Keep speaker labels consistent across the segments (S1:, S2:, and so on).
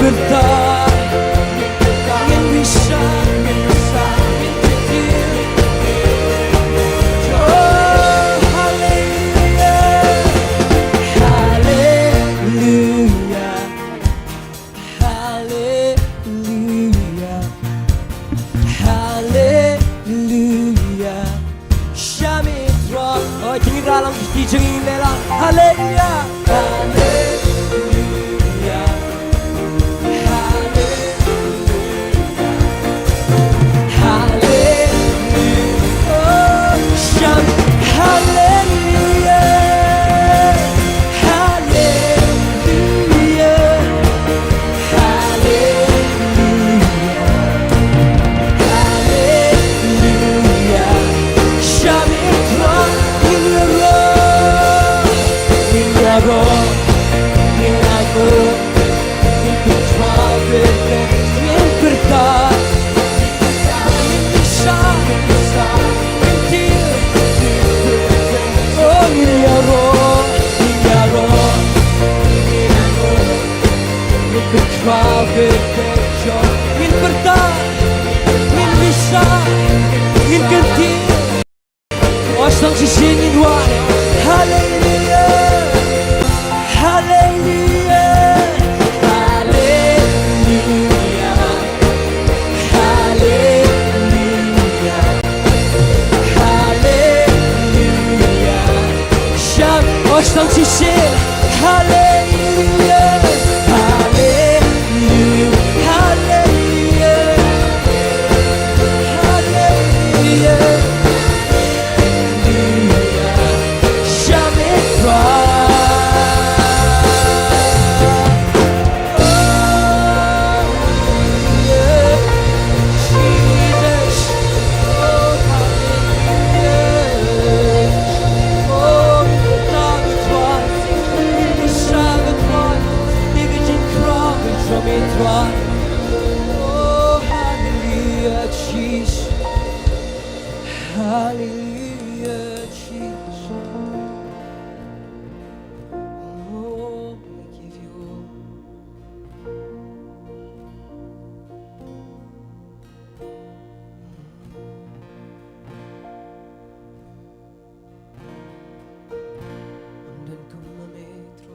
S1: bertahan, ingin bisa, ingin kecil. Oh haleluya, haleluya, haleluya, haleluya. Jamais trop. Oh chính ra lòng chỉ chừng này là haleluya, haleluya, haleluya, haleluya. Oh jamais haleluya, haleluya, haleluya, haleluya. Jamais trop. Ingin bertahan, ingin bisa, ingin ganti. Oh sang sisi ingin luar. Haleluya, haleluya, haleluya, haleluya, haleluya. Shout, oh sang sisi. Haleluya, haleluya, haleluya, haleluya. Jamais oh hallelujah Jesus, hallelujah Jesus. Oh we give you all. Dan ku memetro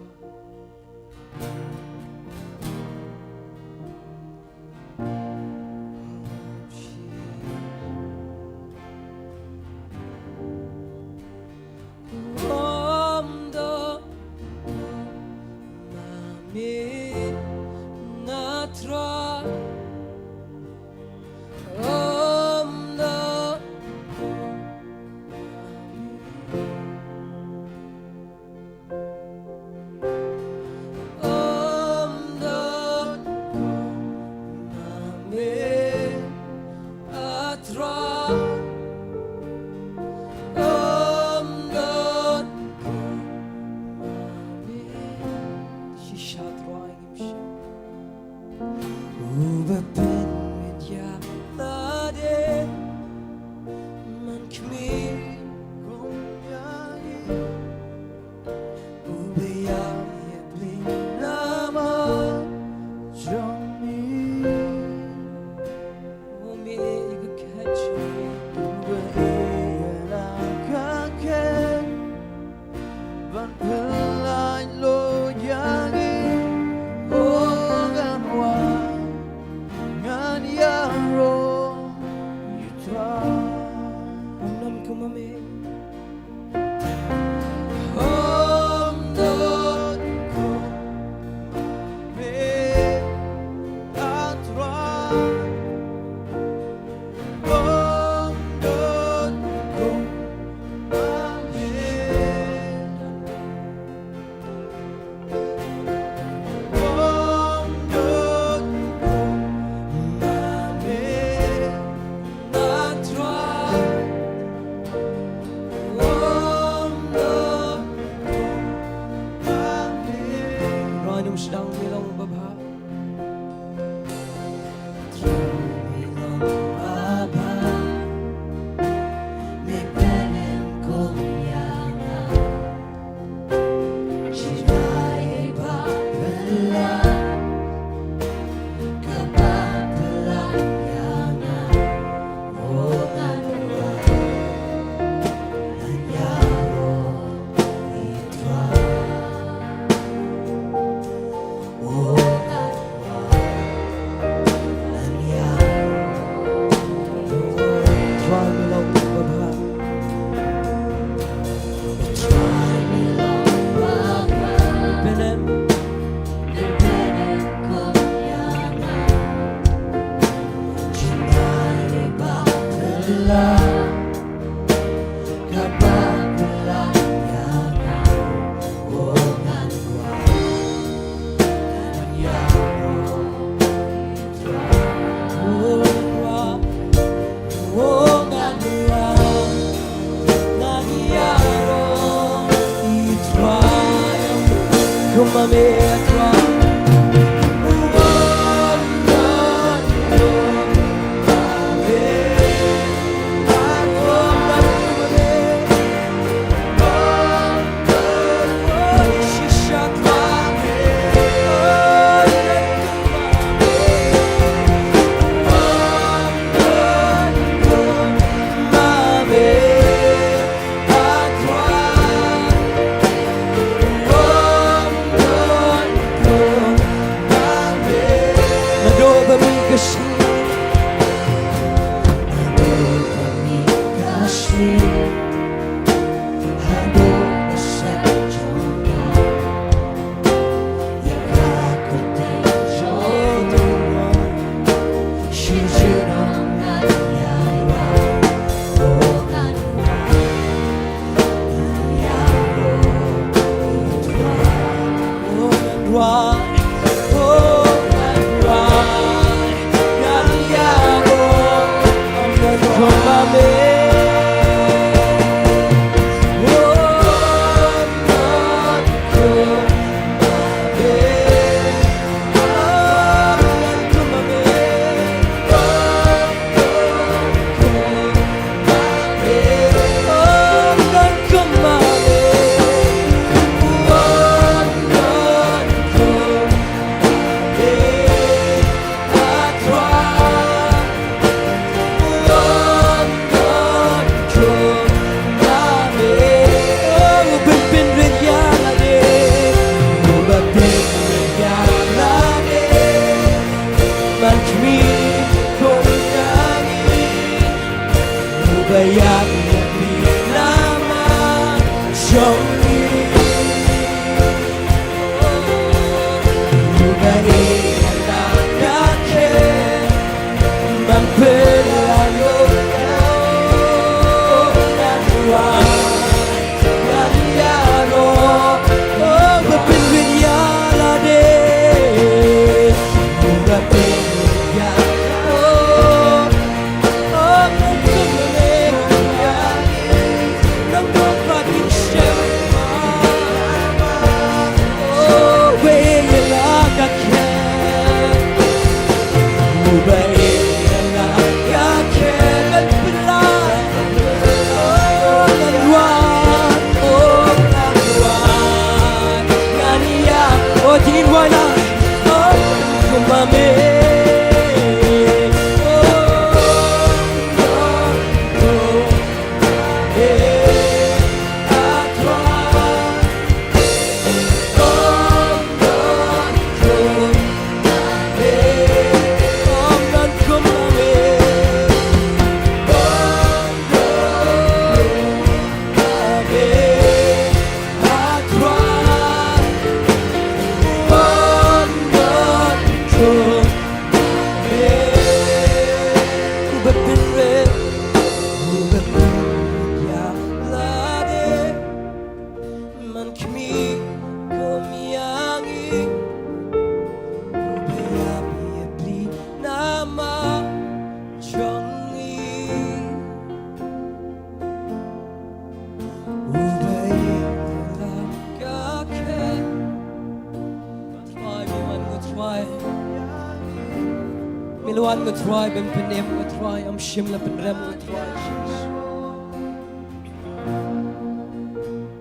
S1: Miluan ko try, ben penem ko try, am shim la penrem ko try.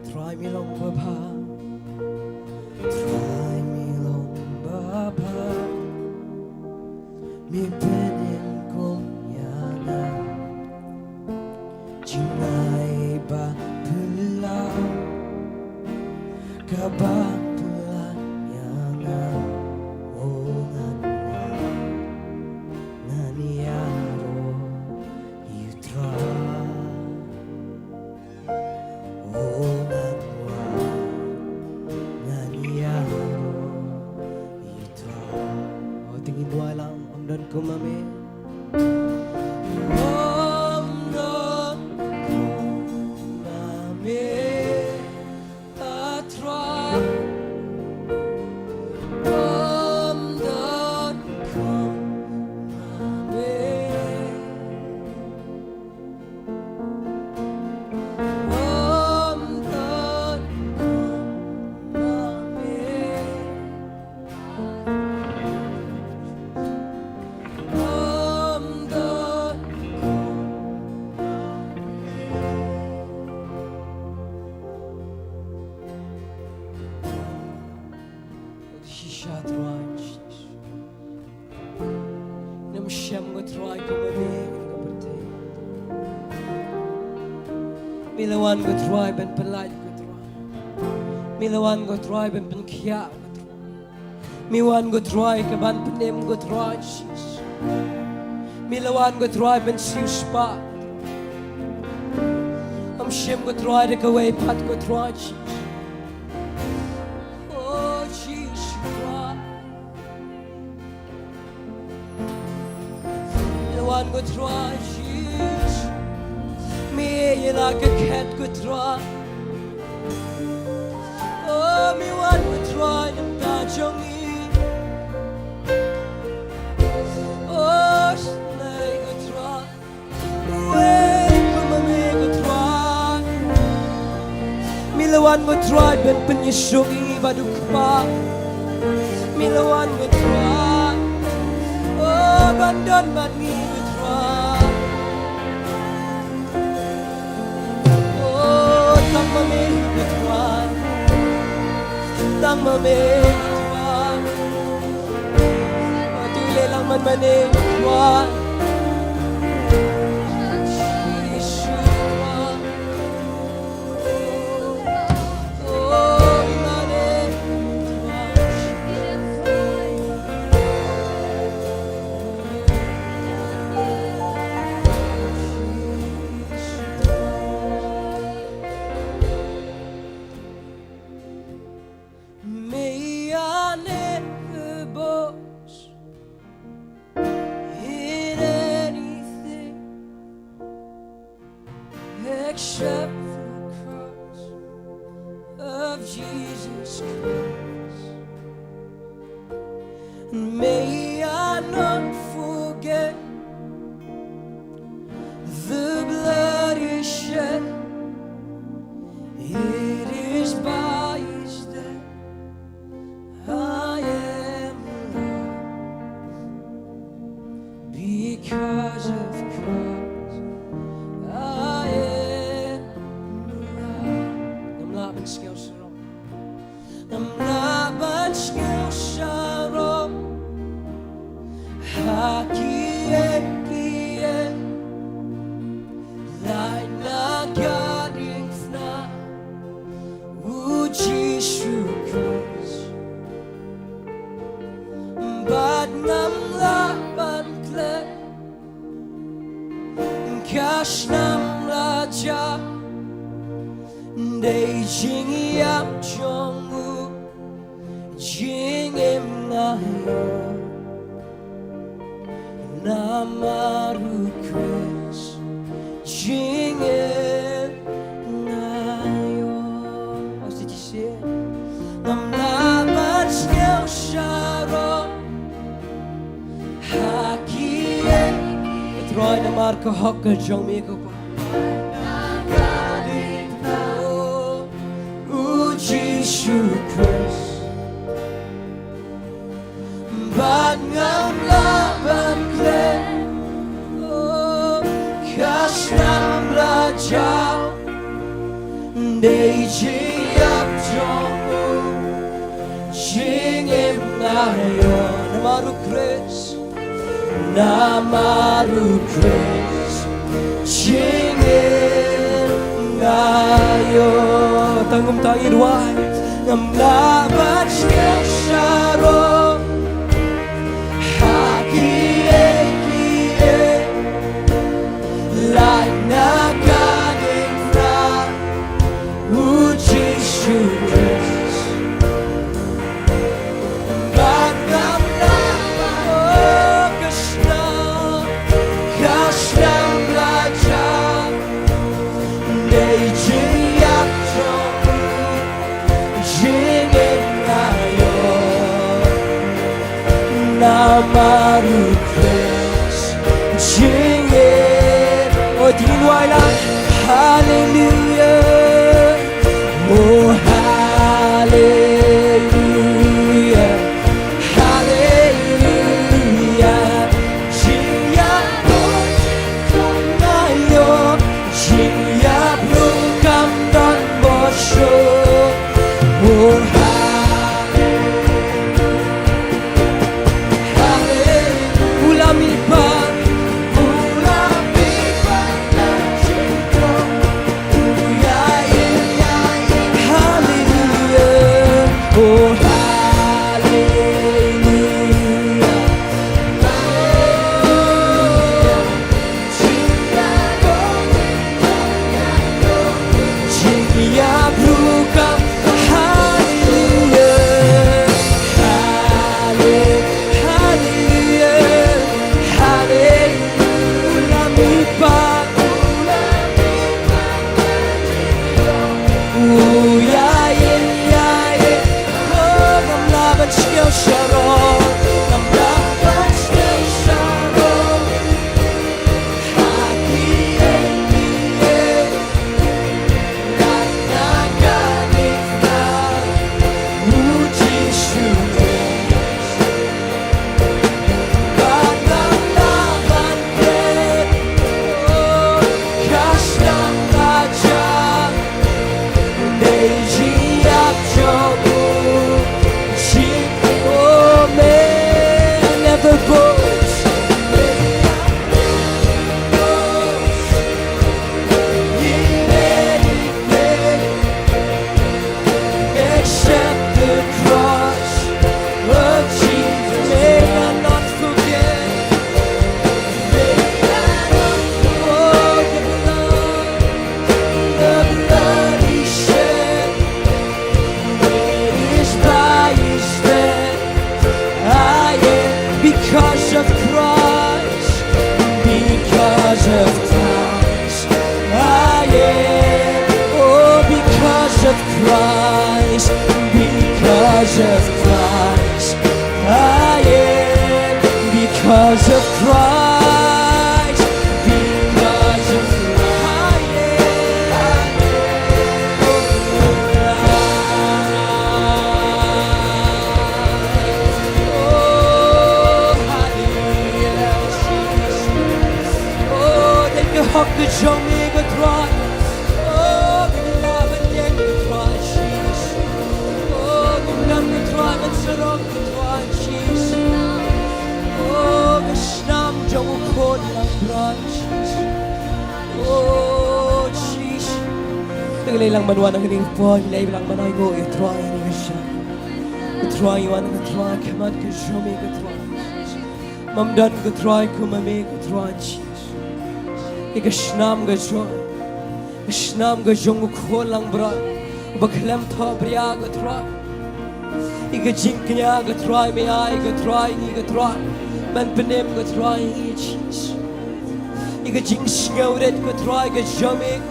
S1: Try me long baba, try me long baba. Mi penem kom yana, Jowai ba pulau, kaba pulau yana. Kumame Omnon kumame atra Omnon kumame Omnon kumame shem go try come me Milawan go try ben pelai go try Milawan go try ben kia go try Miwan go try ke ban penem go try Milawan go try ben siu spa shem go try de go way pat go try Oh Jesus Milawan go try Me like a cat could try. Oh, me one would try to touch on me. Oh, snake could try. Wait for me could try. Me the one would try, but when you show me, but you come. Me the one would try. Oh, but don't but me would try. Tang ma me gutwan Tang ma me gutwan Tu le lang man mane gutwan Except for the cross of Jesus Christ. May I not forget the blood He shed. It is by His death I am alive. Because of Christ Day jing yap chong u jing em ngayo namaru kres jing em ngayo. What did you say? Nam laban skell sharon haki em. Troy na marka hokker jong me ko pa. Jesus Christ, but ngam laban klen, oh, kasnam raja, day jiyap jongu, jingim ngayo, namaru Chris, jingim ngayo. Tangum tangin wai ngam laban siang sharon haki eki lai na gading na uji shukres bagam laban kashnam raja neji namaru Chris jingin. Oh, tingin wala. Hallelujah. Oh, hallelujah. Hallelujah. Jingya nayo, jingya blukam don bosho. Oh, mi pa because of Christ, because of Hak de jong ik het raad, oh, de laven jen het raad, Jesus, oh, de nam het raad, het serok het raad, Jesus, oh, de snam jong ook hoort lang raad, Jesus, oh, Jesus, de lelang manuan ang hiling po, hilay lang manay ko, het raad ang siya, het raad yung anong het raad, kamat ka jong ik het raad, mamdan het raad, kumamig het raad, Jesus. Ik snam gejoy, snam gejong kholang bra, baklem tha bria gatra. Ik jinknya gatra me ai gatra ni gatra, man penem gatra ni cheese. Ik jink snouret gatra gejame.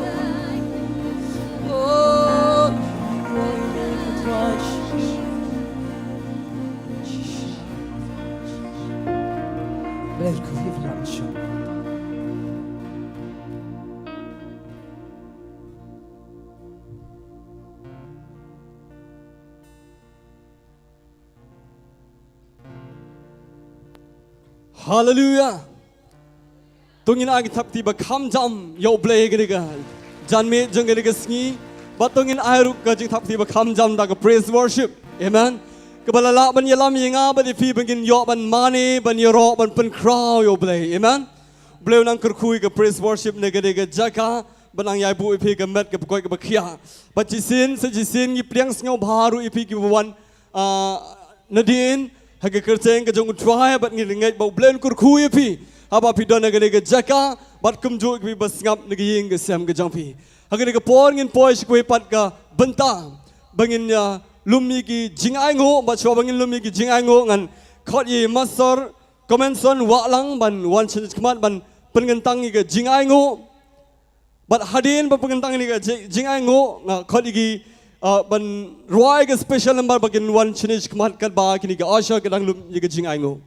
S1: Oh, gatra. Blijf goed lang zo.
S2: Hallelujah. Tungin agi thap ti ba kham jam yo blay gadiga. Jan me jang gadiga sngi. Ba tungin airu ka jing thap ti ba kham jam da ga praise worship. Amen. Kabalala ban yalam yinga ba di fi bangin yo ban mani ban yoro ban pen crow yo blay. Amen. Blay nang kurkhui ga praise worship ne gadiga jaka ban ang yai bu ipi ga met ga koi ga bakhia. Ba jisin se jisin gi priang sngo baru ipi gi wan nadin Haga kerjeng ke jong try bat ngi ngai bau blen kur khu pi haba pi don ga ga jaka bat kum jo bi bas ngap ngi ying ga sam ga jang pi haga ga por ngin poi skoi pat ga Bynta bangin ya lumi ki jingai ngo ba chwa bangin lumi ki jingai ngo ngan khot yi masor komenson wa lang ban wan chen kmat ban pengentang ga jingai ngo bat hadin ba pengentang ni ga jingai ngo nga khot gi ban roi ke special number bagin one chinish kmat kat ba kini ke asha ke dang lum ye ke jing aingo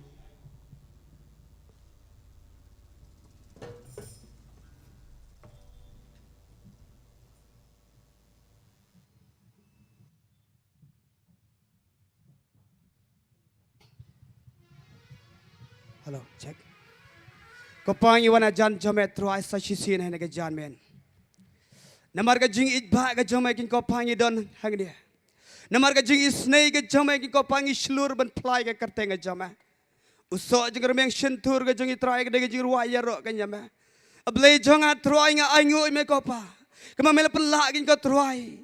S3: Hello, check. Kopang iwana jan jomet try sashi sin hene ke jan men. Namar ka jing itba ka jomai kin kopang i don hangnia. Namar ka jing isnei ka jomai kin kopang i shlur ban plai ka karteng ka jomai. Uso jing remeng shentur ka jing itrai ka de jing ruaya ro ka nyama. Ablay jonga try nga aingu me kopa. Kama mela pelak kin ko try.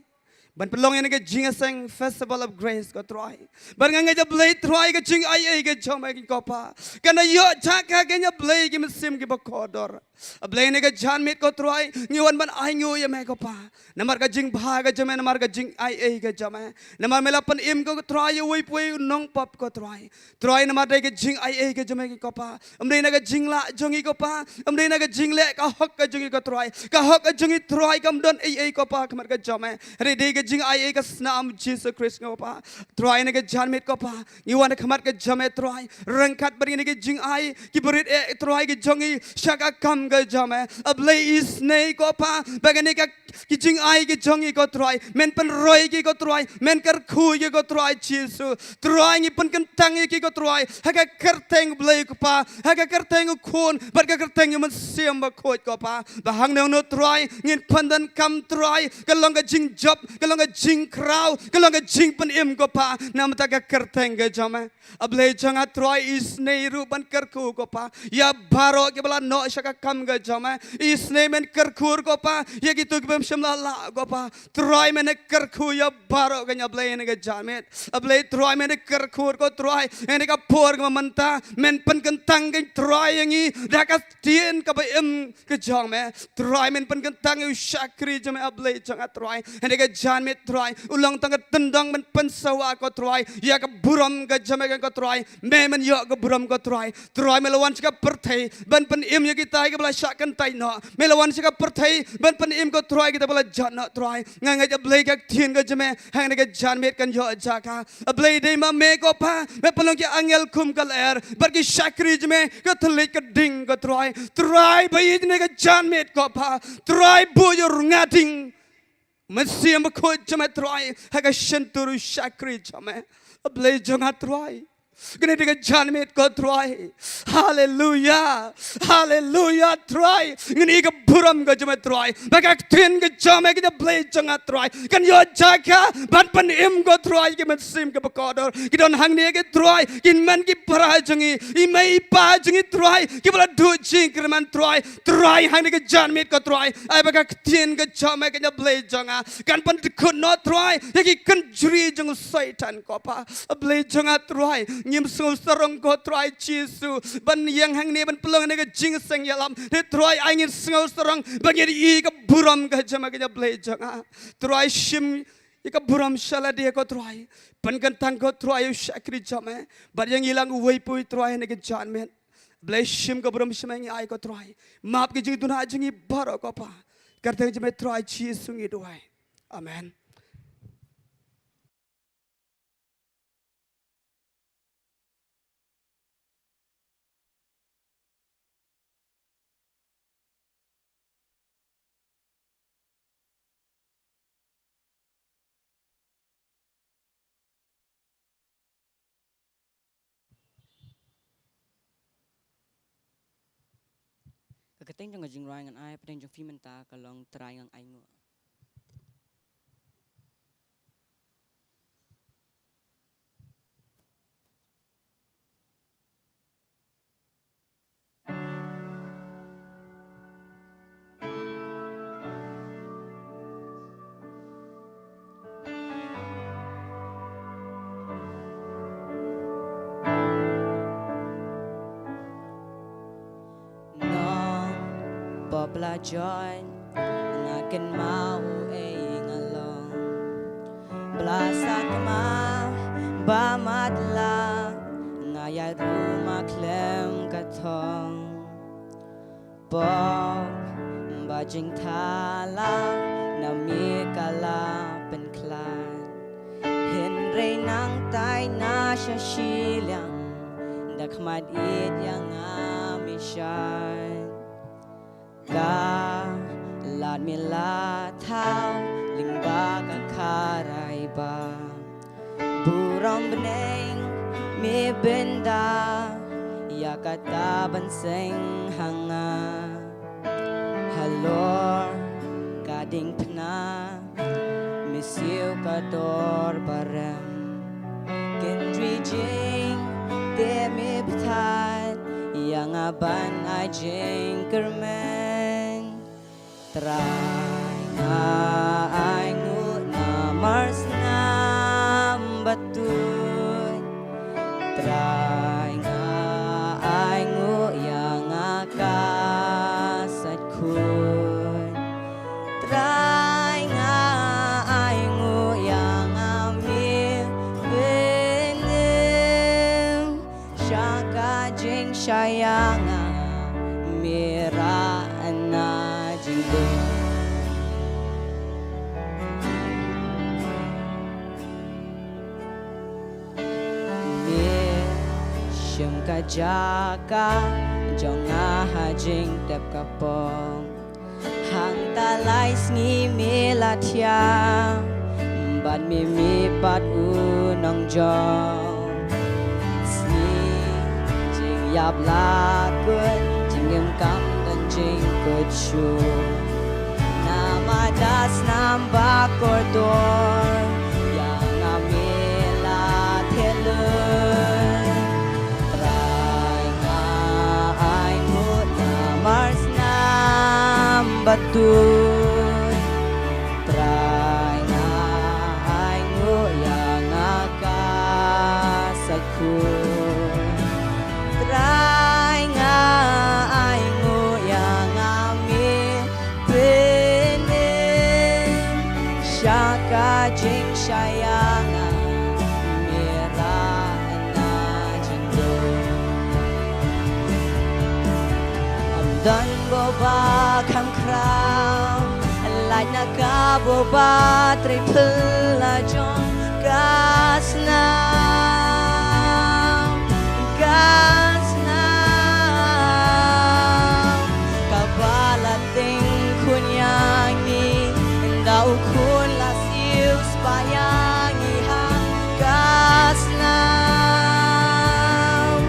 S3: Ban pelong yang ke jing aseng festival of grace ko try. Ban nga ja blay try ka jing ai ka jomai kin kopa. Kana yo chaka ka nya blay ki mesim ki bakodor. Ablay ne ka jan mit ko try ngiwan ban aingu ye me kopa. Namar ka jing bha ka jame namar ka jing ai ka jame. Namar mela pan im ko try wei pui Nongpoh ko try. Try namar de ka jing ai ka jame ki kopa. Amde na ka jing la jongi kopa. Amde na ka jing le ka hok ka jongi ko try. Ka hok ka jongi try kam don ai kopa kamar ka jame. Re de ka jing ai ka snam Jesus Christ kopa. Try ne ka jan mit kopa. Ngiwan kamar ka jame try. Rangkat bari ne ka jing ai ki berit try ka jongi shaka kam ga jame ablay is nei ko pa bagane ka kijing ai ki jongi ko try men pen roi ki ko try men kar khu ki ko try chisu try ni pen kan tang ki ko try ha ka kerteng blay ko pa ha ka kerteng khon bar ka kerteng man siam ba khoi ko pa ba hang no try ngin pandan kam try ka long ka jing job ka long ka jing crow ka long ka jing pen im ko pa nam ta ka kerteng ga jame ablay janga try is nei ru ban kar khu ko pa ya baro ke bala no shaka kam ga jama isne men karkhur ko pa ye ki tuk bem shimla la ko pa try men karkhu ya baro ga ablay ne ga jamet ablay try men karkhur ko try ene ka por ga manta men pen kan tang ga try ngi da ka tien ka ba em ka jang me try men pen kan tang u shakri jama ablay janga try ene ga jamet try ulang tang tendang men pen sawa ko try ya ka buram ga jama ga try me men yo ga buram ko try men lawan ka perthai ban pen im ye ki tai ga bla shakan tai no melawan sika perthai ban pan im ko try try kita bola jan nak try ngai ja blai ka thin ka jeme hang ka jan met kan yo ja ka blai dei ma me ko pa me pelong ki angel kum kal air bar ki shakri jeme ka thlik ka ding ka try bai ne ka jan met ko pa try bu yo ngating Mesti ma ko jeme try ha ka shenturu shakri jeme blai jonga try Gini dengan janmet ko try. Hallelujah. Hallelujah try. Gini ke buram ko jama try. Baka tin ke jama ke blay janga try. Kan yo jaga ban pan im ko try ke men sim ke bakodor. Ki don hang ne ke try. Kin man ki para jangi. I mai pa jangi try. Ki bala du jing ke man try. Try hang ne ke janmet ko try. Ai baka tin ke jama ke blay janga. Kan pan could not try. Ki kan juri jang Satan ko pa. Blay janga try. Nyim sung sarong ko try chisu ban yang hang ne ban pelong ne ka jing sang yalam ne try angin sung sarong bagi i ka buram ka jama ka blai janga try shim i ka buram shala dia ko try ban kan tang ko try shakri jama bar yang ilang wei pui try ne ka jan men blai shim ka buram shim ai ko try map ki jing duna jing i baro ko pa kartang jama try chisu ngi doai amen
S4: Keting jang jing rai ngan ai pedeng jang Bynta kalong try ngang ai ngu. Belajar ngaken mau ngalong belasa kema bamadla ngaya rumah klem katong pop bajing thala nami kala penklan henre nang tai na shiliang dakmad it yang amishan Ka lad mila tau lingba ka karai ba Buram beneng mi benda ya kata banseng hanga Halor kading pena misiu kador barem Kendri jing de mi betat yang aban ajeng kermen Try nga ngu na mars na batut Try nga ngu yang akasat kun Try nga ngu yang amir benem Syaka jeng syayanga mira na Shim ka jaka jonga Jingtip kapong hang talai sngi milatia bat mi pat unong jong sngi jing yap la kun jingem kam dan jing kuchu nama das namba koridor yang amila telun try nga ai mut na mars namba tun try nga ai ngu yang akasakun try nga ai ngu yang amin benin syaka jing syayanga mira na jingdo amdan boba kam kram lại na ca bo ba tre phla jong gas nam kabala ting kunyangi dau kun la siu spayangi hang gas nam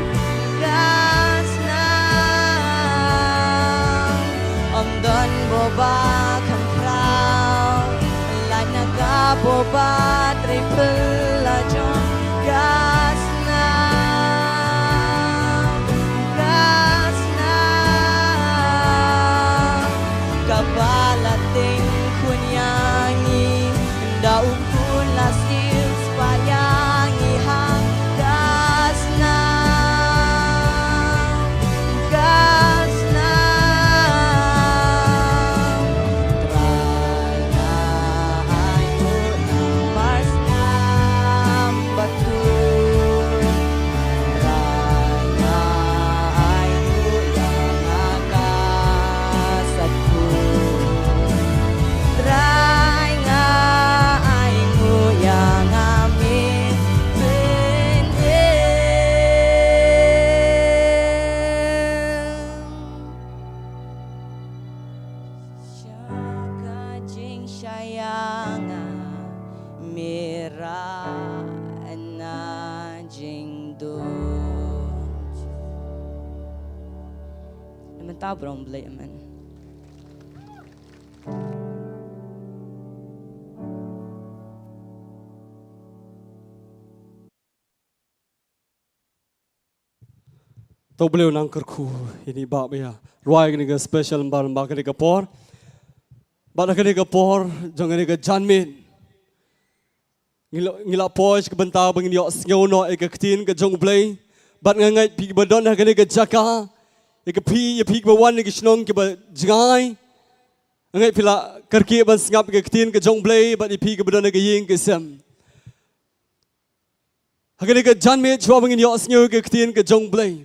S4: om don bo ba kham krao lại na ca bo ba tre phla jong gas kabala ting kunyangi dau kun la siu spayangi hang gas trai na ai tu na mars ngam batu trai na ai tu yang akasatku trai nga ai ngu yang amin Syaka jing sayanga mira na jing do Naman tao brong blay man
S2: Tau beliau nang kerku ini bab ya. Ruai kini ke special lembar kini ke por. Bada kini ke por, jangan kini ke janmin. Ngila poj ke Bynta bangin yok sngono ke ketin ke jong blay. Bad ngangai pi ke badon kini ke jaka. Ke pi ke bawan ke Shillong ke Jowai. Ngai pila kerki ban sngap ke ketin ke jong blay, bad pi ke badon ke ying ke sem. Kini ke janmin cuma bangin yok sngo ke ketin ke jong blay.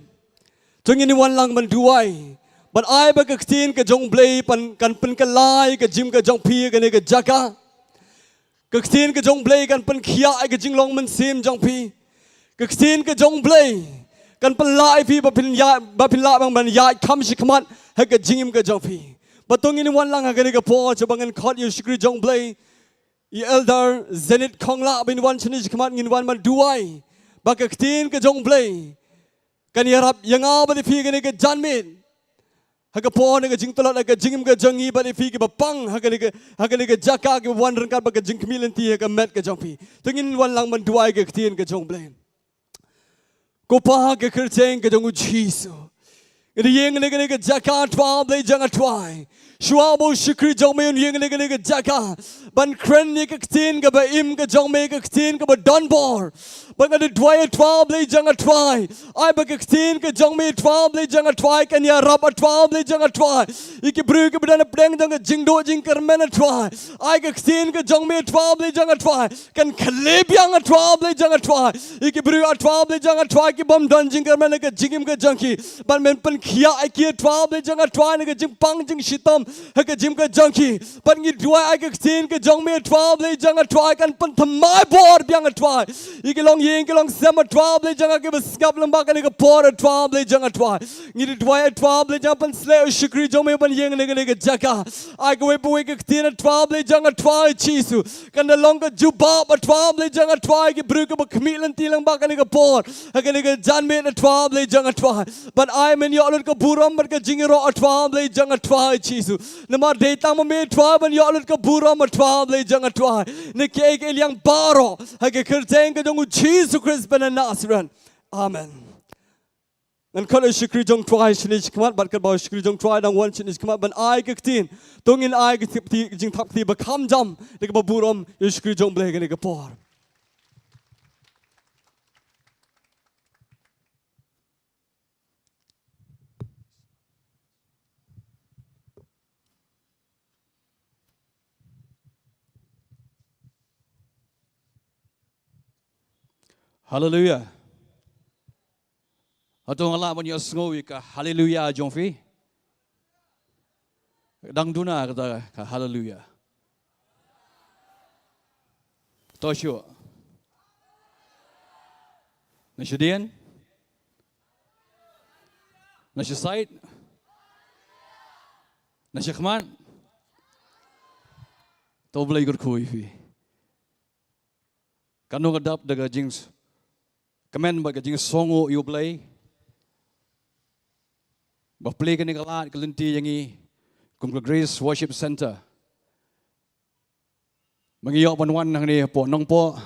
S2: Jong ini wan lang man duai. But I ba ke ketin ke jong blay pan kan pen ke lai ke jim ke jong pi ke ne ke jaka. Ke ketin ke jong blay kan pen khia ke jinglong man sim jong pi. Ke ketin ke jong blay kan pen lai pi ba pin la bang man ya kham shi khmat ha ke jingim ke jong pi. But tong ini wan lang ha ke ne ke po chobangan khot yu shikri jong blay. I elder zenit khongla bin wan chini khmat ngin wan man duai. Ba ke ketin ke jong blay kan yarap yang apa di fi ke janmin haga po ne ke jingtolot ke jingim ke jangi ba di fi ke bapang haga ne ke jaka ke wan rengkat ba ke jingkmilen ti haga met ke jongpi tengin wan lang man duai ke tien ke jong blame ko pa ke kerjeng ke jong jisu ke yeng ne ke jaka twa blai jang atwai shwa bo shikri jong me yeng ne ke jaka ban kren ne ke tien ke ba im ke jong me ke tien ke ba donbor ban ada dua twa blai jang atwai ai ba ke tien ke jong me twa blai jang atwai kan ya rap twa blai jang atwai iki bru ke bdan pleng jang jingdo jing kermen atwai ai ke tien ke jong me twa blai jang atwai kan khleb yang twa blai jang atwai iki bru twa blai jang atwai ki bom don jing kermen ke jingim ke jangki ban men pen khia ai ki twa blai jang atwai ne ke jing pang jing shitam ha ke jim ke jangki ban ngi dua ai ke tien ke jong me twa blai jang atwai kan pen thamai bor biang atwai iki long yeng ke long sama twa blai jang ke beskap lembak ne ke por twa blai jang atwai ngi dua twa blai jang pen sle shikri jong me ban yeng ne ke jaka ai ke we ke tien twa blai jang atwai chisu kan the long ke juba twa blai jang atwai ki bru ke khmilen ti lembak ne ke por ha ke ne ke jan me twa blai jang atwai but I men yo ke buram ban ke jingiro twa blai jang atwai chisu namar data me twa ban yo ke buram twa blai jang atwai ne ke liang baro ha ke kerjeng ke jong Jesus Christ ben Nazareth amen nan kalau shikri jong twa shini khmat ban ke ba shikri jong twa dang wan shini khmat ban ai ke tin tongin ai ke ti jing thap ti ba kham jam de ke ba buram yo shikri jong blai ke ne ke por
S5: Hallelujah. Atong ala man yas ngowi ka hallelujah jong fi. Dang duna kata ka hallelujah. Toshua. Nashadian. Nashasaid. Nashakman. Toblay kurkui fi. Kanong adap daga jings. Kamen baga jings songo you play. Play ka ni kalat kalinti yangi kumka Grace Worship Center. Mangiyok banwan nang ni po Nongpoh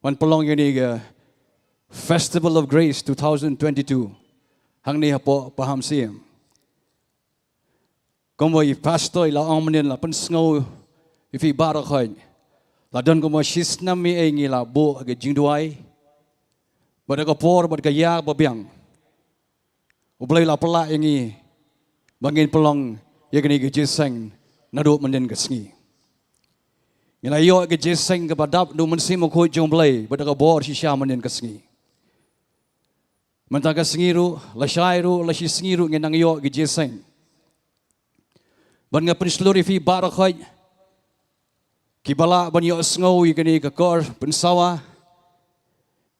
S5: man pelong yani Festival of Grace 2022. Hang ni po paham siem. Como i pastor ila omnin la pen sngo ifi barakhoy. La don como shisna mi engi la bo ga Jowai. Bada ka por bada ka ya ba biang. Ublay la pala yangi bangin pelong yakni ga jeseng nadu menden ka sngi. Ngila yo ga jeseng ka badap du mensim ko jomblay bada ka bor shisha menden ka sngi. Mentaka sengiru, la syairu, la sengiru ngenang yo ge jeseng. Ban nga pensluri fi barakhoy. Kibala ban yo sngo yikani ka kor pensawa.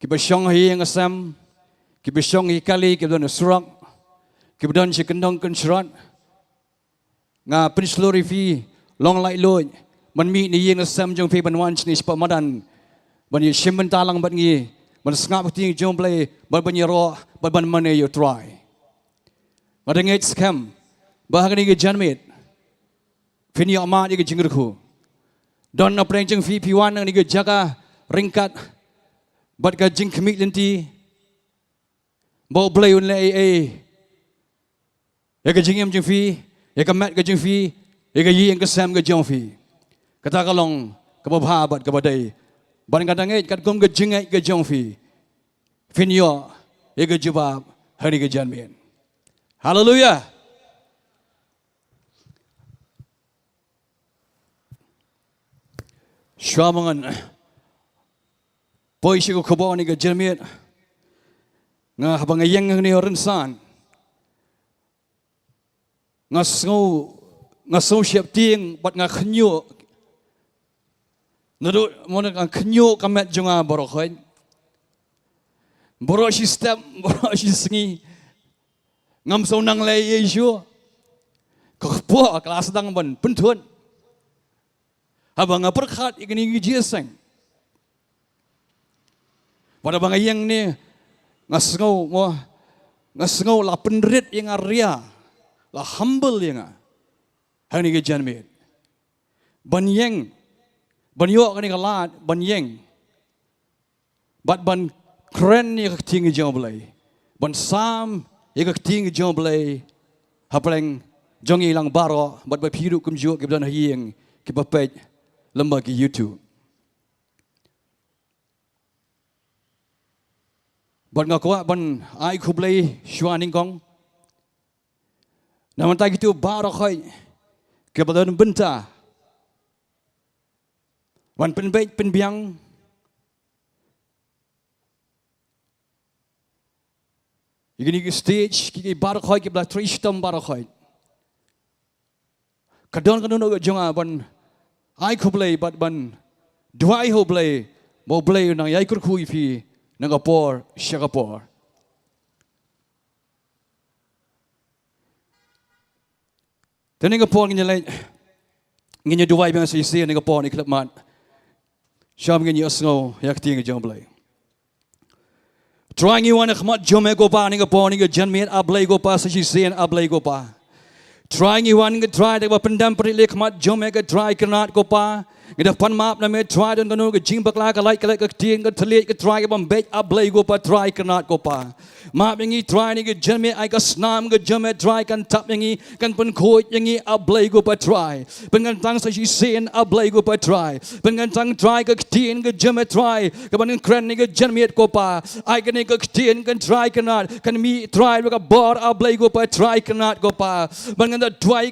S5: Kibasyong hi yang asam. Kibasyong hi kali kibdan surak. Kibdan si kendong kensrat. Nga pensluri fi long lai loy. Man mi ni yang asam jong fi ban wan chni pamadan. Ban yo shimben talang ban ngi. Man sengap ting jomblay ban ro ban mane you try. Madang it scam bahagani ge janmit. Fini amat ge jingurku. Don na preng jeng fi piwan nang ni ge jaga ringkat bat ga jing kemik lenti. Bo blay un le ya ge jingem jeng fi, ya ge mat ge jeng fi, ya ge yi ge sam ge jong fi. Kata kalong ke babha bat ke badai. Ban kadang kat kom ke jengai ke jong fi. Finyo ye ke jawab hari ke janmin. Hallelujah. Syamangan poi si ko khabaw ni ke janmin. Nga habang ayang ni oransan. Nga so siap ting bat nga khnyo Nado mona ang kenyo kamet junga borokhoy. Borok si step, borok si sengi. Ngam so nang le Yesu. Kakpo kelas dang ban pentun. Habang perkhat ikni jeseng. Pada bang yang ni ngasngau la penrit yang aria. La humble yang hang ni janmit. Ban yang ban yo kan ikalat ban yeng bat ban kren ni kating jomblay ban sam ye kating jomblay hapleng jong ilang baro bat ba phiru kum jo ke dan hieng ke ba page lamba ke YouTube bat ngakwa ban ai khublay shwaning kong naman ta gitu baro khoy ke badan Bynta Wan penbaik penbiang Igini stage kiki barakhoy ki bla tristam barakhoy Kadon no jonga ban ai khublay bat ban Jowai ho blay mo blay nang yai kur khui fi Nongpoh Singapore Nongpoh nginya Jowai bang si Nongpoh ni klub mat Syam ngin yasngo yak ting jomblay. Trying you want khmat jome go pa ninga po ninga janmit ablay go pa sa sisen ablay go pa. Trying you want try de pendam prile khmat jome ga try kanat go pa. Ngida pan map na me try don no ga jing bakla ka like ka ting ga thle ga try ga bam bet ablay go pa try kanat go pa. Map ngi try ninga janmit ai ga snam ga jome try kan tap ngi kan pen khoi ngi ablay go pa try. Pengan tang sa sisen ablay go pa try. Pengan tang try ga ting ga jome try. Ga ban kren ni ga janmit go pa. Ai ga ni ga ting kan try kanat kan mi try ga bor ablay go pa try kanat go pa. Pengan da try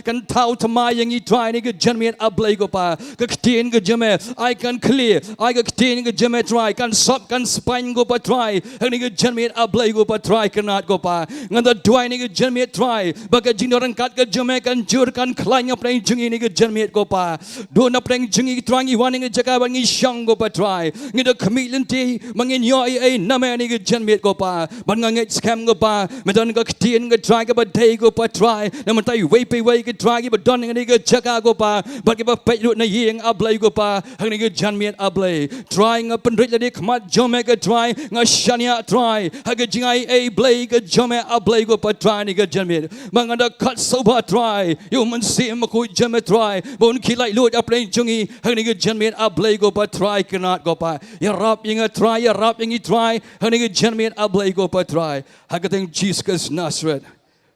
S5: kan tau tamai ngi try ni ga janmit ablay go pa. ke ketin ke jeme I can clear I ke ketin ke jeme try kan sop kan spine go pa try hang ni ke jeme ablay go pa try kenat go pa ngan da duai ni ke jeme try baka jing orang kat ke jeme kan jur kan klanya preng jingi ni ke jeme go pa do na preng jingi trangi wani ke jaka bangi shang go pa try ngi da khamilin ti mangin yo ai na me ni ke jeme go pa ban ngai scam go pa me don ke ketin ke try ke ba day go pa try na man tai wei pe wei ke try ke ba don ni ke jaka go pa ba ke ba pe lut na yeng ablay go pa hang ni ke jeme ablay trying up and rich di khamat jome ke try nga shania try ha ke jingai ai blay ke jome ablay go pa try ni ke jeme manganda kat so ba try you man see ma ko jeme try bon ki lai lut ablay jungi hang ni ke jeme ablay go pa try cannot go pa ya rap ying a try ya rap ying try hang ni ke jeme ablay go pa try ha ke teng Jesus Nazareth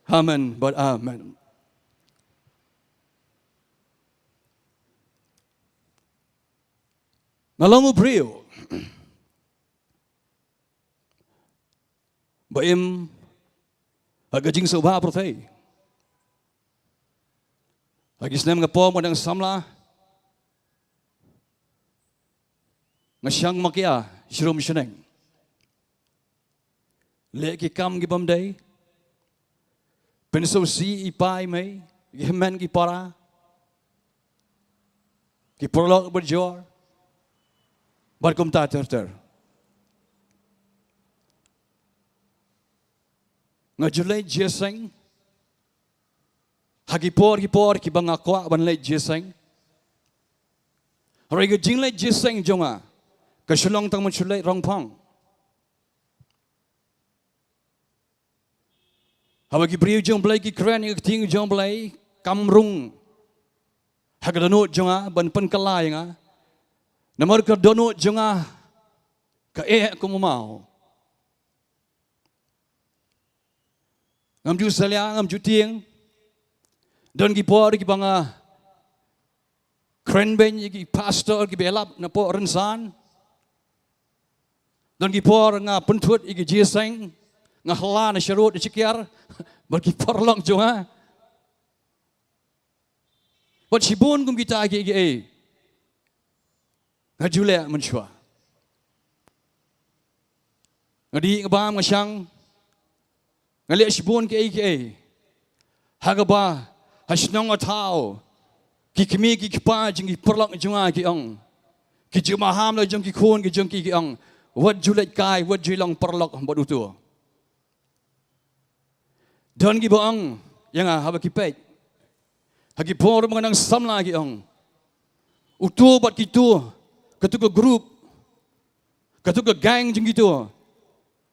S5: amen but amen Nalamu brio Baim agajing sa uba protay agisnem nga po mo ng samla nga siyang makia shirum sheneng leki kam gi bamday penso si ipai may gimen gi para gi prolog berjor barkum ta ter nga julay jeseng hagipor ki bangakwa banlay jeseng ray ga jinglay jeseng jonga ka Shillong tang chulay rongpang habagi briu jong blay ki kran ki ting jong blay kamrung hagadano jonga ban pan kalay nga namar ka dono jonga ka kumumao ngam ju salya ngam ju tieng don gi por gi banga krenben gi pastor gi belap na po rensan don gi por nga puntut gi jeseng nga hala na sharut chikyar bagi por long jonga but sibun kum kita gi ngajule menchua ngadi ngabam ngasyang ngali sibun ke hagaba hasnong atao ki kimi ki pa jing ki perlok junga ki ong ki jumaham lo jong ki khun ki jong ki ong wat julet kai wat jilong perlok bodu tu don ki boong yang haba ki pet hagi por mengenang samla ki ong utu bat ki tu ketuka group ketuka gang jing gitu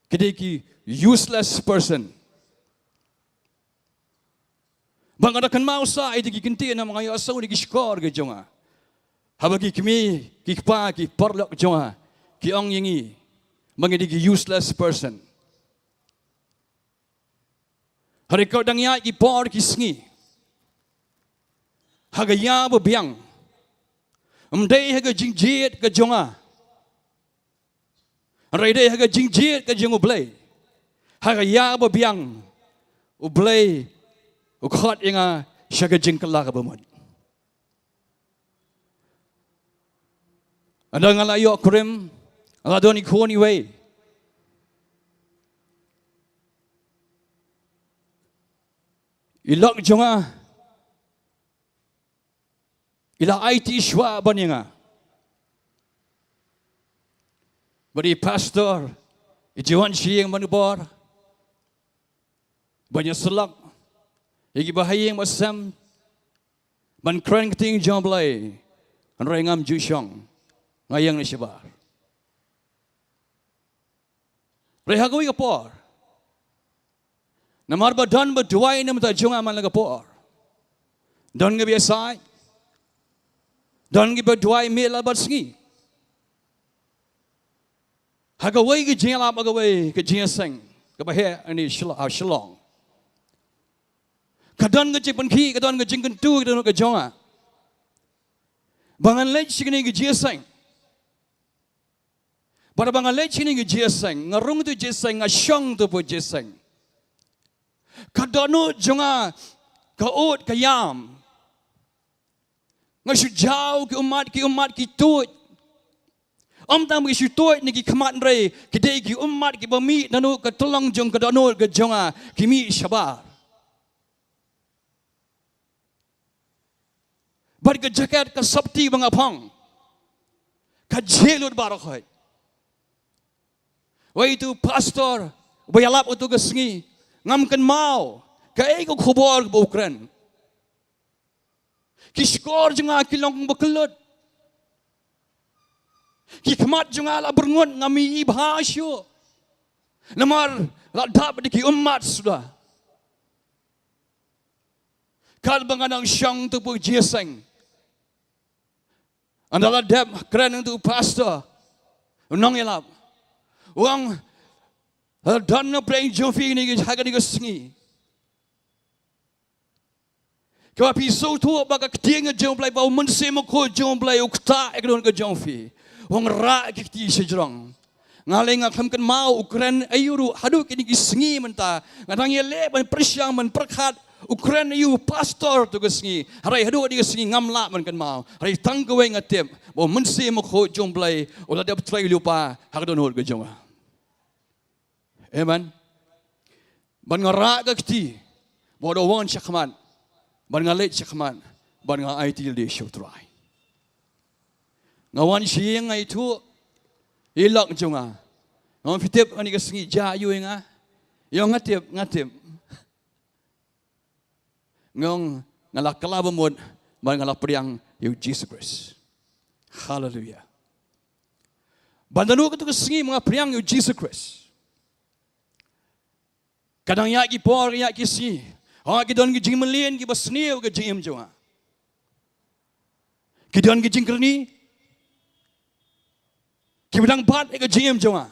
S5: kedai ki useless person bang ada kan mau sa itu ki kinti na mga yasaw ni ki skor ke jonga habagi kimi ki pa ki porlok jonga ki ong yingi mangidi ki useless person hari kau dang ya ki por ki sngi hagaya bo biang dei haga jingjit ke jonga rai dei haga jingjit ke jonga blay haga ya bo biang blay ukhat inga shaga jingkala ka bamon ada ngalayo krim ngadoni khoni we ilok jonga ila IT shwa baninga bari pastor ijiwan shiyeng manubor banyak selak igi bahayeng masam ban kran ting jomblay an rengam jushong ngayang ni shabar rehagawi kapor namar badan berduai ni mata jonga man lagapor don ge biasa don ge berduai mela batsingi hagawai ge jela bagawai ke jinseng ke bahaya ani Shillong kadon ke cipen ki kadon ke jingken tu kadon ke jonga bangan lech sini ke jinseng pada bangan lech sini ke jinseng ngarung tu jinseng ngasyong tu po jinseng kadonu jonga kaut kayam Ngasih jauh ke umat ki tuj. Tam ki tuj ni ki kemat rei, kedai ki umat ki bami nanu ke tolong jong ke donol ke jonga ki mi syabar. Bar ke jaket ke sabti bangapang. Ka jelut barokhoi. Wa itu pastor bayalap utu ke sengi ngamkan mau ka ego khobor ke Ukraine. Ki skor jonga ki long bekelut. Ki kemat jonga la berngun ngami ibhasyo. Namar la dap di ki umat sudah. Kal banganang syang tu pu jeseng. Andala dep keren untuk pastor. Nong elap. Wang dan na praying jofi ni haga ni sengi. Kau pisau tu baga ketingga jom play bau mense mako jom play ukta ekdon ke jofi. Wang ra kiti sejrong. Ngaleng akan mau Ukraine ayuru hadu kini sengi menta. Ngadang yele ban persyang man perkhat Ukraine you pastor tu kesengi. Harai hadu di kesengi ngamla man kan mau. Harai tanggawe ngatip. Bo mensi mako jomblai ola dia try lupa hakdon hol ke joma. Amen. Ban ngara ka kti. Bo do wan syakman. Ban ngalet syakman. Ban nga aitil di show try. Ngawan siang itu ilak joma. Ngawan fitip ani kesengi ja yu nga. Yo ngatip. Ngong ngalak kalabamod ban ngalak priang yu Jesus Christ. Hallelujah. Bandanu ketu kesengi mga priang yu Jesus Christ. Kadang ya ki por ya ki si. Ha ki don ki jingmelien ki basniu ke jingim jonga. Ki don ki jingkerni. Ki bidang bat ke jingim jonga.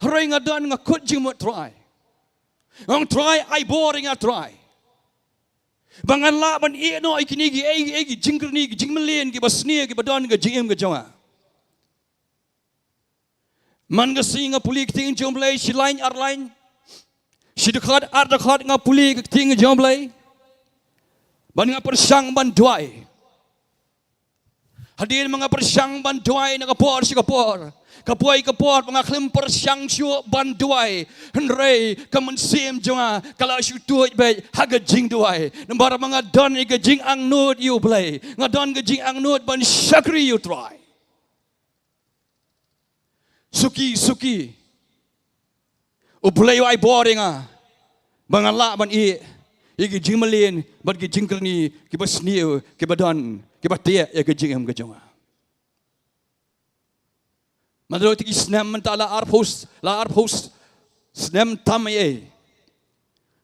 S5: Harai ngadon ngakut jingmot try. Ang try ay boring a try. Bangan la ban i no ikini gi egi jingkerni gi jingmelien gi basnia gi badon gi jingim gi jonga. Man ga singa puli ki ting jomblai shilain arlain. Shidukat ardakat nga puli ki ting jomblai. Ban nga persyang ban duai. Hadir mga persyang ban duai na kapor si kapor. Kapuai kapor mga klimper syang syuk banduai henrei kemensim jonga kala syuk tuaj bai haga jing duai nambara mga don iga jing ang nut you play ngadon ga jing ang nut ban syakri you try suki uplay ai boring bangala ban i igi jing malin ban gi jing kerni ki basniu ki badon ki batia ya ga jing am ga jonga. Madro tiki snem mentala arpos snem tamai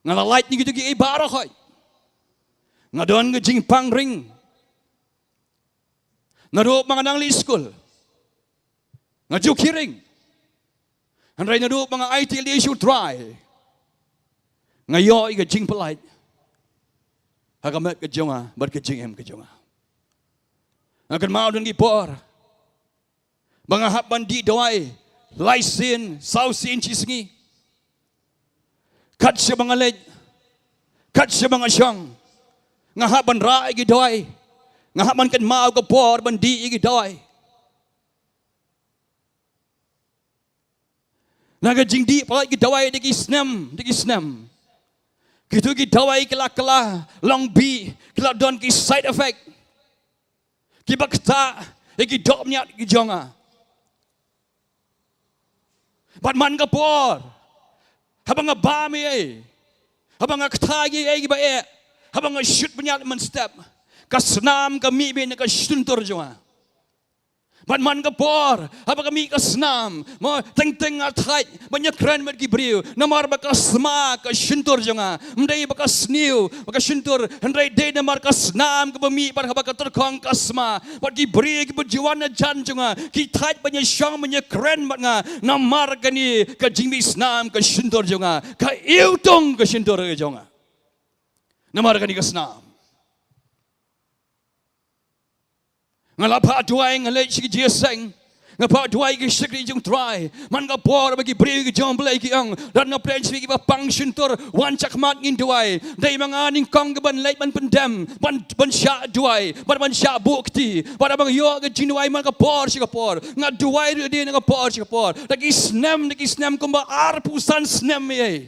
S5: ngala light ni gitu gi barakoi ngadon ge jing pangring ngado manganang li school ngaju kiring andrai ngado mga IT li issue try ngayo ge jing pelait hagamet ge jonga bar ge jing em ge jonga akan mau dun gi por Banga hapan di doai, laisin, sausin cisengi. Kat se banga lej, kat se banga syang. Ngahapan ra igi doai, ngahapan kan mau ke por bandi igi doai. Naga jingdi pala igi doai digi snam. Kitu igi doai kela long bi, kela don ki side effect. Ki bakta igi dop nyat igi jonga. Bat man kapor. Habang nga bami habang nga katagi ba habang nga shoot banyak man step. Kasnam kami bin ka shuntor jonga. Bat man kapor habang kami kasnam mo teng atai banyak keren mat gibriu namar ba kasma ka shuntor jonga. Mdai ba kasniu ba shuntor hendai de namar kasnam ka bami par habang terkong kasma bat gibriu ki berjuana jan jonga ki thai banyak syang banyak keren mat nga namar kani ka jingbi snam ka shuntor jonga ka iutong ka shuntor jonga. Namar kani kasnam ngalapa duai ngalai si jeseng ngapa duai ki sekri jung try man ga por bagi bri ki jom blai ki ang dan nga plan swi ki ba function tor wan chak mat ngin duai dei manga ning kong ga ban leit ban pendam ban sha duai ban sha bukti pada bang yo ga jing duai man ga por si ga por nga duai ri dia nga por si ga por lagi snam kumba ar pusan snam ye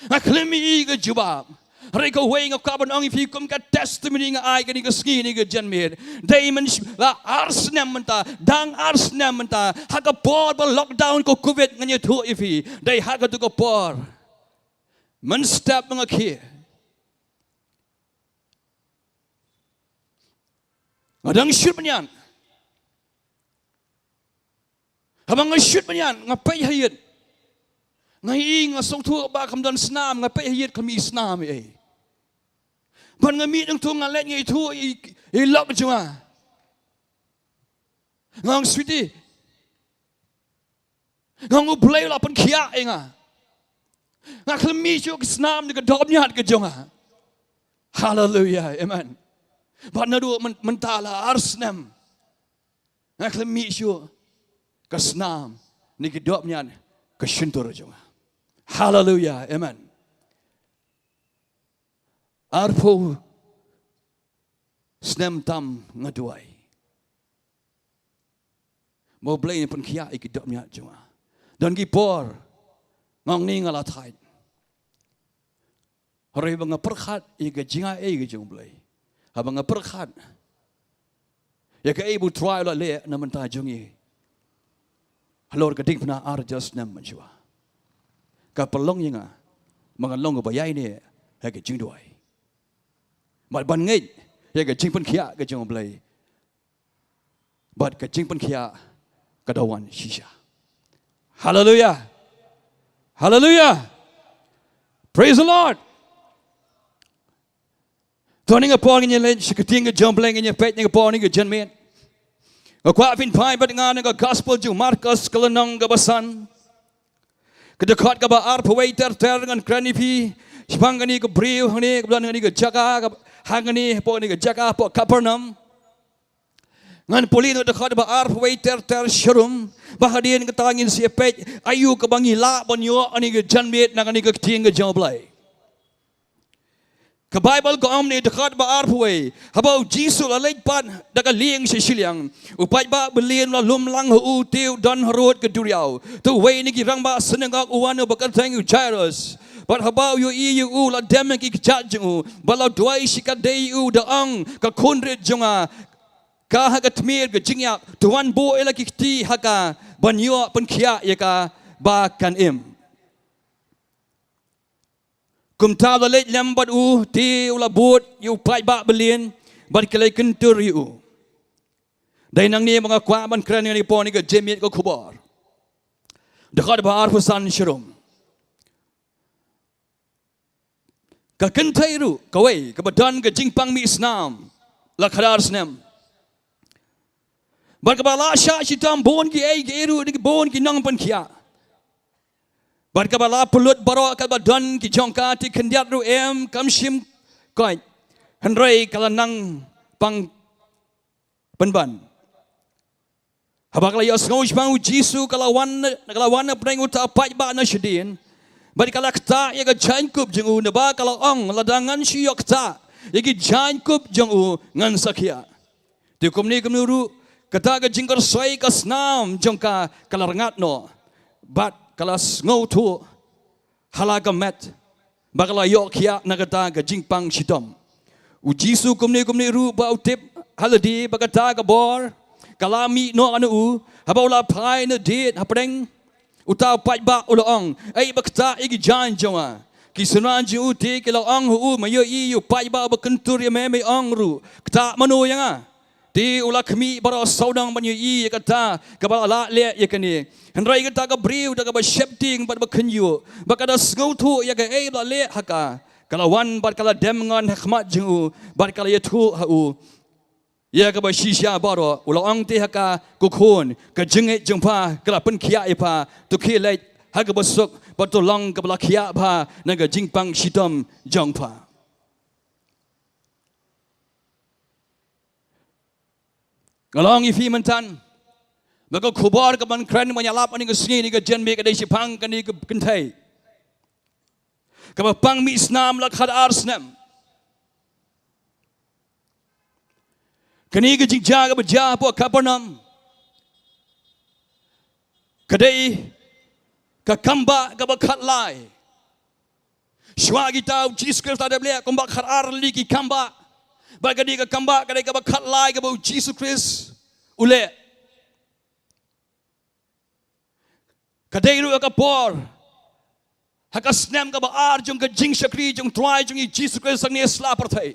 S5: nga klemi ga jubab Reka way nga kaban ang ifi kum ka testimony nga ay kani ka ski ni ka janmir. Diamond la arsnem menta dang arsnem menta haka por ba lockdown ko covid nga tu ifi. Dai haka tu ko por. Man step nga ki. Ngadang shoot manyan. Habang nga shoot manyan nga pay hayit. Ngay nga song tu ba kam don snam nga pay hayit kami snam eh. Ban nga mi ng tu nga let ngay tu i lock jua. Ngang sweetie. Ngang ublay la pan kia nga. Nga klami jo snam ni ka dob niya ka jonga. Hallelujah. Amen. Ban na do mentala arsnam. Nga klami jo ka snam ni ka dob niya ka shintor jonga. Hallelujah. Amen. Arpo snem tam ngaduai. Mo blay pun kia ikidop nya jua. Dan gi por ngong ni ngala thai. Hore bang perkhat ika jinga e gi jung blay. Habang perkhat. Ya ka ibu try la le na man ta jungi. Halor ka ding pna ar just nem jua. Ka pelong nga mga long ba yai ni ha ka jing duai. But ban ngay ya ka jing pen kia ka jong blay. But ka jing pen kia ka dawan shisha. Hallelujah. Hallelujah. Praise the Lord. Turning upon in your leg, shikating a jumbling in your pet, and upon your genman. A quaffin pie, but nga nga gospel ju Marcus kalanong gabasan. Kadakot ka ba arpa waiter terang kranipi. Sipangani ka briw hani ka blan ni ka jaka hangani po ni ka jaka po Capernaum. Ngan polino dakot ba arpa waiter ter sharum. Bahadian ka tangin si epet ayu ka bangila banyo ani ka janmit na kani ka ting ka joblay. Ka Bible ko amni dakot ba arpa way. Habaw Jesus alay pan daka liang si Shillong. Upay ba belien la lumlang hu tiu don harot ka duriaw. Tu way ni girang ba senengak uwano bakatang Jairus. But habau yu iyu u la demek ikjat jungu balau duai shikadei u daang ka kunrit junga ka hagatmir ka jingyak tuan bo ela kikti haka banyo penkia yaka ba kan im kumta la let lambat u ti ula bot yu pai ba belien bat kelai kentur yu dai nang ni mga kwa ban kran ni pon ni ka jemit ko khubar dekat ba arfusan shirum ka kentai ru kawai ka badan ka jingpang mi isnam la khadar snem bar ka bala sha shitam bon ki ai geru ni bon ki nang pan khia bar ka bala pulut baro ka badan ki jongka ti kendiat ru em kamshim koi hanrei kala nang pang penban habak la yos ngau jbang jisu kala wan preng uta pai ba na shidin bari kala kta ya ga Jingtip jeng u neba kala ong ladangan siyok ta ya gi Jingtip jeng u ngan sakya ti kumni kumnuru kata ga jingkar soi ka snam jongka kala rangat no bat kala ngau tu halaga met bakala yok ya na kata ga jingpang shitom u jisu kumni ru ba utip haladi bakata ga bor kala mi no anu u habaula pai na dit hapreng utaw pai ba uloong ay bakta igi jan jawa kisunan ji uti kiloong hu mayo i yu pai ba bakentur ya me ong ru kta manu yang ti ula kami baro saudang banyo i kata kabala la le ya kani henrai kata ka briu da ka ba shepting ba bakenyu bakada ngautu ya ka ei la le haka kalawan bar kala dem ngon hikmat ju bar kala yetu hu ya ka ba shisha baro ulang te haka kukhon ka jenge jengpa kala pen khia ipa tu khilai haka basuk patolong ka bala khia pha naga jingpang shitom jongpa along ifi mentan maka kubar ke ban kran menyalap ani ke sengi ni ke jen me ke dai sipang ke ni ke kentai ke pang mi snam la khad ar snam kani ke jingja ke beja po kapanam kadai ke kamba ke bakhat lai shwa kita Jesus Christ ada beli kamba khad ar li ki kamba bagadi ke kamba kadai ke bakhat lai ke bau Jesus Christ ule kadai ru ka por haka snam ka ba ar jong ka jing shakri jong try jong i Jesus Christ sang ne sla par thai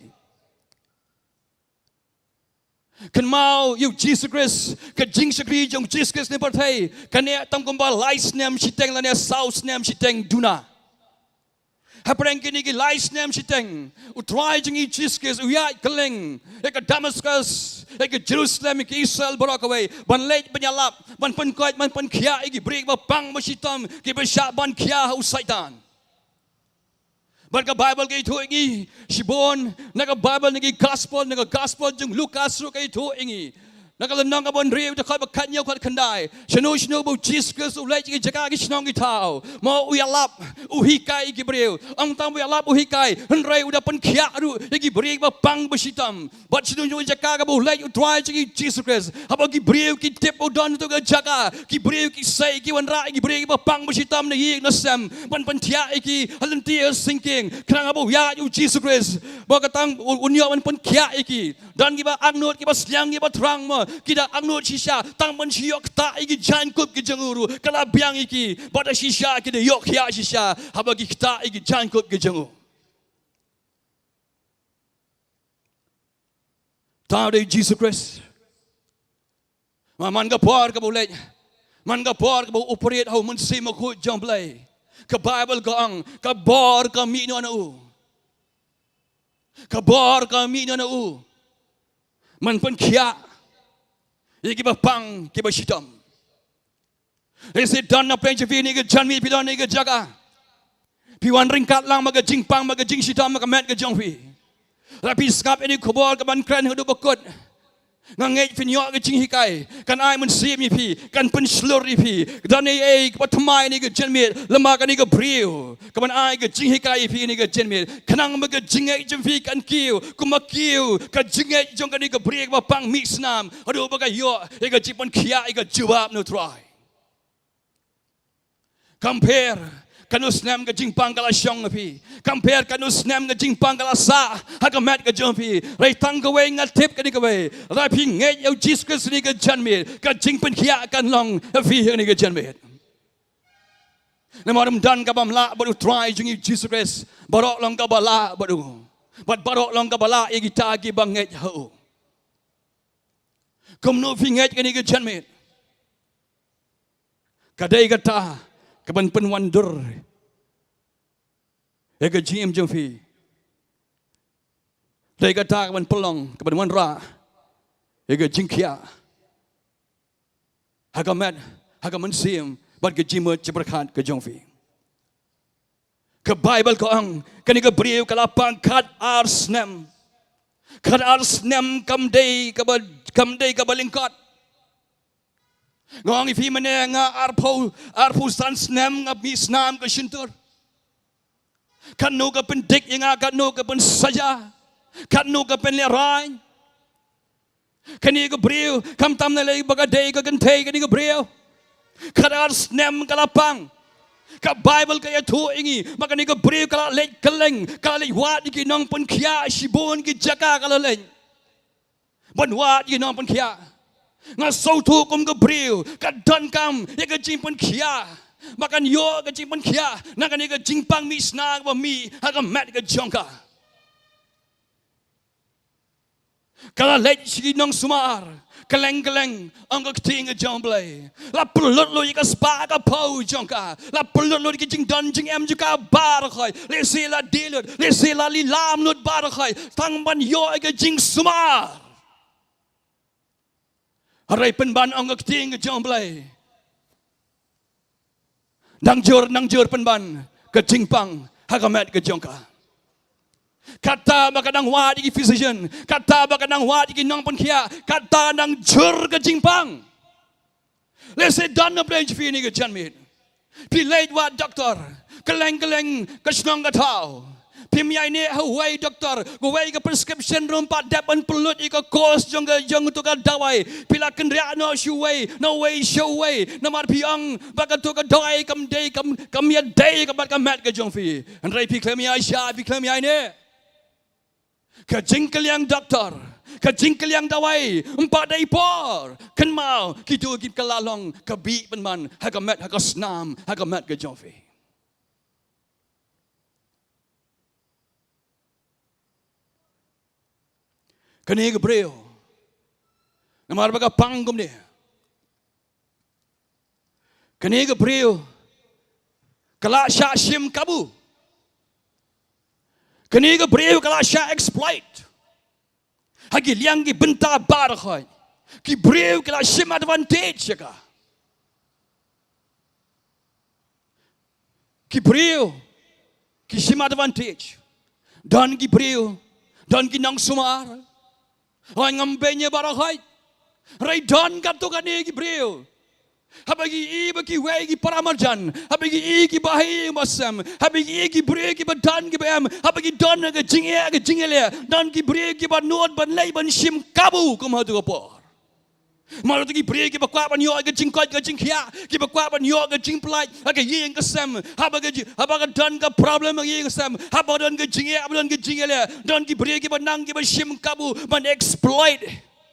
S5: kan mau you Jesus Christ ka jing shakri jong Jesus Christ ne par thai kan ne tam kom ba lai snam shiteng la ne sau snam shiteng duna Haprang kini ki lais nem siteng utrai jingi Jesus uyai keleng ek Damascus ek Jerusalem ki Israel barak away ban leit penyalap ban penkoit ban penkhia iki break ba bang masitam ki besya ban khia hu saitan ban ka Bible ki thu ingi sibon na ka Bible ni gospel jung Lukas ru ki thu ingi nakalanang ka bon riu ta khoi ba khat nyau khat khandai shnu bo Jesus Christ ulai ki jaga ki shnong ki thau mo uyalap uhikai ki breu ang tam uyalap uhikai henrai udah pen khia ru ki breu ba pang besitam bat shnu jaga ka bo ulai utrai ki Jesus Christ haba ki breu ki tip udon tu ka jaga ki breu ki sai ki wan ra ki breu ba pang besitam na yi na sam ban pen thia ki halanti sinking krang bo ya you Jesus Christ ba ka tang unyo ban pen khia ki dan ki ba angnot ki ba sliang ki ba thrang mo kita angnut shisha tang man shiok ta iki jankut ki jenguru kala biang iki pada shisha kita yok ya shisha habagi kita iki jankut ki jengu tahu dari Jesus Christ man ka por ka boleh man ka por ka bo operate how man si mo ku jamblay ka Bible ka ang ka bor ka mi no na u ka bor ka mi no na u man pen khia iki ba pang ki ba shitam isi dan na penje vi ni ke janmi pidon ni ke jaga pi wan ringkat lang maga jing pang maga jing shitam maga met ke jong vi tapi skap ini khobol ka ban kran hudu bakut ngangai finyo ke jing hikai kan ai mun si mi pi kan pen slur ri pi dan ei pa thamai ni ke janmi lama ka ni ke briu ka ban ai ke jing hikai pi ni ke janmi kanang maga jing ei jing vi kan kiu kuma kiu ka jing ei jong ka ni ke briu ba pang mix nam adu ba ka yo e ka jipon khia e ka jawab no try compare kanus nam ka jing pang kala syong pi compare kanus nam ka jing pang kala sa ha ka mat ka jong pi rai tang ka we ngat tip ka ni ka we ra pi nge yo Jesus Christ ni ka janmi ka jing pen khia kan long fi ni ka janmi na maram dan ka bam la badu try jing Jesus Christ barok long ka bala badu bat barok long ka bala e kita ki bang nge ho kom no fi nge ka ni ka janmi kadai kata kaban pen wonder ega jim jong fi dai kata kaban pelong kaban wanra ega jingkia hagamat hagaman sim bat ke jim cebrakat ke jong fi ke Bible ko ang kani ke briu kalapang kat arsnem kam dei kabalingkot ngong ifi mane nga arpo san snem nga bisnam ka shintur kanu ka pendik nga kanu ka pen saja kanu ka pen lerai kani ka briu kam tam na lay baga day ka gantay kani ka briu kadar snem kalapang ka Bible ka yatu ingi makani ka briu kala lej kaleng kala lej wat ki nong pen khia shibon ki jaka kala lej bon wat ki nong pen khia nga sautu kum ke briu ka dan kam ye ke jingpon khia makan yo ke jingpon khia na kan ke jingpang mi sna ba mi ha ka mat ke jongka kala lej si nong sumar keleng ang ke ting ke jomblai la pelut lo ka spa ka pau jongka la pelut lo ke jing dan jing em juga bar khoi le si la dilut le si la li lam lut bar khoi tang ban yo ke jing sumar Harai penban ang ting ke jomblai. Nang jur penban ke jingpang hagamat ke jongka. Kata baka nang wadi ki physician, kata baka nang wadi ki nong penkhia, kata nang jur ke jingpang. Let's say done a branch for any John Mead. Be late what doctor. Kaleng kasnong katao. Pimyai ni Hawaii doctor. Gawai ka prescription room pa dapan pelut ika course jong tu ka dawai. Pila kendria no shuway. No way showway. Namar piang baka tu ka dawai kam day kam ya day ka baka mat ka jong fi. And rai pi klemyai sha pi klemyai ni. Ka jingkel yang doktor, ka jingkel yang dawai, empat day por, kan mau, kita gip kalalong, ka bi penman, hagamet hagasnam, hagamet ka jofi. Kani ka breo, namar baga panggum ni. Kani ka breo, kala sya shim kabu. Kani ka breu kala sya exploit. Hagi liang ki Bynta bar khoi. Ki breu kala sim advantage ka. Ki breu ki sim advantage. Dan ki breu, dan ki nang sumar. Oi ngambenye bar khoi. Rai dan ka tu kani ki breu. Habagi iba ki wei ki paramarjan, habagi I ki bahi masam, habagi I ki bre ki badan ki bam, habagi don ga jingele, don ki bre ki ban nod ban lei ban sim kabu kum hatu ko por. Malu tu ki bre ki bakwa ban yo ga jingkot ga jingkhia, ki bakwa ban yo ga jingplai, aga yeng ga sam, habaga don ga problem ga yeng sam, habadon ga jingele, don ki bre ki banang ki ban sim kabu ban exploit.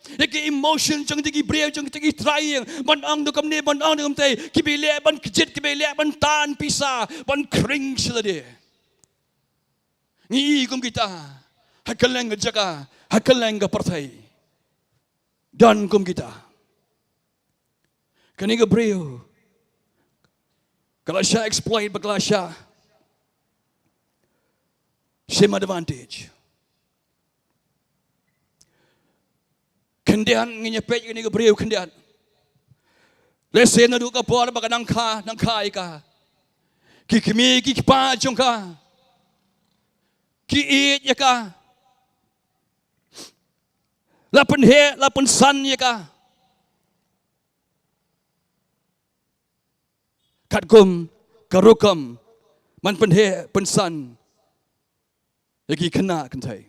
S5: Iki emotion jang tigi brave jang tigi trying ban ang do kamne ban ang do kamte kibile ban kjit kibile ban tan pisa ban kring silade ni kum kita hakaleng jaga hakaleng partai dan kum kita kani ga brave kalasha exploit bakalasha same advantage. Kendian nginyepet ini ke beriu kendian. Lesen na duka por baka nang kai ka. Ki kimi ki pa jong ka. Ki it ya ka. Lapan he lapan san ya ka. Katkum karukam man pen he pen san. Lagi kena kentai.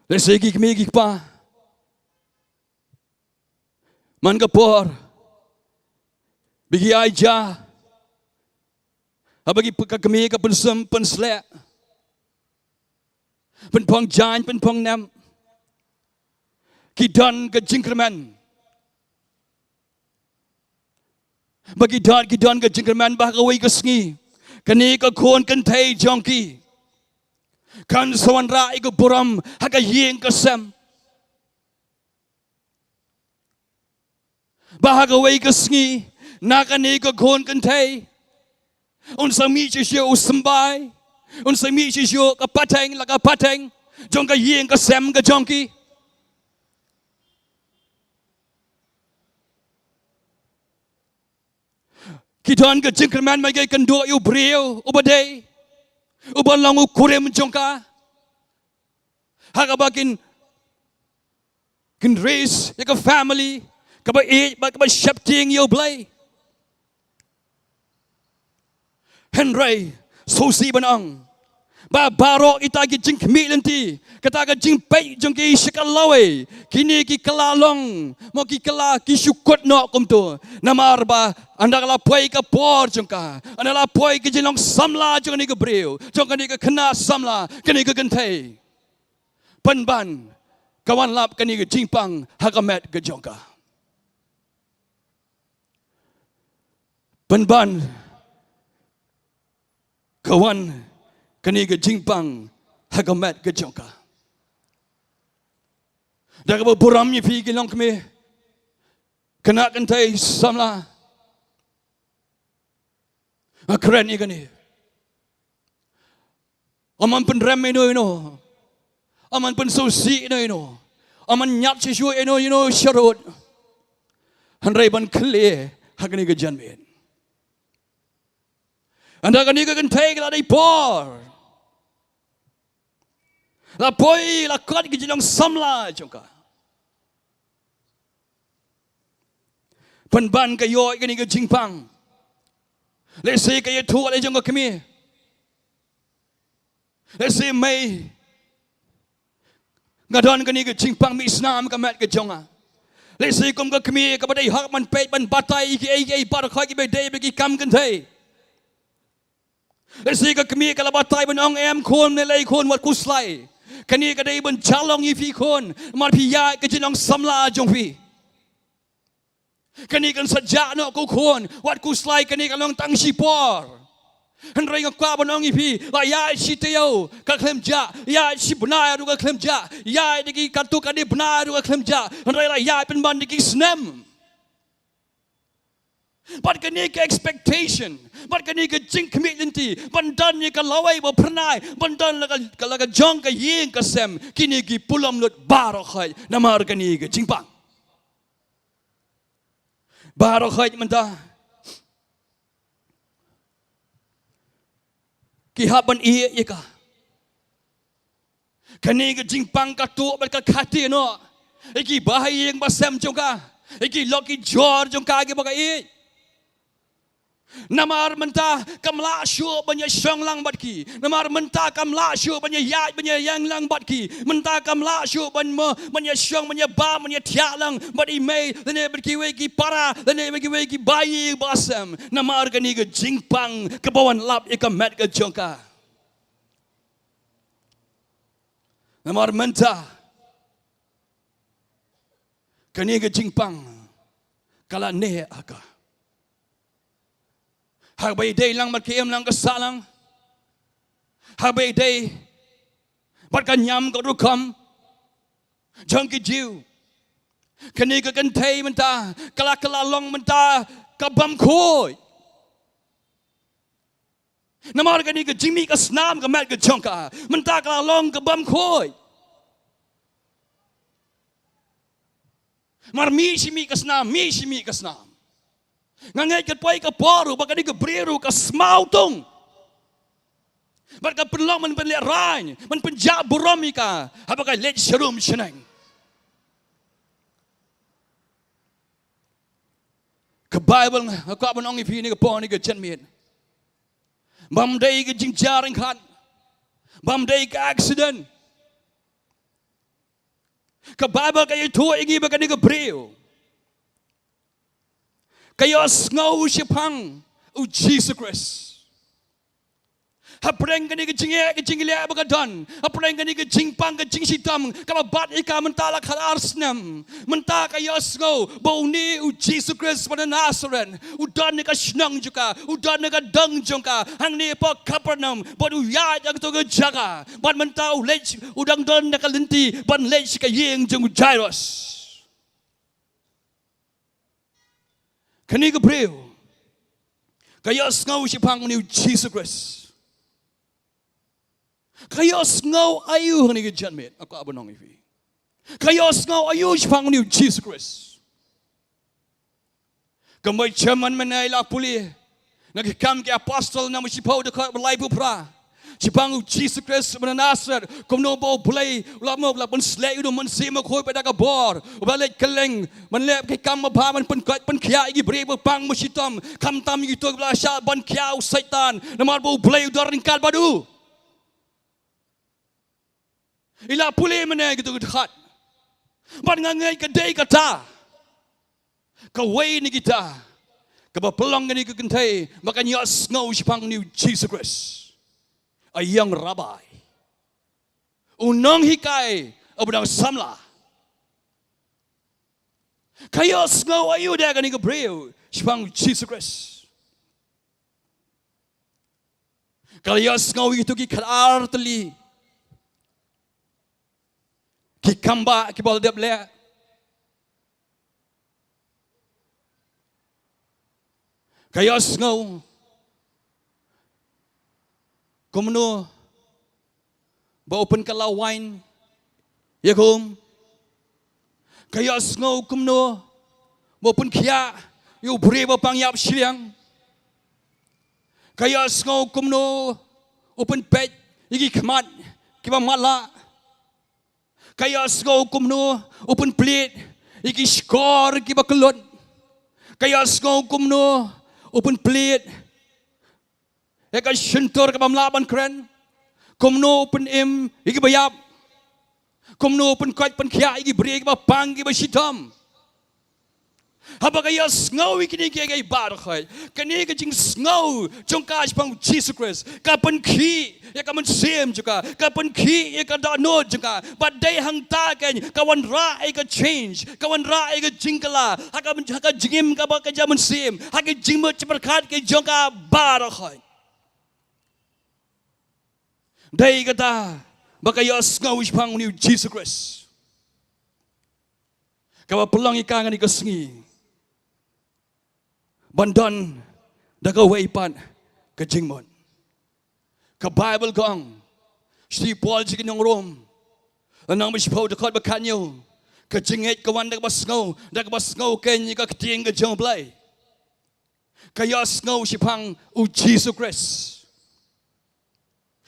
S5: Let's say gik pa. Man ka por. Bigi aja. Habagi kami ka pensem pensle. Penpong jan penpong nam. Kidan ka jingkerman. Bagi kidan ka jingkerman bahawai ka sngi. Kani ka kon kentai jongki. Kan sawan rai ke buram haga yeng kesem. Bahaga wei ke sngi nakani ke gon kentai. Un sami shisyo usambai. Un sami shisyo ka pateng la ka pateng. Jong ka yeng kesem ka jongki. Kidan ke jingkerman mai ke kendo yu breu ubadai. Uban langu kurem jongka. Hagabakin kin race ya family kaba eat ba kaba shapting yo blay. Henry so si banang. Ba barok itagi jing kmilanti kataga jing pay jong ki shikalawe kini ki kalalong mo ki kala ki shukot no kumto namar ba andakala poi ka por jongka andala poi ki jinong samla jong ni ka breu jong ni ka kena samla kini ka gentai panban kawan lap kini ka jingpang hakamet ka jongka panban kawan kani ke jingpang hagamat ke jongka. Dah ke buram ni pi kilong kami kena kentai samla. Keren ni kani. Aman pen rem ino. Aman pen sosi ino. Aman nyat sesu ino syarut. Handrai ban kle hagani ke janmen. Anda kani ke kentai ke ladai por. La poi la kot ki jinong samla jongka. Ban kayo kini ke jingpang. Let's say kayo tua le jong kami. Let's say may ngadon kini ke jingpang mi Islam kamat ke jonga. Let's say kum ke kami ke badai hak man pet ban batai iki bar khai ki bedai bagi kam kan thai. Let's say ke kami kala batai ban ong em khon ne lai khon wat kuslai. Kani ke dai ban chalong yi fi khon mar pi ya ke jinong samla jong fi. Kani kan sajak no ku khon wat kuslai kani kalong tang sipor. Henry ngakwa ban ong yi fi la ya si teo ka klem ja ya si bna ru ka klem ja ya digi kartu ka di bna ru ka klem ja Henry la ya pen ban digi snem. But kani ke expectation, but kani ke jing commitment, bandan ni ka lawai ba pernai, bandan la ka jong ka ying ka sem, kini ki pulam lut baro khai, namar kani ke jing pang. Baro khai menta. Ki haban iya ka. Kani ke jing pang ka tu ba ka khati no. Iki bahai yang ba sem jong ka. Iki loki jor jong ka ge ba ka i. Namar menta kamla syu banya syong lang bat ki. Namar menta kamla syu banya yai banya yang lang bat ki. Menta kamla syu banya syong banya ba banya tia lang bat i mei lene berki we ki para lene berki we ki bayi basam. Namar kani ke jingpang ke bawan lap ika met ke jongka. Namar menta kani ke jingpang kala ne aka. Habay day lang magkiam lang kasalang. Habay day bat kanyam ka rukam. Jang ki jiu. Kani ka kantay menta kalakalalong menta kabam koy. Namar kani ka jimi ka snam ka mat ka jangka. Menta kalalong kabam koy. Mar mi simi ka snam. Ngangai kat pai ka paru baka ni ka breru ka smautong. Baka penlong man penle rain, man penja buromi ka. Habaka let sharum shenang. Ka Bible ka banong ipi ni ka po ni ka chenmit. Bam day ka jingjaring khat. Bam day ka accident. Ka Bible ka itu igi baka ni ka breru. Kayo sngaw sipang u Jesus Christ. Hapreng kani ke jingile bagadon. Hapreng kani ke jingpang ke jingsitam. Kababat ika mentala kalarsnam. Menta kayo sngaw bauni u Jesus Christ pada Nazareth. Udan ni ka shnang juga. Udan ni ka dang juga. Hang ni pa Kapernaum. Bad u ya yang to ke jaga. Bad menta u lech udang don na kalenti. Bad lech ka yeng jung Jairus. Kani ka breu. Kaya sngaw sipang ni Jesus Christ. Kaya sngaw ayu ni ka janmit. Ako abanong ifi. Kaya sngaw ayu sipang ni Jesus Christ. Kamay chairman manay la puli. Nagkam ke apostol na musipaw dekat belai pupra. Sipang Jesus Christ menasar. Kum no bo bulai lamo la pun slay udo man sima khoi pada ka bor. Balik keleng man lep ke kam ba man pun kat pun khia igi bre pang musitam. Kam tam igi to bla sha ban khia syaitan. Namar bo bulai udo ringkal badu. Ila pule mana gitu khat. Ban ngangai ke dei kata. Ka wei ni kita. Ka ba pelong ni ke kentai makanya sngaw sipang ni Jesus Christ. A young rabbi. Unong hikai abudang samla. Kayo sngaw ayu dia kani ka breu sipang Jesus Christ. Kayo sngaw itu ki karar teli. Ki kamba ki bol dep le. Kayo sngaw kumno ba open kala wine yakum kaya sngaw kumno ba open khia yu bre ba pang yap Shillong kaya sngaw kumno open pet igi khmat ki ba mala kaya sngaw kumno open plate igi score ki ba kelot Kaya sngau kumno open plate. Eka shentor ka bamlaban kren. Kumno open im igi bayap. Kumno open kwat pen kya igi bri igi bapang igi basitam. Haba kaya sngau ikini kaya bar khay. Kani ka jing sngau jongka pang Jesus Christ. Kapan ki ya kaman sim juga. Kapan ki ya ka no juga. But day hang ta kan kawan ra ay ka change. Kawan ra ay ka jingkala. Haka jingim ka ba ka jaman sim. Haka jingmot berkat ka jongka bar khay. Day kata baka ya sngau pang ni Jesus Christ. Kawa pelang ikangan ni kesengi. Bandan daga waipan ke jingmon. Ke Bible gong. Si Paul jikin yang Rom. Anang bispau dekat bakanyo. Ke jinget kawan daga basngau ken ka keting ke jong blai. Kaya sngau sipang u Jesus Christ.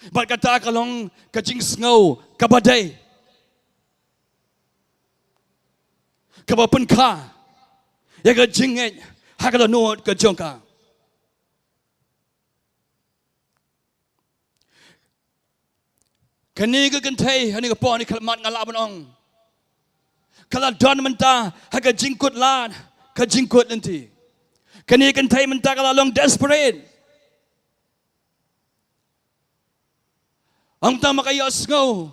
S5: Bat kata kalong ke jing sngau kabadai. Kabapen ka. Ya ke jinget hakala nuot ke jongka. Kani ke kentai hani ke pon ni kalmat ngalaban ong. Kala don menta haka jingkut lan ke jingkut nanti. Kani kentai menta kala long desperate. Ang tama kaya sngau.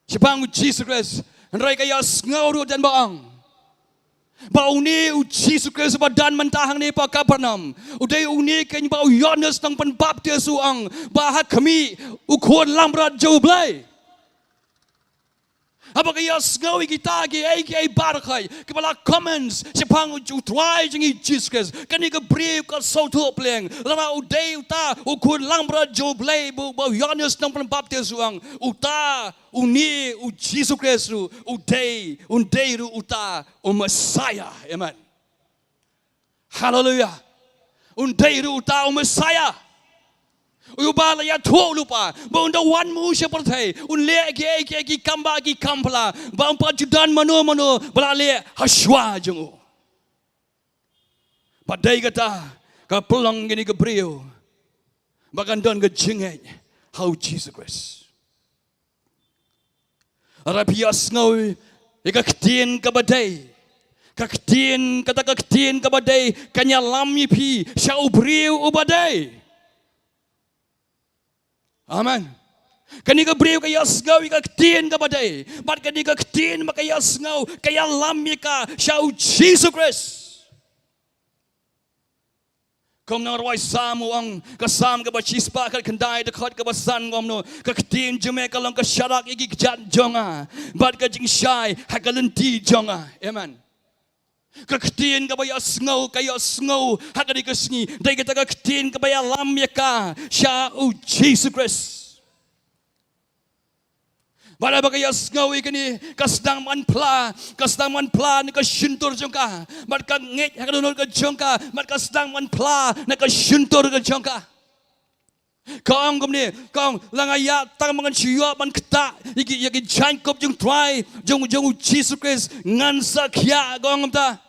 S5: Sipang Jesus Christ. Rai kaya sngau ru dan baang. Bau ni u Jesus Christ badan mentahang ni pa Kapernaum. Udai uni ken bau Yohanes nang penbaptis uang. Bahak kami ukuan lambrat jauh belai. Apa kaya sngau kita ki ai barakai. Kepala comments sipang u try jengi Jesus Christ. Kani ke brief ka sautu pleng. Lara udai uta ukuan lambrat jauh belai bau Yohanes nang penbaptis uang. Uta uni u Jesus Christ ru udai ru uta o Messiah. Amen. Hallelujah. Undai ru uta o Messiah. Ubala ya tuo lupa. Ba unda wan mu seperti unle ki kamba ki kampla. Ba empat judan mano bala le haswa jengu. Padai kata ka pelang gini ke brio. Bagan don ke jinget how Jesus Christ. Arabias ngau ika ketien ke badai. Kaketien kata kaketien ke badai kanya lami pi syau brio ubadai. Amen. Kani ka brio kaya sngau ika ketien ka badai. Bat kani ka ketien makaya sngau kaya lami ka syau Jesus Christ. Kung nang rawai samu ang kasam ka ba chispa ka kendai dekat ka basan ngom no ka ketien jume ka lang ka syarak igi kejat jonga. Bat ka jing syai hakalenti jonga. Amen. Kaketien kabaya sngau kaya sngau hakadi kesngi dai kita kaketien kabaya lam yaka sya u Jesus Christ. Bala bagaya sngau ikani kasdang manpla ni ka syuntur jongka. Mat ka nget hakadunul ka jongka, mat ka sedang manpla na ka syuntur ka jongka. Kong gumni kong langaya tang mangan syua man keta iki Jingtip jung try jung Jesus Christ ngan sakya kong ta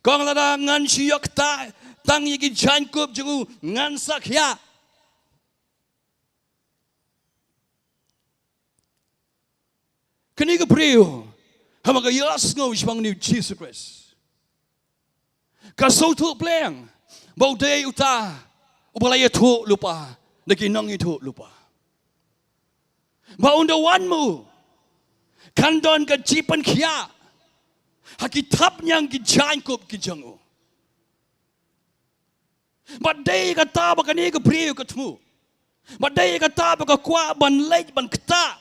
S5: kong lada ngan syua keta tang iki Jingtip jung ngan sakya. Kani ka brio hama ka yas ngau isbang ni Jesus Christ ka so tu pleng bau day uta Ubalaya tu lupa, lagi nang itu lupa. Baunda wanmu, kandon ke jipan kia, hakitap yang ki Jingtip ki jangu. Badai kata bakan ni ke brio ketemu, badai kata bakan kuat ban lej ban keta.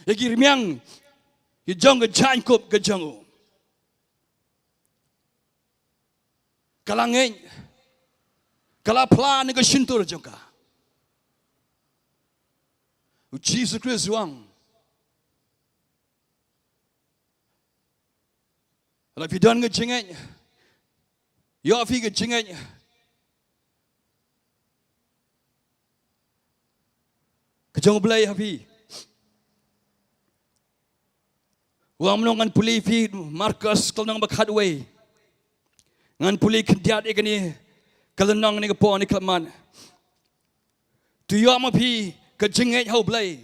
S5: Lagi rimiang, ki jang ke Jingtip ke jangu. Kalangeng. Kalau plan ni ke syuntur jangka. Jesus Christ wang. Kalau pidan ke jengat. Ya fi ke jengat. Kejang belai hafi. Wa menongan puli fi Marcus kelnang bakhat way. Ngan puli kediat ikani kelenang ni kepo ni kelman. Tu ya ma pi ke jinget hau blai.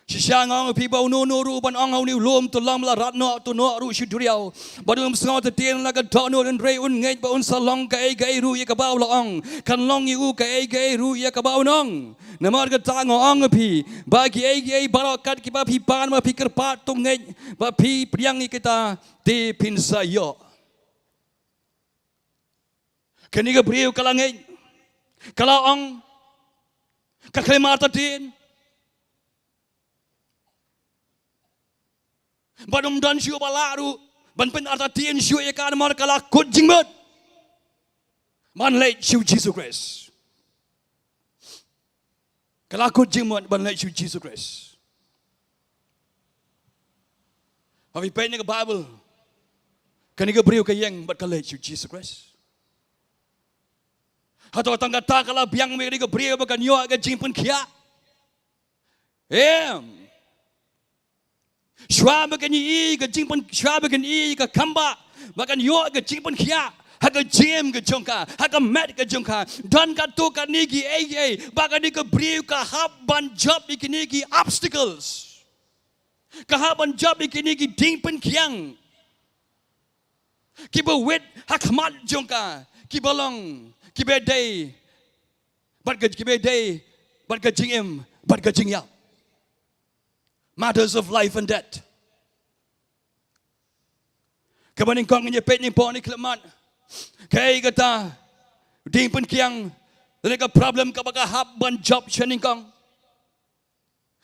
S5: Shisha ngau pi bau no ru ban ang hau ni lom tu lam la rat no tu no ru shudriao. Badum sngau te tien la ka do no den rei un ngai ba un salong ka ai ru ye ka bau la ong. Kan long yu ka ai ru ye ka bau nong. Namar ka ta ngo ang pi ba ki ai barakat ki ba pi pan ma pi kerpat tu ngai ba pi priang kita te pinsa yo. Kini ka priu kalangai. Kala ong ka klemata tin. Badum dan siu balaru ban pen arta tien siu ye kan mar kala kut jingmet. Man late siu Jesus Christ. Kala kut jingmet ban late siu Jesus Christ. Havi pen ni ke Bible. Kani ke priu ke yang bat kala siu Jesus Christ. Atau tangga tak kala biang me ke priu bakan yo ke jing pun kia. Shwa bakan i ke jing pun shwa bakan i ke kamba bakan yo ke jing pun kia. Haka jim ke jongka, haka mat ke jongka. Dan ka tu ka niki bakan ni ke priu ka hab ban job ikini ki obstacles. Ka hab ban job ikini ki ding pun kiang. Ki ba wet hak mat jongka, ki balong ki be day. Bat ke ki be day, bat ke jingim, bat ke jingyao. Matters of life and death. Kabaning kong nye pet ni po ni kleman. Kay kata ding pun kiang lega problem ka baka hab ban job chening kong.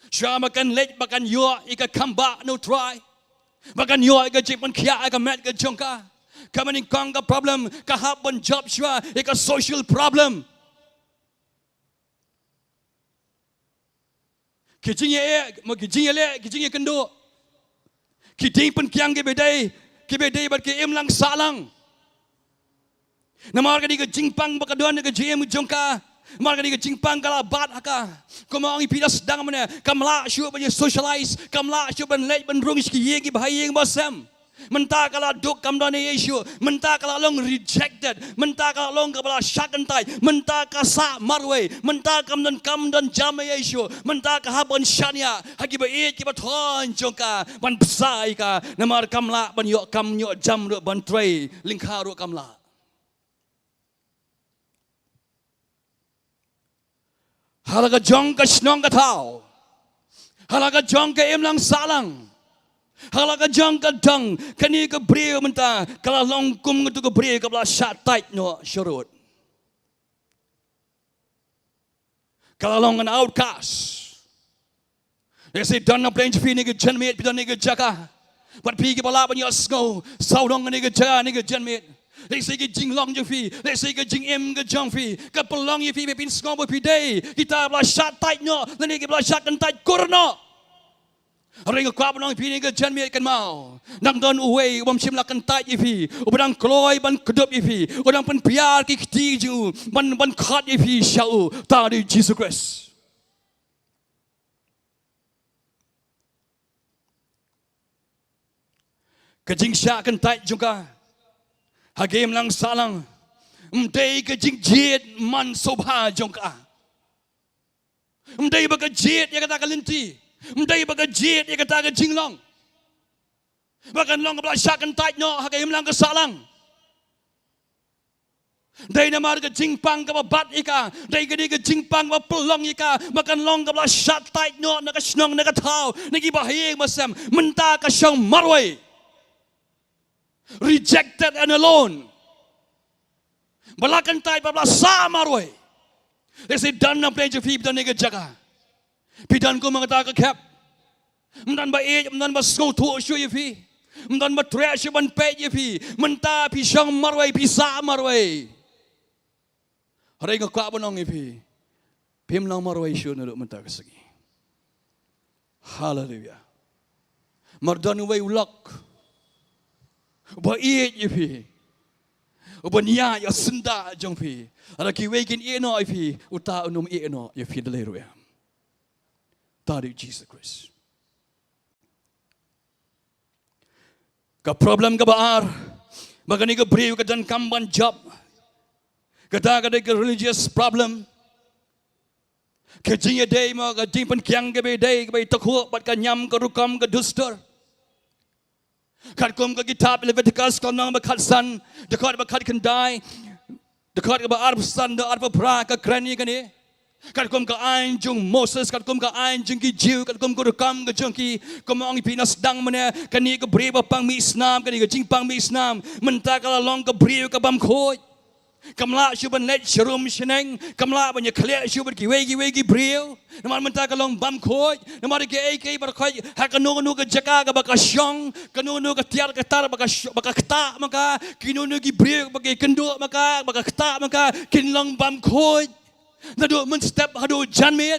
S5: Sya makan late makan yo ika kamba no try. Makan yo ika jing pun kia ika met ka jongka. Kabaning kong ka problem ka hab ban job sya ika social problem. Kijing ye kendo. Kijing pun kiang ke bedai bat ke im lang salang. Namar ka di ke jingpang bakaduan ke jiem jongka. Namar ka di ke jingpang kala bat haka. Kumang ipida sedang mana kamla syu ban socialize, kamla syu ban late ban rung ski ye ki bahayeng basam. Mentah kala duk kamdane Yesu, mentah kala long rejected, mentah kala long kabala syakantai, mentah kasa marwe, mentah kamdan jama Yesu, mentah kahaban syania, hagi ba it ki ba thon jongka, ban psai ka, namar kamla ban yo kam yo jam ro ban tray, lingkha ro kamla. Halaga jong ka snong ka thau. Halaga jong ka im lang salang. Halaga jang ka dang kani ka brio menta kala long kum tu ka brio ka bla shat tight no shurut. Kala long an outcast. They say done na plain fi ni ka janmate pi ni ka jaka. But pi ki bala ban yo snow sau long ni ka jaka ni ka janmate. They say ka jing long je fi, they say ka jing em ka jang fi, ka pelong ye fi pin snow pi day. Kita bla shat tight no, ni ka bla shat kan tight kurno. Ring kwap nong pi ni ke jan mi kan mau nang don uwe bom sim la kan tai ifi ubang kloi ban kedup ifi udang pen piar ki kti ju ban khat ifi shau ta di Jesus Christ. Ke jing sha kan tai juga hagem lang salang mdei ke jing jet man sobha jongka mdei ba ke jet ya kata kalinti mdai baga jet ya kata ke jinglong. Bagan long bla syakan tait no haka imlang ke salang. Dai namar ke jingpang ke bat ika, dai ke jingpang ba pelong ika, bagan long ke bla syat tait no na ke snong na ke tau, nagi bahayeng masam, menta ke syang marwai. Rejected and alone. Balakan tait ba bla sa marwai. They say dan na play je fi dan nega jaga. Pidan ko mga taga kap. Mdan ba mdan ba snow to show ye fi. Mdan ba trash ban pe ye fi. Menta pi syang marway pi sa marway. Haray nga kwa bonong ye fi. Pim lang marway show na do menta kasagi. Hallelujah. Mardan way ulak. Ba ye fi. Ba niya ya senda jong fi. Ara ki way kin ye no fi. Uta unum ye no ye fi delero ya. Tadi Jesus Christ. Ka problem ka baar. Magani ka brio ka dan kamban job. Kata ka religious problem. Ka jing day mo ka jing pan kyang ka be day ka be takhu bat ka nyam ka rukam ka duster. Kat kum ka kitab Leviticus ka nang bakat san, dekat bakat kendai. Dekat ka ba arp san da arp pra ka krani ka ni. Kat kum ka ain jung Moses, kat kum ka ain jung ki Jiu, kat kum ka rukam ka jung ki komong ipinas dang mana kani ka brio pang mi Islam kani ka jing pang mi Islam menta ka long ka brio ka bam khoi. Kamla shuban let sharum sheneng kamla banya khle shuban ki wegi brio naman menta ka long bam khoi naman ke ek bar khoi ha ka no ka jaka ka baka syong ka no ka tiar ka tar baka kta maka kinunu ki brio baka kendo maka kta maka kinlong bam khoi nado men step hado janmet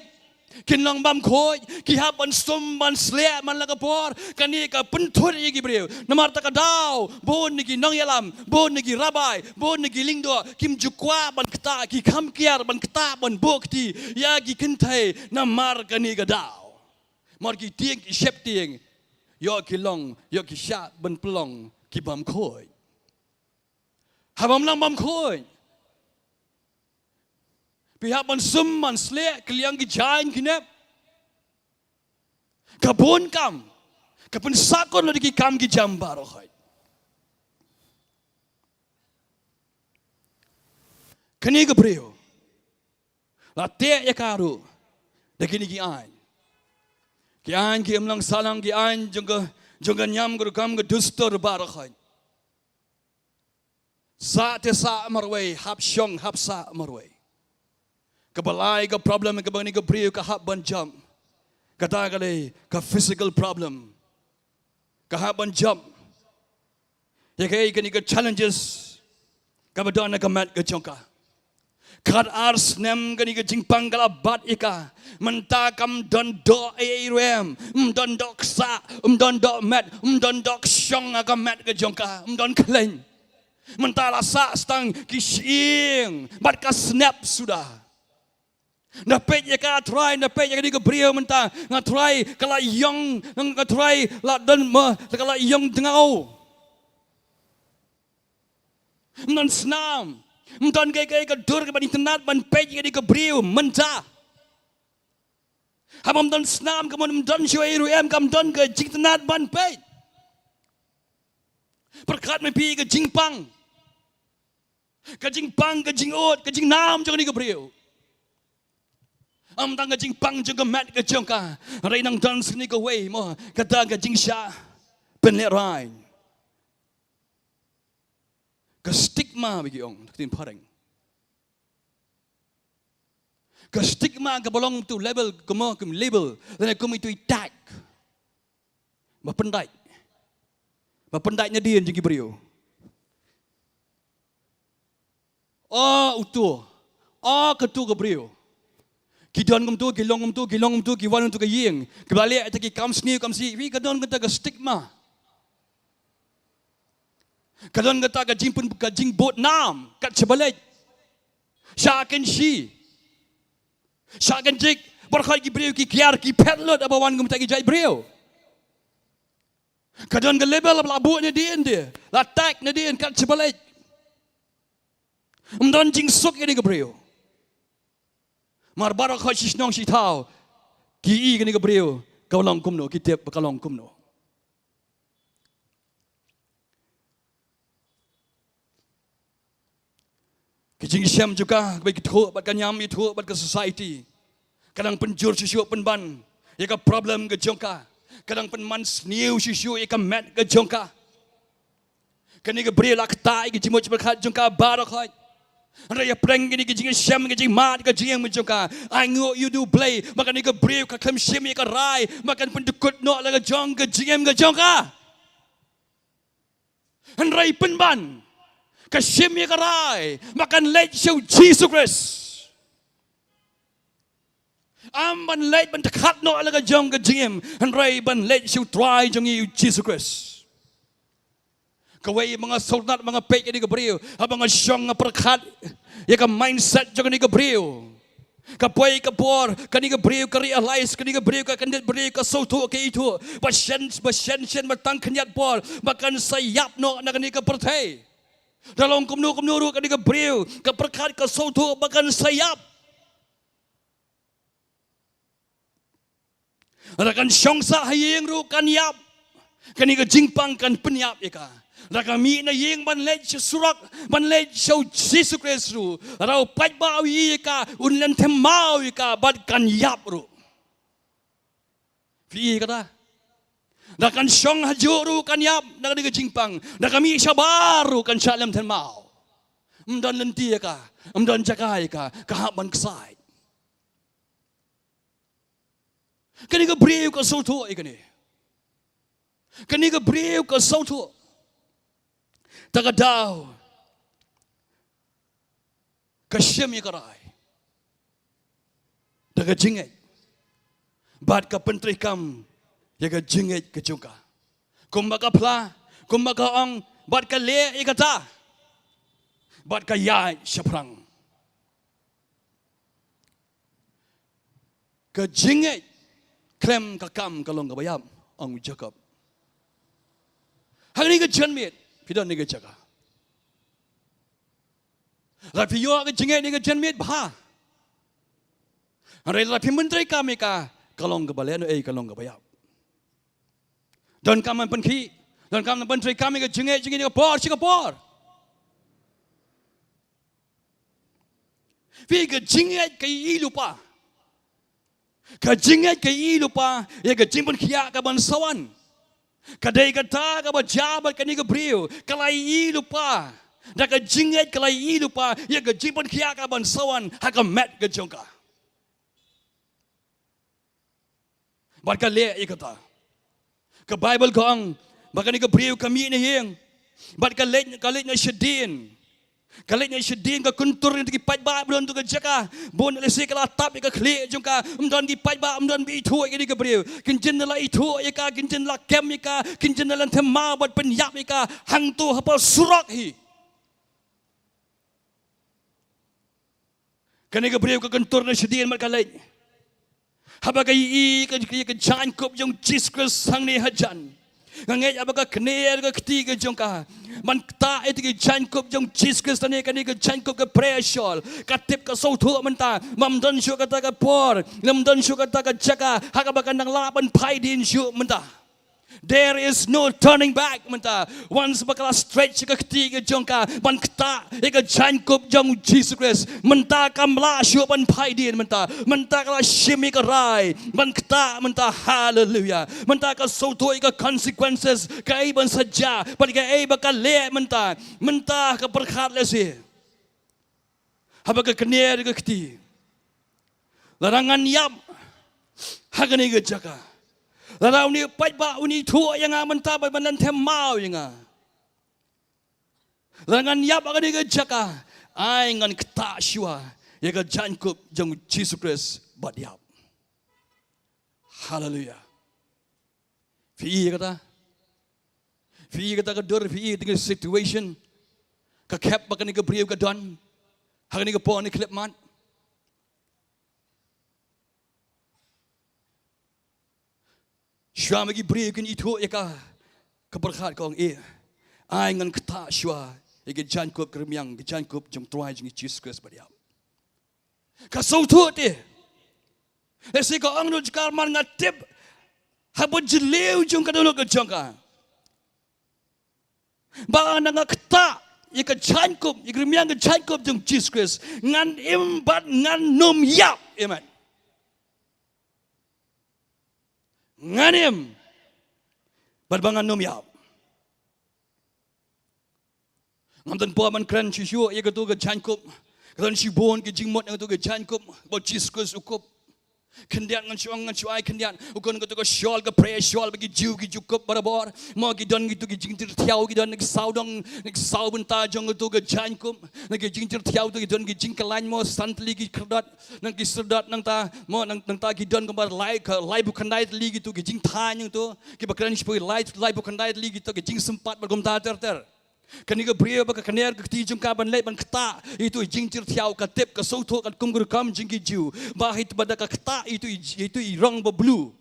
S5: kinlong bam khoi ki ha ban sum ban sle man la ka por kani ka penthur ye ki brio namar ta ka dau bon ni ki nong yalam bon ni ki rabai bon ni ki lingdo kim jukwa ban kta ki kham kiar ban kta ban bokti ya ki kintai namar kani ka dau mar ki tieng ki shep tieng yo ki long yo ki sha ban plong ki bam khoi ha bam lang bam khoi pihak man sum man slek keliang ki jain kinep kabun kam kapun sakon lo di kam ki jambar khoi kani ka brio la te ya karu de kini ki ain ki amlang salang ki ain jungga nyam gur kam ga dustor bar khoi sa te sa marway hap syong hap sa marway kabalai ka problem ka bani ka brio ka hab ban jam kata kale ka physical problem ka hab ban jam ya kai ka challenges ka badana ka mat ka chongka kat ars nem ka ni ka jingpang kala bat ika menta kam don do rem don dok sa don do mat don dok syong ka mat ka chongka don kleng menta rasa stang kishing bat ka snap sudah. Napet ya ka try napet ya ka brio menta nga try kala yong nga try la dan ma kala yong tengau non snam mton ke ka dur ka ban internet ban pet ya ka brio menta hamam don snam ka mon don shoi ruem kam don ka internet ban pet perkat me pi ka jingpang ka jingot ka jingnam jong ni ka brio am tang ka jingpang jong ka mat ka jong ka rai nang dan sni ka way mo kata ka jingsha pen le rai ka stigma bagi ong tin pareng ka stigma ka belong to level kuma kum label dan kum itu tag ba pendai nya dia jeng brio utu ketu ka brio Kidon ngum tu, kilong ngum tu, kiwan tu ke ying. Kebalik taki kam sni kam si. Wi kadon kata ke stigma. Kadon kata ke jing pun ka jing bot nam kat sebalik. Syaken shi. Syaken jik berkhai ki brio ki kiar ki petlot abawan ngum taki jai brio. Kadon ke label labu ni dia. La tag ni dia kat sebalik. Mdon jing sok ni ke brio. Mar barak khoi shishnong shi thao ki i kani ka brio ka long kumno ki tep ka long kumno ki jing syam juga ba ki tho ba ka nyam i tho ba ka society kadang penjur shishu penban ya ka problem ka jongka kadang penman sniu shishu ya ka mat ka jongka kani ka brio lak tai ki jimo jba jongka barak khoi Raya preng ni ke jing syam ke jing mat ke jing menjoka. I know you do play. Maka ni ke brave ke kem syam ke rai. Makan pendekut no la ke jong ke jing ke jongka. Han rai penban. Ke syam ke rai. Makan let show Jesus Christ. Ban let ban dekat no la ke jong ke jing. Han rai ban let show try jong you Jesus Christ. Kawai mga soldat mga pek ni ka brio, habang mga syong nga perkat, ya ka mindset jong ni ka brio. Kapoi kapor, kani ka breu ka realize, kani ka breu ka kandet breu ka sautu ka itu. Bashen matang kenyat por, makan sayap no na kani ka pertai. Dalam kumnu kani ka breu, ka perkat ka sautu makan sayap. Rakan syongsa hayeng ru kan yap, kani ka jingpang kan penyap ika. Rakami na yeng ban lej surak ban lej show Jesus Christ ru rau pai bau ika unlan themau ika bad kan yap ru fi kata rakan shong haju ru kan yap nak ni jingpang rakami sabaru kan salam themau mdan lenti ika mdan jakai ika kahap ban ksai kani ka breu ka sautu ikani kani ka breu ka sautu Tagadau Kasyam ikarai Daga jinget Bad ka pentri kam Yaga jinget ke jungka Kumbaka pla Kumbaka ong Bad ka le ikata Bad ka yai syaprang Ka jinget Klem ka kam kalong ka bayam Ong Jacob Hari ni ka janmit Pidon ni jaga. Rapi yo ke jengai ni janmit bah. Hari rapi menteri kami ka kalong ke balen kalong ke bayap. Dan kami penki, dan kami menteri kami ke jengai ni por Singapore. Fi ke jengai ke lupa. Ke jengai ke lupa, ya ke jimpan kia ke bansawan. Kadai kata ka bajabat kani ka brio kalai lupa da ka jinget kalai lupa ya ka jiban kia ka ban sawan ha ka met ka jongka bar ka le ikata ka bible gong bakani ka brio kami ni hing bar ka le na shedin Kalit niya shedin ka kuntur ni kipat ba belum tu kerja bon lesi kala tap ka kli jongka umdan kipat ba umdan bi itu ini ka brio kinjen la itu ka kinjen la kem ka kinjen la thema bat penyap ka hang tu apa surak hi kani ka brio ka kuntur ni shedin mat kalit haba ka ka jan kop jong Jesus sang ni hajan ngai abaka kner ka ketiga jongka man ta itu ke jankop jong Jesus tani kani ke jankop ke pressure katip ka sautu menta mamdan syu kata ka por lamdan syu kata ka jaka haka bakan nang laban pai din syu menta there is no turning back menta once bakala stretch ka ketiga jongka man kta ke jankop jong Jesus Christ menta kamla syu ban pai din menta kala shimi ka rai man kta menta hallelujah menta ka sautu ka consequences ka iban saja pada ka bakal le menta ka berkat lesi haba ka kner ka kti larangan yap hagani ka jaka larau ni pai ba uni thu yang menta ba banan themau yang larangan yap hagani ka jaka ai ngan kta shua ya ka jankup jong Jesus Christ bat yap hallelujah fi kata fi kata ka dor fi dengan situation ka kep bakan ni ka brio ka don hagani ka pon ni klip man shwa magi brio kan itu ya ka berkat kong ai ngan kta shwa ya ka jankup kremiang ka jankup jong tuai jing Jesus Christ badiam ka sautu te esi ka angno jkar man ngatip habo jeleu jong ka dolo ka jongka ba nang kta ika jankup ikremiang ka jankup jong Jesus Christ ngan imbat ngan num yap amen nganim barbangan num yap ngamdan po man kran shishu ika tu ka jankup kan shibon ke jingmot yang tu ka jankup bo Jesus Christ ukup kendian ngan cuai kendian ukon ko to shawl ka prayer shawl bagi jiu ki cukup barabor mo ki don gitu ki jingtir thiau ki don ki saudong ki sau benta jong to ka jankup nang ki jingtir thiau to ki don ki jingkalain mo santli ki kerdat nang ki serdat nang ta mo nang ta ki don kamar lai bukan dai li gitu ki jing than yang tu ki bakran spoi lai bukan dai li gitu ki jing sempat bergum ta ter Kan ni ke brio ba ka kaner ke ti jung ka ban le ban kata itu jingtir tiau ka tep ka soto ka kum gur kam jingki jiu ba hit bada ka kata itu rong ba blue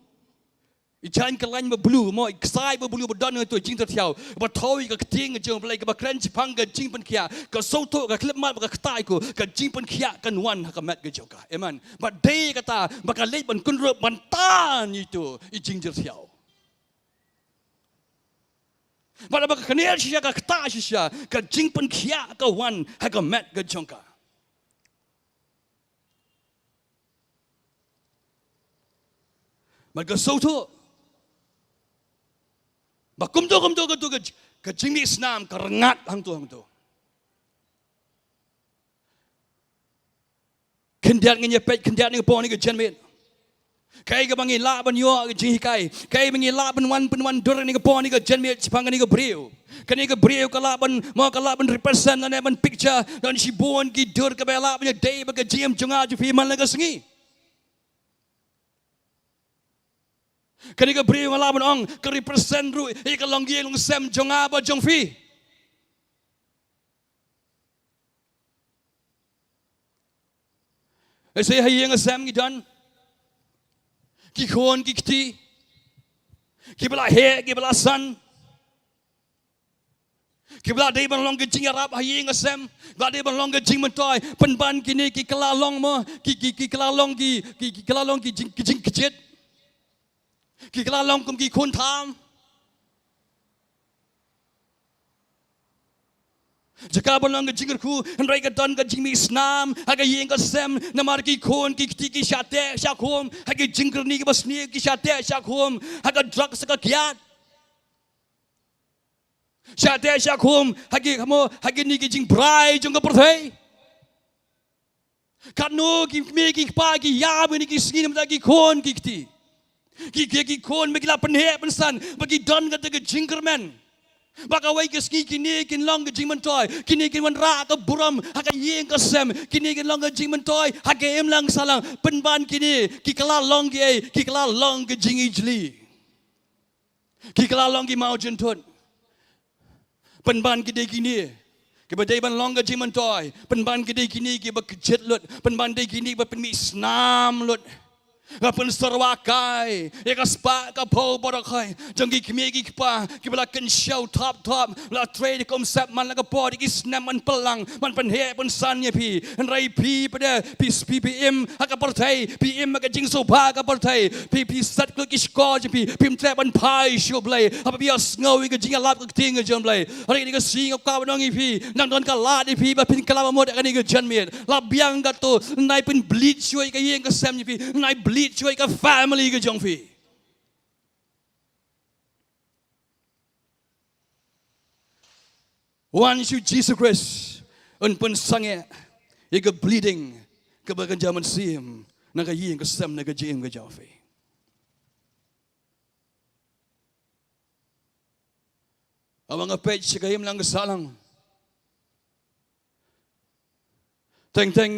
S5: Ijan ka lain ba blue mo iksai ba blue ba don itu jingtir tiau ba thoi ka ting jung play ka ba crunch pang ka jing pan kia ka soto ka klip mat ba ka kata ko ka jing pan kia kan wan ka mat ka joka amen ba day kata ba ka le ban kun ro ban tan itu jingtir tiau Pada baka kanier siya ka kata siya ka jingpan kia ka wan ha ka met ka jongka. Mat ka soto. Ba kumto ka jingmi snam ka rengat hang tu. Kendiat ngenya pet kendiat ni po ni ka janmet. Kay ka bangi laban yo ka jingkai. Kay bangi laban wan dur ni ka po ni ka janmet chipang ni ka brio. Kani ka brio ka laban mo ka laban represent na naman picture dan si buon ki dur ka ba laban ya day ba ka jim junga ju fi man la ka sengi. Kani ka brio ka laban ong ka represent ru e ka long yeng long sem junga ba jong fi. I say hayeng sem gi dan Ki khon ki kti ki bala he ki bala san ki bala dei ban long ke jing arab hayi ngasem bala dei ban long ke jing mentoy pen ban kini ki kala long mo ki kala long ki kala long ki jing kjet ki kala long kum ki khon tham Jika belong ke jingger ku, hendak ke don ke jingmi snam, haga yeng ke sem, namar ki khon ki kti ki shate shakhom, haga jingger ni ke basni ki shate shakhom, haga drugs ka kiat. Shate shakhom, haga ni ki jing brai jong ke perthai. Kanu ki me ki pa ki ya ni ki skin mta ki khon ki kti. Ki khon me ki la penhe pensan, bagi don ke jingger men. Baka wai ke ski kini kin long ke jing mentoy kini kin wan ra ka buram haka yeng ka sem kini kin long ke jing mentoy haka em lang salang penban kini ki kala long ke jing ijli ki kala long ki mau jentun penban ki de kini ki badai ban long ke jing mentoy penban ki de kini ki ba kejet lut penban de kini ba penmi snam lut Kapun sarwakai, eka spa kapau borakai, jangki kimi pa, kibala ken show top, la trade konsep man la kapau di snap man pelang, man penhe pun sannya pi, rai pi pada PPM, haka partai, PM maka jing soba ka partai, pi sat kluk iskor pi, pim trap man pai show play, apa bias ngawi ka jing alap ka ting ka jam play, hari ni ka sing ka banong pi, nang don ka lat pi, ba pin kala mod ka ni ka janmet, la biang ka to, nai pin bleed show ka yeng ka sem pi, nai bleedช่วยกับ family กับจงฟีวันชู Jesus Christ อันเป็นสังเกตอีก bleeding กับบังจามันเสียมนักยิงกับ sam นักยิงกับจงฟีเอาบังกับเพชรกับยิมลังกับสาลังแต่ง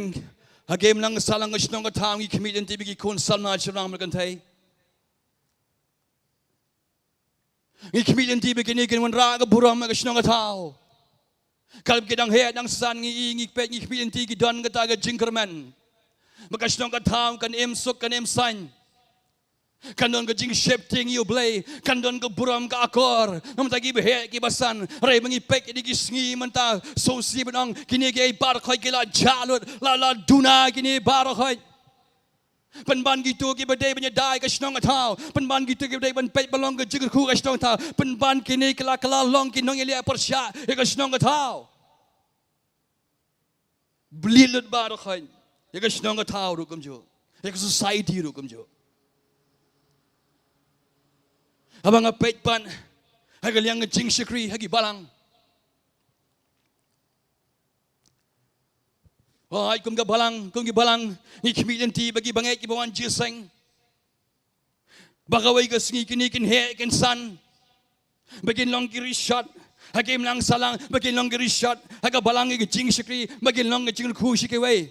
S5: Hagem lang salang ng sinong katang ikimilin tibig ikon salna sirang magantay. Ikimilin tibig kinigin wan raga buram ng sinong kataw. Kalb kidang head ng san ngingik pet ikimilin tibig don kataga jinkerman. Magasinong kataw kan emsok kan emsan. Kandon ka jing shifting you play, kandon ka buram ka akor, namtagi behe ki basan, ray mangi pek di gisngi manta, so si benang kini kay barkhoy kila jalot, la duna kini barkhoy. Penban gitu ki badai banya dai ka snong atau, penban gitu ki badai ban pek balong ka jigur ku ka snong atau, penban kini kala long kinong ilia persya, ka snong atau. Blilut barkhoy, ka snong atau rukum jo, ka society rukum jo. Abang apet pan, hagal yang jing shikri hagi balang. Oh, kum ga balang, ni kimilin ti bagi bangai ki bawan jiseng. Bagawai ga singi kini kin he kin san. Bagin long kiri shot, hagim lang salang, bagin long kiri shot, haga balang ga jing shikri, bagin long ga jing ku shikiway.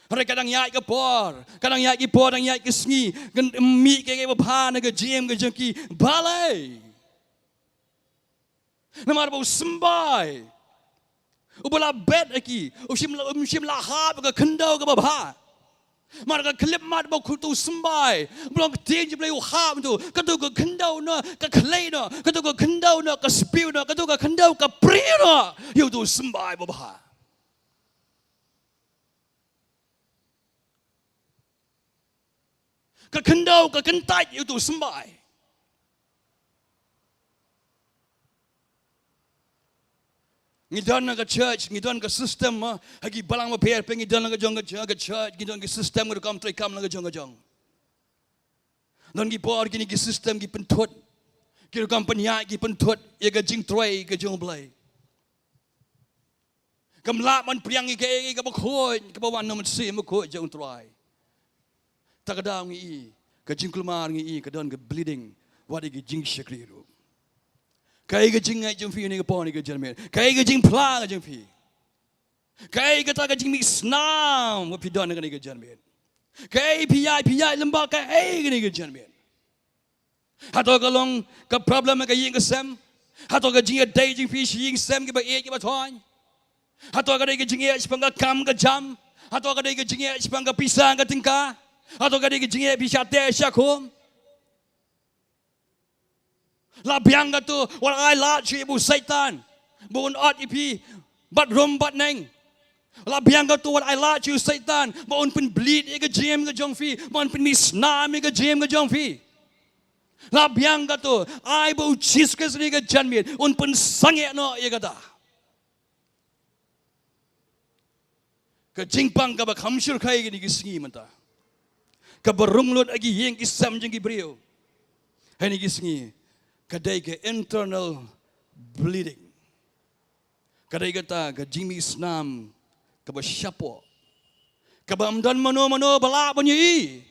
S5: Hari kadang yai ke por, kadang yai ke sengi, mi ke bapa naga jam ke jengki balai. Namar bau sembai. Ubala bed lagi. Ushim lahap ke kendau ke babha. Marga klip mat bau kutu sembai. Belum tinj boleh uham tu. Katu ke kendau na, ke klei na, katu ke kendau na, ke spiu na, katu ke kendau ke pri na. Yo tu sembai babha. Ke kendau ke kentai yo tu sembai. Ngidan ke church, ngidan ke system, hagi balang maper pe ngidan ke jong ke church, ngidan ke system ke kam trai kam ke jong. Dan gi por gini ke system gi pentut. Ki kam penya gi pentut, ye ke jing trai ke jong blai. Kam la man priang ke bakoi, ke bawan nom si bakoi jong trai. Takadang ngi ke jing kulmar ngi ke don ke bleeding, wadi ke jing shakriru. Kaya ke jing ai jeng fi ni ke pon ni ke jermen. Kaya ke jing pla ke jeng fi. Kaya ke ta ke jing mi snam pi don ke ni ke jermen. Kaya pi lembak ke ke ni ke jermen. Hato ke long ke problem ke ying ke sem. Hato ke jing dai jing fi ying sem ke ba ke ba thon. Hato ke dai ke jing sepang ke kam ke jam. Hato ke dai ke jing sepang ke pisang ke tingka. Hato ke dai ke jing bisa te syakum. La bianga tu wal ai la chi bu Satan. Bun ot ipi bat rom bat neng. La bianga tu wal ai la chi Satan. Bun pin bleed ke jam ke jong fi. Bun pin mi snam ke jam ke jong fi. La bianga tu ai bu chis ke sri ke janmit. Un pin sange no ye kata. Ke jingpang ke ba khamshur khai ke ni ke singi menta. Ke berunglot agi yeng ki sam jeng ki brio. Hai ni ke singi. Kadai ke internal bleeding. Kadai kata ke jimi snam ke bersyapo. Ke bamdan mano balak banyi.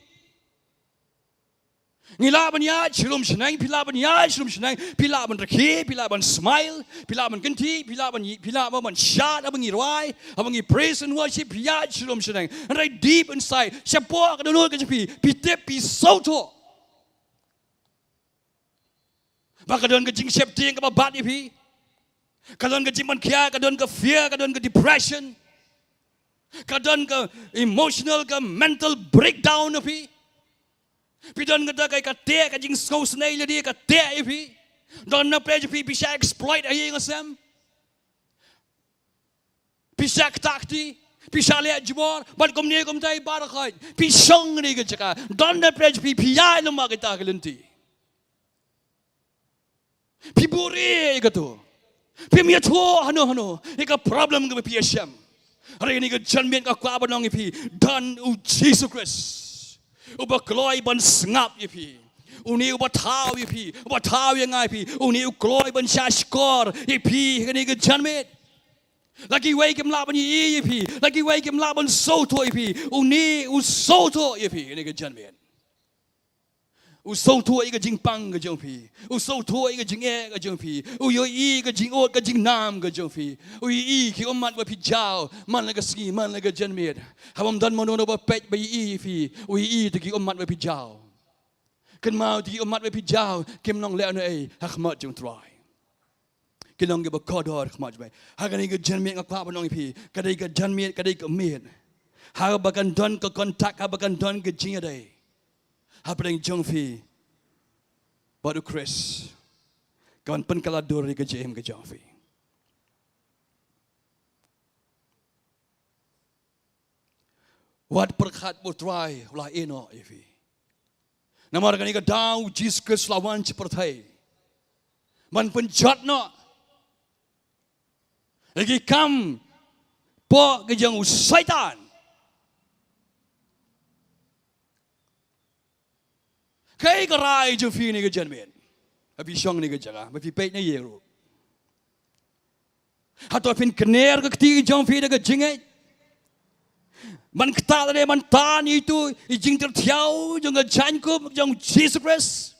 S5: Ngila banya chilum senang, pila banya chilum senang, pila ban rekhi, pila ban smile, pila ban genti, pila ban shout, abangi rai, abangi praise and worship, pila chilum senang. And right deep inside, syapo ke dono ke jepi, pitep pi sauto. Kadon ke jing safety ke babat ni pi. Kadon ke jiman kia, kadon ke fear, kadon ke depression. Kadon ke emotional ke mental breakdown ni pi. Pidon ke tak ke te ke jing skau snai le dia ke te ni pi. Don na play pi bisa exploit ai ngasam. Bisa takti, bisa lihat jubor, bat kom ni kom tai barakai. Pisong ni ke jaka. Don na play pi piyai lemah kita ke lenti. Piburi gitu. Pimia tuh hano. Ika problem ke piasam. Hari ini ke janmen ke kuat banong ipi. Dan Jesus Christ. Uba keloi ban sengap ipi. Uni uba tahu ipi. Uba tahu yang ipi. Uni ukloi ban syashkor ipi. Ini ke janmen. Lagi wai ke melaban ipi. Lagi wai ke melaban soto ipi. Uni usoto ipi. Ini ke janmen. Usau tua ke jingpang ke jong pi. Usau tua ke jing ke jong pi. Uyo i ke jing ot ke jing nam ke jong pi. Uyo i ki umat ba pi jao. Man la ke ski, man la ke janmit. Habam dan mono ba pet ba i fi. Uyo i te ki umat ba pi jao. Ken mau te ki umat ba pi jao. Kim nong le no ai hakmat jong try. Kinong ke ba kodor hakmat ba. Hagani ke janmit ngak pa banong pi. Kadai ke janmit, kadai ke mit. Ha bakan don ke kontak, ha bakan don ke jing dai. Apa yang jong fi baru Chris kawan penkaladur di kejem ke jong fi. Wat perkhat butrai ulah eno ifi. Namar kani ke dau Jesus Christ lawan seperti man penjat no. Lagi kam po ke jong Satan. Kaya karai jeng fi ni ke janmen. Tapi syong ni ke jaga. Tapi peit ni ye ru. Hato fin kener ke keti jeng fi ni ke jengai. Man ketal ni man tan itu. Jeng tertiau jeng ke jankum jeng Jesus Christ.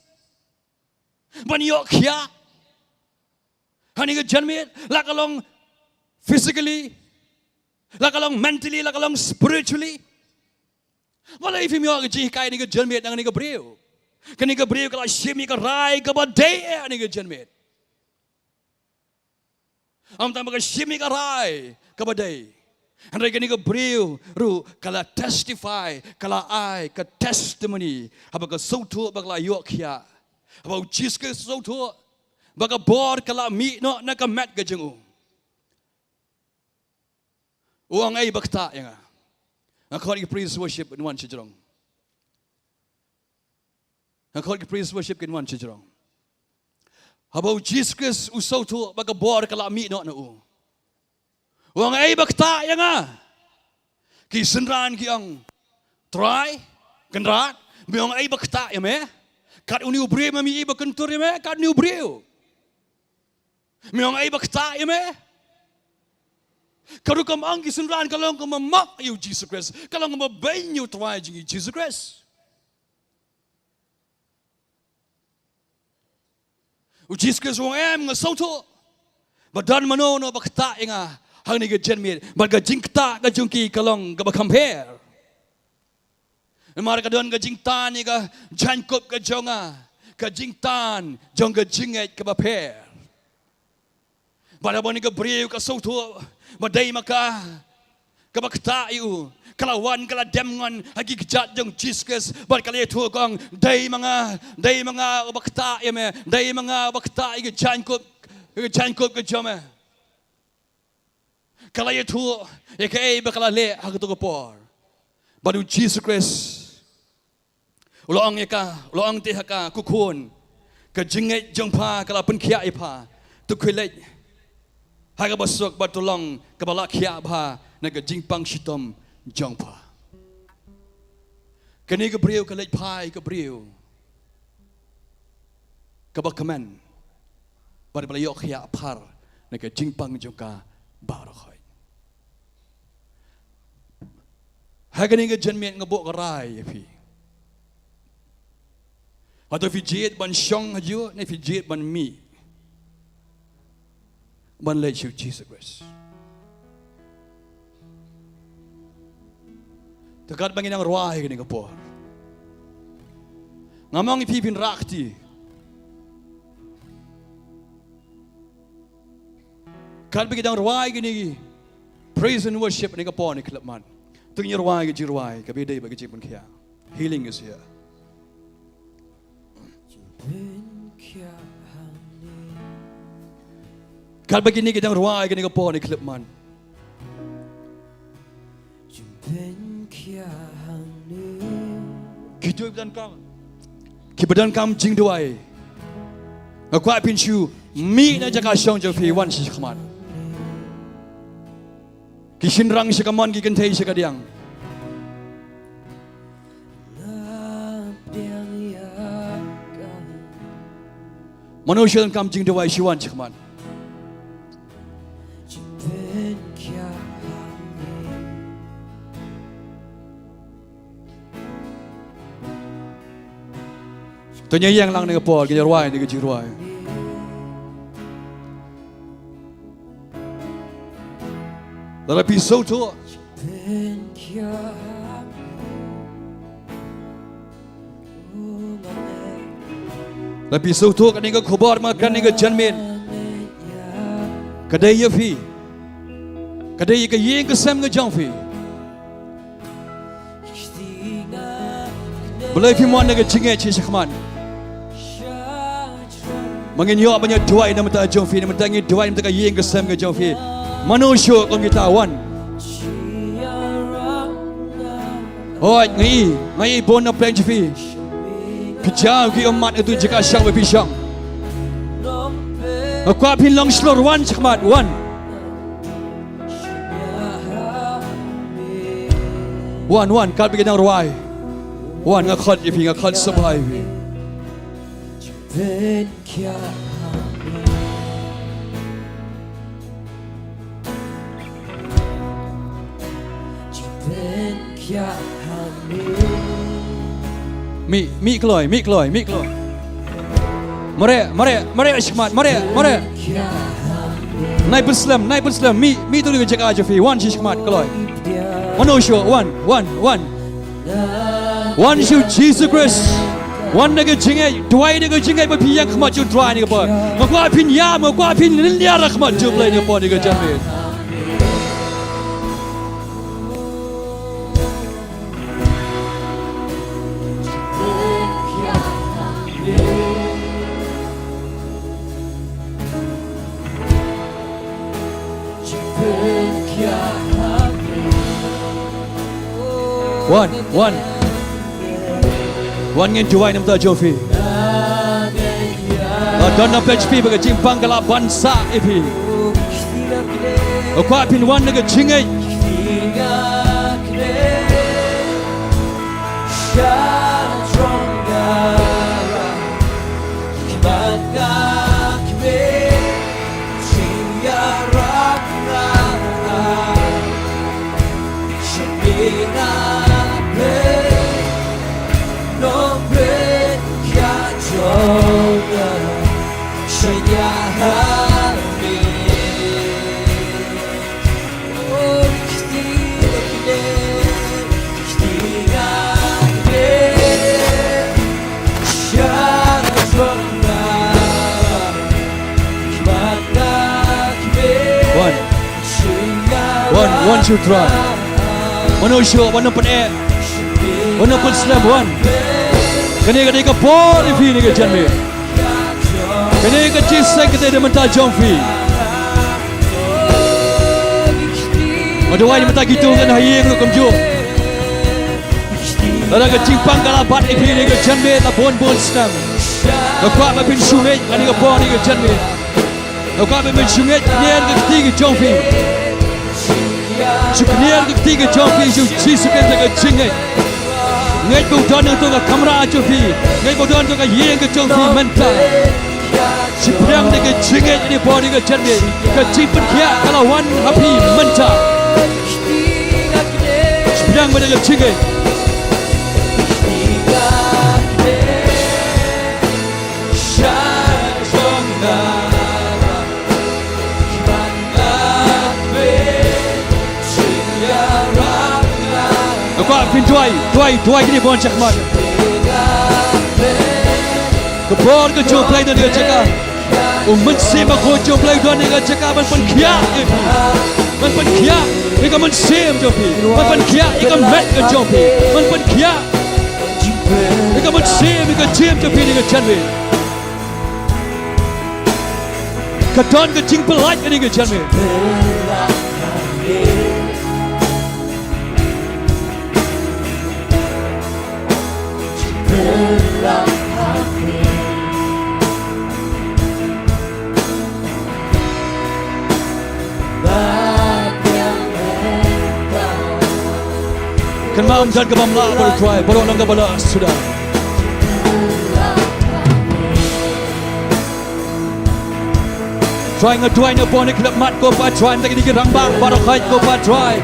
S5: Man yok kia. Hani ke janmen. Lakalong physically. Lakalong mentally. Lakalong spiritually. Wala ifim yok ke jeng kaya ni ke janmen. Nang ni ke beriu. Kani ke beriu kalau syimi ke rai ke badai ni ke janmet. Am tak makan shimmy karai kabadai. Andai kini ke beriu ru kala testify kala I ke testimony apa ke sautu bakla yok kia apa ucis ke sautu baka bor kala mi no nak mat ke jengu uang ai bakta yang according to praise worship in one chijrong according to praise worship in one chijrong apa ucis ke sautu baka bor kala mi no na Wang ay bakta yang ki senran ki ang try kenrat biang ay bakta ya me kat uni ubre mami iba kentur ya me kat ni ubre biang ay bakta ya me kalau kamu ang ki senran kalau kamu mak you Jesus Christ kalau kamu bain you try Jesus Christ Jesus Christ wang em ngasau tu badan mano no bakta yang hang ni ke jenmit marga jingta ka jungki kalong ka compare marga don ka jingtan ni ka jankop ka jonga ka jingtan jong ka jinget ka pair bala boni ka breu ka sautu badai maka ka bakta yu kalawan kala demngon hagi kejat jong Jesus bal kali tu kong dai mga bakta ya me dai mga bakta i jankop ka joma kalau itu, ya kaya bakal le hak tu kepor. Baru Jesus Christ, ulang teh hak kukun, kejinget jengpa kalau penkia ipa, tu kulit, hak basuk batulong kebalak kia apa, nak jingpang shitom jengpa. Kini kebriu kelit pai kebriu, kebak kemen, baru belayok kia par, nak jingpang jengka barokai. Hagani ke jenmet ngebok kerai fi. Atau fi jit ban syong haju, ni fi jit ban mi. Ban let you Jesus Christ. Tekat bangin ang ruai kini kepo. Ngamong ipi pin rakti. Kat bangin ang ruai kini praise and worship ni kepo ni kelapman. Tunggu ruai ke jiruai, kabedai bagi cipun kia. Healing is here. Kalau begini kita ruai ke ni kepo ni klipman. Kita ibadan kam jing duai. Aku apin shu mi na jaga syong jauh fi wan si khaman. Kishin rang sikaman ki kentai sikadiang. Manusia dan kam jing dewai siwan sikaman. Tanya yang lang dengan Paul, kita ruai dengan jiruai. Dalam episod tu, dalam episod tu kan dengan khabar makan dengan janmin, kadai ya fi, kadai ke ye ke sam ke jang fi, boleh fi mana ke jinget cik khaman. Mengenyo banyak dua ini mata jang fi, mata ni dua ini mata ye ke sam ke jang fi. Manusia kau kita wan. Oh, ngai bon na plan jifi. Pijau ki umat itu jika syang berpisang. Aku apin long slor wan cakmat wan. Wan kal bikin ang ruai. Wan ngakhat jifi ngakhat sabai. Mi keloy. Mare asyikmat, mare. Naik berslam. Mi tu juga jaga aja fi. Wan asyikmat keloy. Manusia, wan. Wan show Jesus Christ. วันนี้ก็จริงไงด้วยนี่ก็จริงไงพี่ยังขมาจุดร้ายนี่ก็พอมากว่าพิญญามากว่าพิญญารักมาจุดเลยนี่ก็พอนี่ก็จันเววันเงินJowaiน้ำตาโจฟีตอนนั้นเป็นพี่เป็นจิมปังกลาบันซาเอพีกว่าพินวันนี่ก็จริงไงOne should try. One no show. One no pun air. One no pun slam. One. Kani ka ball ifi ni ka janme. Kani ka cheese sai ka de menta jong fi. Jowai menta gitu kan hayeng lu kamju. Ada ka cimpang kala bat ifi ni ka janme ta bon slam. Ka kwa ma pin sungai kani ka ball ni ka janme. Ka kwa ma pin sungai nyer ka ti ka jong fi. Chukniar ke tiga jompi ju jisukan jaga jingai. Ngai bodan tu ka kamera jompi. Ngai bodan tu ka yeng ke jompi menta. Chipriang de ke jingai ni body ke janme. Ke jipan kia kalau wan happy menta. Chipriang pada ke jingai. Pin Jowai kini bon cakmat. Kebor ke jom play dia cakap. Mensi makho jom play dia cakap man kia. Man kia. Ika man sim jopi. Man kia ika met ke jopi. Man kia. Ika man sim ika jam jopi ni ke janwe. Kadon ke jing pelai ni ke janwe. Kan malam dan kebamla baru try baru nangga bala sudah. Try ngeduai ngebon klub mat ko pa try tak di rang bang baru khai ko pa try.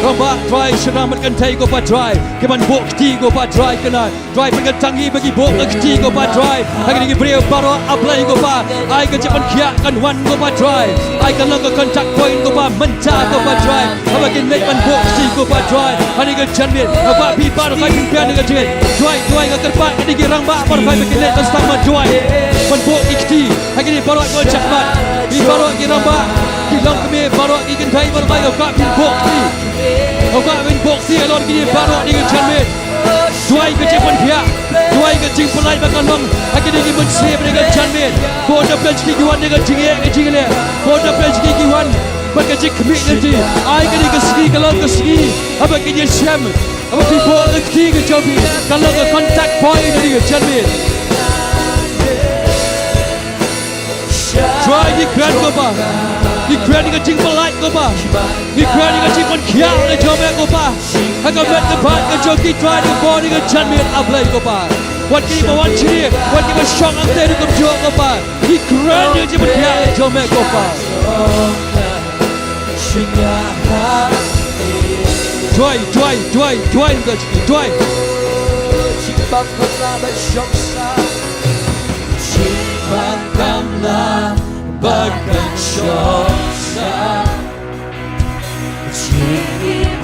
S5: Rang bang try senang matkan thai ko pa try. Keman bok ti ko pa try kena. Try pengen tangi bagi bok ti ko pa try. Hari ni beri baru apply ko pa. Ai ke japan kia kan wan ko pa try. Ai kan lang contact point ko pa menta ko pa try. Apa kin make man bok ti ko pa try. Hari ke janmin apa pi baru khai pian dengan jeng. Jowai ke kerpat ni rang bang baru khai bikin let sama Jowai. Man bok ikti. Hari ni baru ko cakmat. Di baru ki ramba. Ki lang kami baru ki kan thai baru khai ko pin bok ti. Kau pin bok ti alor ki baru ni ke janmin. Jowai ke japan kia. Jowai ke jing pelai makan long. Hari ni mun save dengan janmin. Boda pledge ki wan dengan jingele. Boda pledge ki wan. Maka jik kemik nanti. Ai ke ni ke segi kalau ke segi. Apa ki dia syam. Apa pi bok ke ti ke jobi. Kalau ke contact point ni ke janmin. Try di grand ko pa. Di grand ni ke jing pelai ko pa. Di grand ni ke jing pon kia ke jobe ko pa. Haka met ke bat ke joki try di body ke janmin apply ko pa. Wat kini bawan ciri, wat kini syok angte di kumjok ko pa. Di grand ni je pon kia ke jobe ko pa. Jowai ni ke Jowai.
S1: Cimbang kota bersyoksa. Cimbangkanlah bahkan syoksa.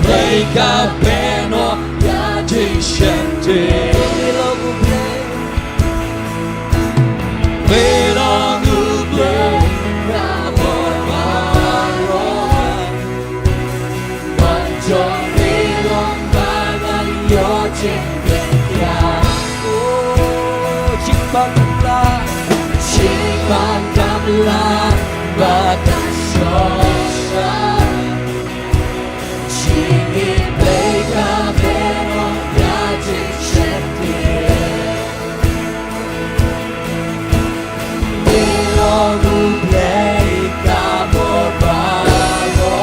S1: Mereka beno ya jingtip. Jomilong bangan yo jingtip Jingtip gamla bakan shosha Jingit beka bero ya jingtip Milogu beka bobalo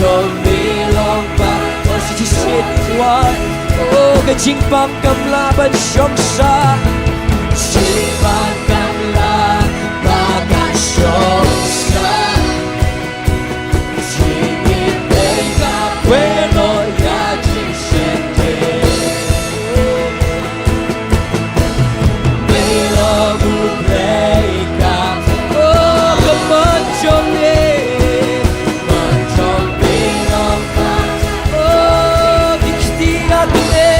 S1: Jomilong bangan si sitwan Oh cái chinh băng cầm la bên sông xa Chinh băng cầm la ba cái sông xa Chỉ nhìn đây cả quê nội ya chinh sen thế Bây lo bu play cả Oh cầm ơn trong đi Mơn trong đi lòng ta Oh dikti akne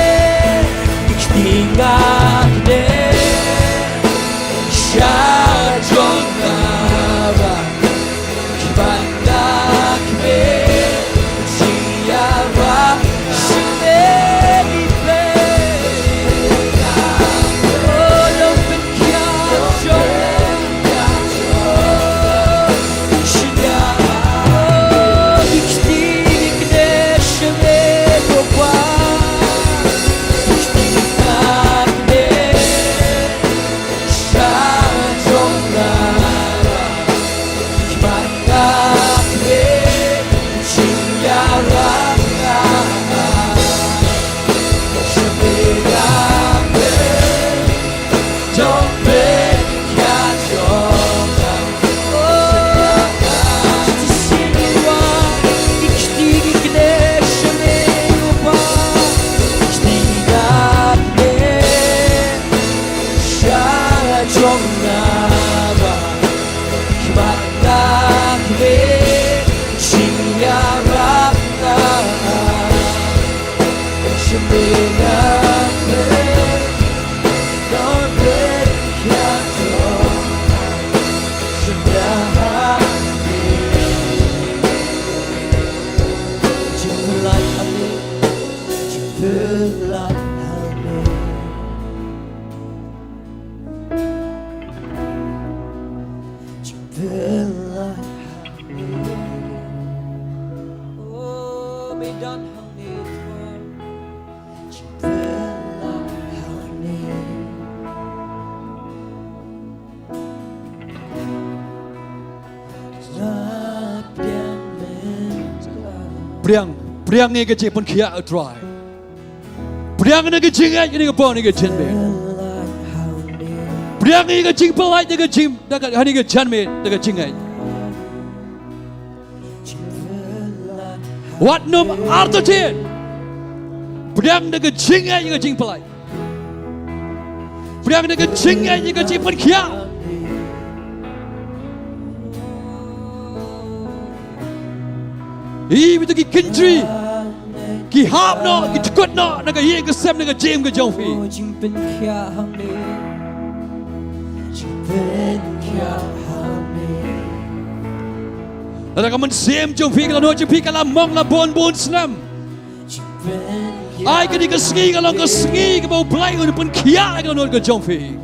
S1: Tingakne Syajongara Kibandakme Siara Sinegitme Oh, Nongpoh Sinyara Dikti-dikne Shemegopwa
S5: Priang ni ke cipun kia utrai. Priang ni ke jingai ni ke pon ni ke jenme. Priang ni ke jing pelai ni ke jim dekat hari ke jenme dekat jingai. Wat nom artotin. Priang ni ke jingai ni ke jing pelai. Priang ni ke jingai ni ke cipun kia. Itu ki country, ki hap no, ki tukut no, naga ye ke sem naga jam ke jongfi. Ada kaman sem jongfi kalau no jongfi kalau mong la bon senam. Ai ke di ke sengi kalau ke sengi ke bau pelai ke pun kia kalau no ke jongfi.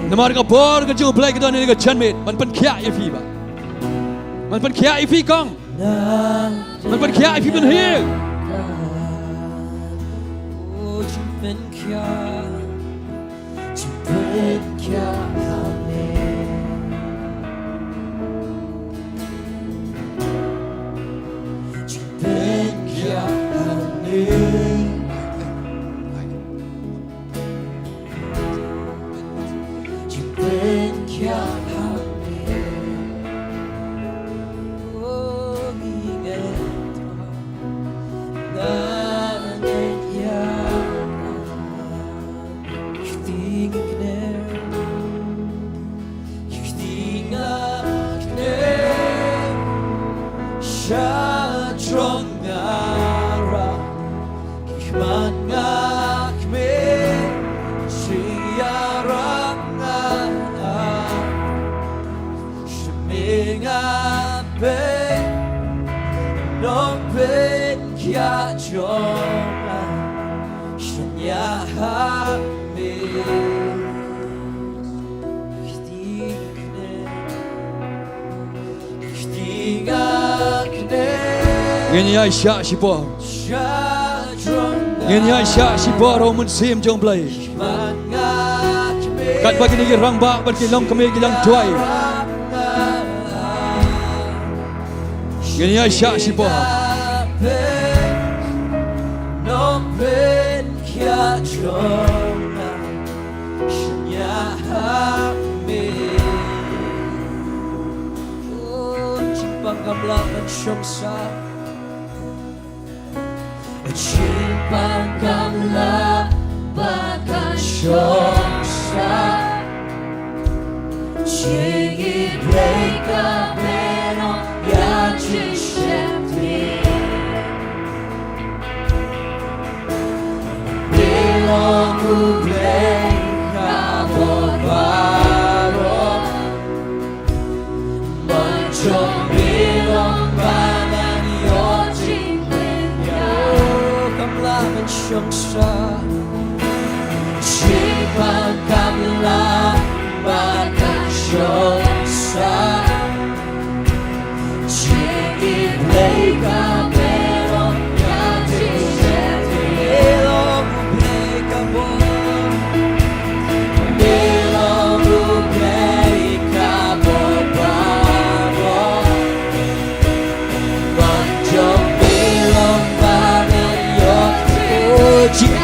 S5: Namar ka bor ka jo play ka don ni ka chanmit man pan khia if ba man pan khia if kong man pan khia if ban here oh chimpen khia Ngenya sya sipo. Ngenya sya sipo romun sim jong blai. Kat bagi ni rang ba bagi long kami gilang tuai. Ngenya sya sipo.
S1: Pangkamlangan siyang sa pangkamlangan siyang sa Jingtip ka pero yan Jingtip Bilong ublay ka mo baro Manchong siyang sa pangkamlangan siyang sa Jingtip ka pero yan Jingtip Bilong ublay ka mo Bilong ublay ka mo baro Manchong bilong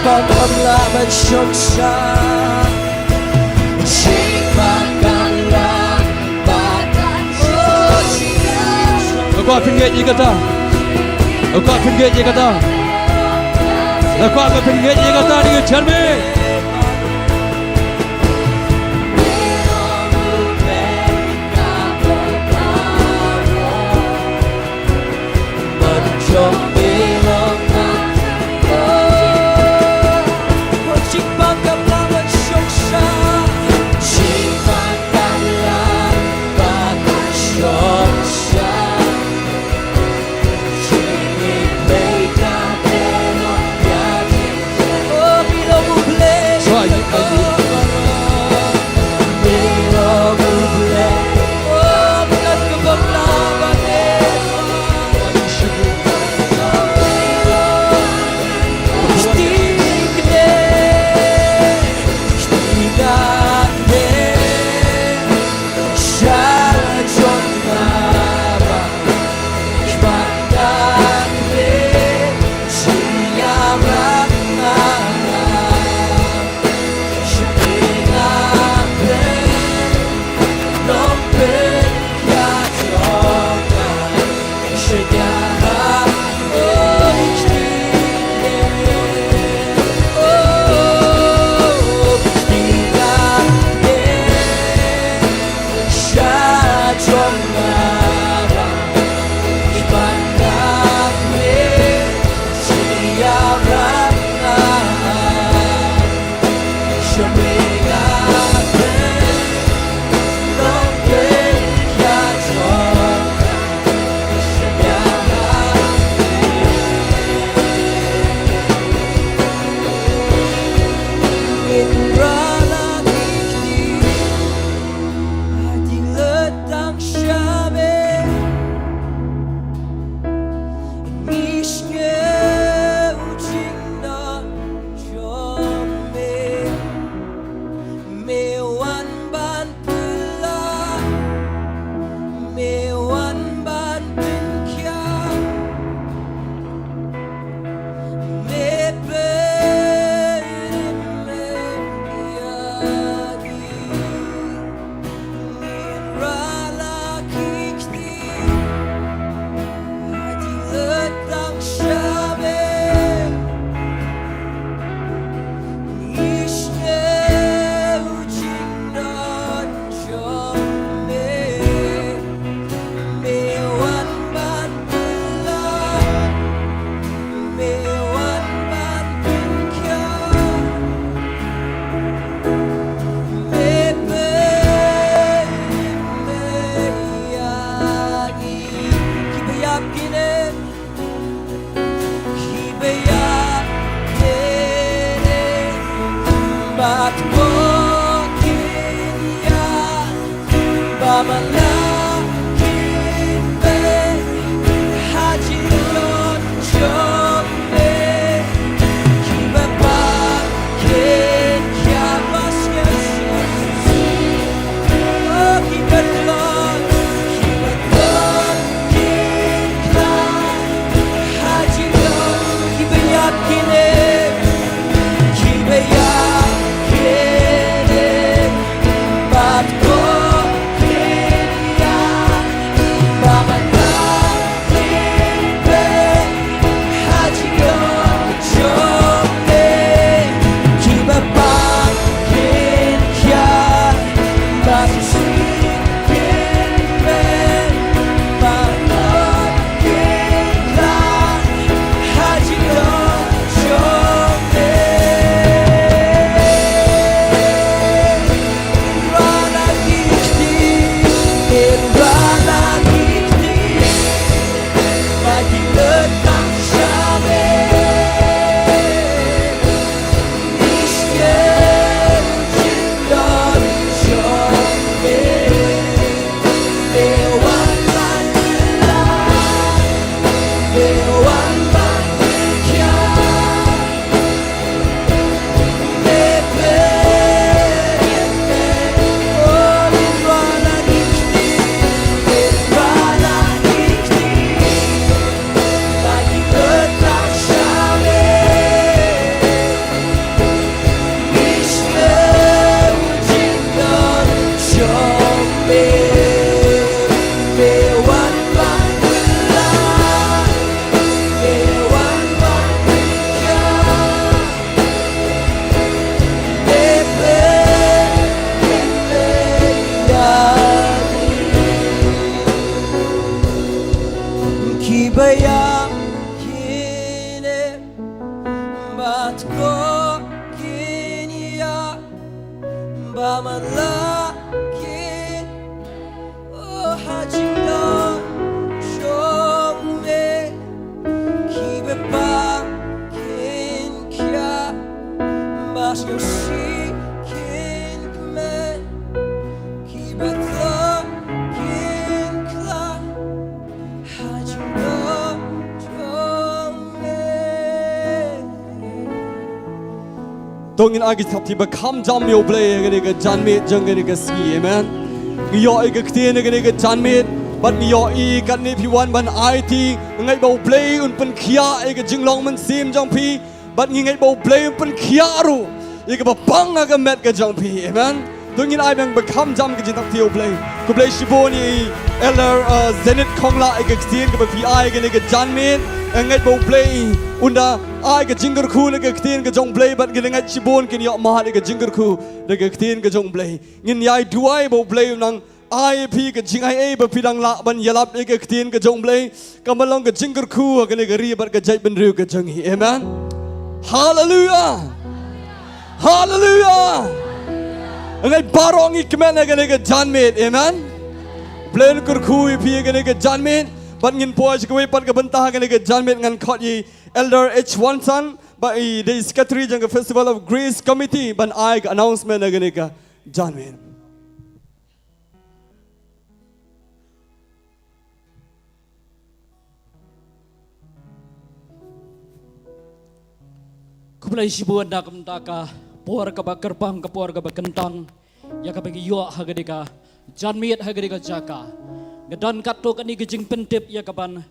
S1: pangkamlangan siyang sa pangkamlangan siyang sa
S5: Aku pinggit je kata. Aku pinggit je kata. Aku pinggit je kata dengan cerme.
S1: Bilong ublay hajinga shome kibe ba kin kya mas yo si kin me kibe ta kin kla hajinga shome
S2: Tongin agi thap ti ba kham jam yo play gani ga janme jang gani ga ski amen yo I ga ktie gani ga janme but yo I kan ni pi wan ban IT ngai bo play un pen khia I ga jinglong man sim jang pi but ngai bo play un pen khia ru I ga ba bang ga met ga jang pi amen Tongin ai bang ba kham jam ga jin thap ti yo play ko play shiboni elder zenit khongla I ga ktie ga ba pi ai gani ga janme ngai bo play unda ai ga jingar khu na ga ktin ga jong play but ga ngai chibon kin yo ma ga jingar khu na ga ktin ga jong play ngin yai duai bo play nang ai pi ga jing ai ba pidang la ban yalap ga ktin ga jong play ka malong ga jingar khu ga ne ga ri bar ga jai ben ru ga jong hi amen hallelujah hallelujah ngai barong I kmen ga ne ga janmet amen plan kur khu pi ga ne ga janmet but ngin po aj kwe pat ga banta ga ne ga janmet ngan khot yi elder H1 son by the secretary jang festival of grace committee ban I announcement ga ne ga janmet
S6: Kumulai sibuan da kamtaka por ka ba kerpang ka por ka ba kentang ya ka bagi yo hagadika janmiet hagadika jaka gadan katok ani ke jing pentip ya ka ban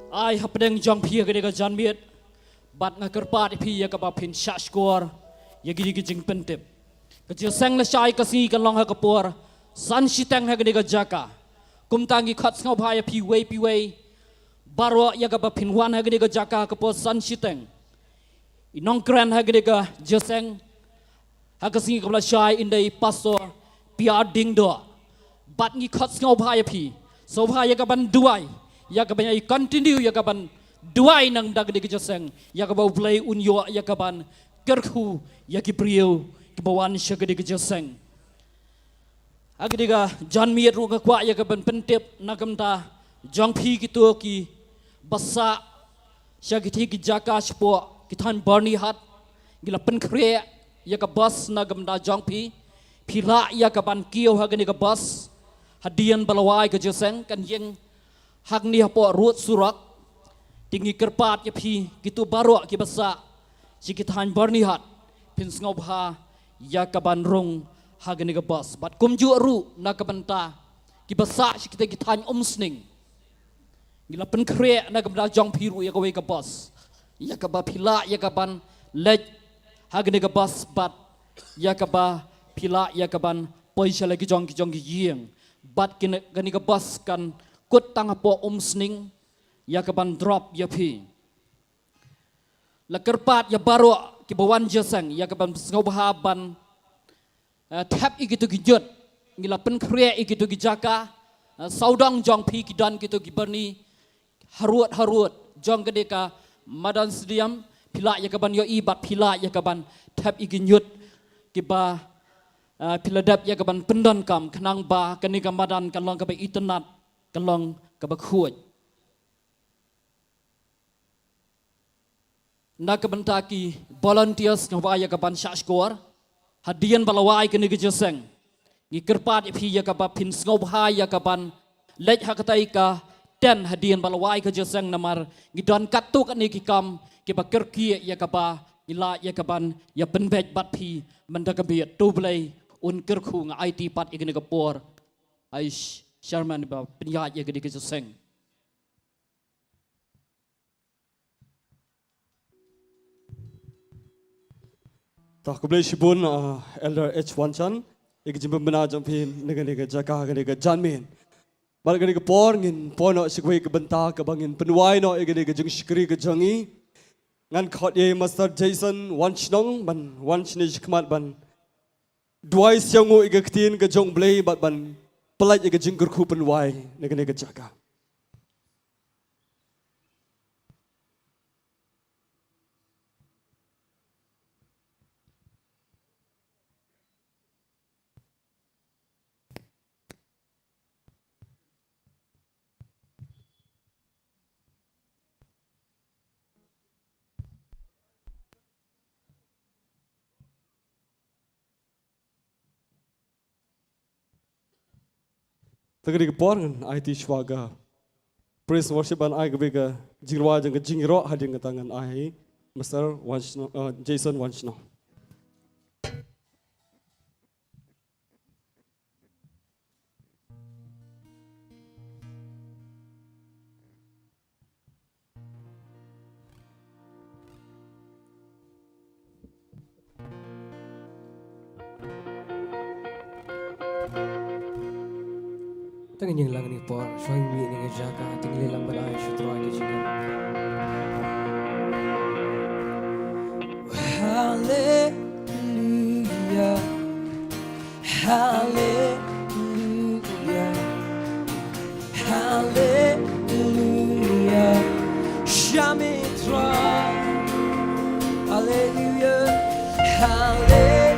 S6: ai hapdeng jong phi hagadika janmiet bat nga kerpat phi ya ka ba phin shashkor ya gidi ke jing pentip ka je sang la shai ka si ka long ha ka por san shitang hagadika jaka kumtangi khat ngau bhai phi wei barwa ya ka ba phin wan hagadika jaka ka por san shitang Inong kran hagadega jeseng hagasi kamla shai indai pastor pia ding do bat ngi khot ngau bhai phi so bhai ya kaban duai ya kaban ai continue ya kaban duai nang dagdega jeseng ya kabau play unyo ya kaban kerkhu ya ki prieu ki bawan shagadega jeseng hagadega janmiet ru ka kwa ya kaban pentep nagamta jong phi ki to ki basa shagiti ki jaka spo Kitan Barney hat gila penkre ya ka bus na gamda jongpi phila ya ka ban kiyo ha gani ka bus hadian balawai ka jeseng kan yeng hak ni hapo ruat surak tingi kerpat ya phi gitu baro ki basa si kitan Barney hat pin ngau bha ya ka ban rong ha gani ka bus bat kumju ru na ka banta ki basa si kita kitan umsning gila penkre na gamda jongpi ru ya ka we ka bus ya ka ba phila ya ka ban lej hagne ka bas bat ya ka ba phila ya ka ban poisa lagi jong ki yeng bat kin gani ka bas kan kut tang po umsning ya ka ban drop ya phi la kerpat ya baro ki bawan jesang ya ka ban ngau ba ban tap ikitu ki jot ngila pen kre ikitu ki jaka saudang jong phi ki dan kitu ki berni haruat jong gede ka Madan sediam pila ya kaban yo ibat pila ya kaban tap iginyut kiba pila dap ya kaban pendan kam kenang ba kani kamadan kalong ka ba internet kalong ka ba khuj na kaban taki volunteers ngwa ya kaban shashkor hadian balawai kani gejeseng ngikerpat phi ya ka ba phin ngau bha ya kaban lej hakatai ka ten hadian balawai ka jeseng namar ngidon katuk ani ki kam ki bakir ki ya ka ba ila ya ka ban ya penbej bat phi manda ka biat tu blai un kir khu nga IT pat igni ka por ai sharman ba pinya ya ka jeseng
S2: tak ko blai shibun elder H1 chan ik jim bana jam phin nega jaka ga janmen Bal gani ka por ngin pono sikwe ka banta ka bangin penwai no igani ka jung shikri ka jangi ngan khot ye master Jason wanchnong ban wanchni shikmat ban duai siangu igaktin ka jong blay bat ban pelaj iga jingkur khu penwai negani ka jaka Tengah ke porn IT Shwaga. Praise worship an I kebega Jingwa jeng Jingro hading ke tangan I Mr. Jason Wanchno.
S1: Tengah nyenglang ni por, showing me ni ngejaka, tinggal lang balai syutra ke jingan. Hallelujah, Hallelujah, Hallelujah, Shamitra, Hallelujah, Hallelujah.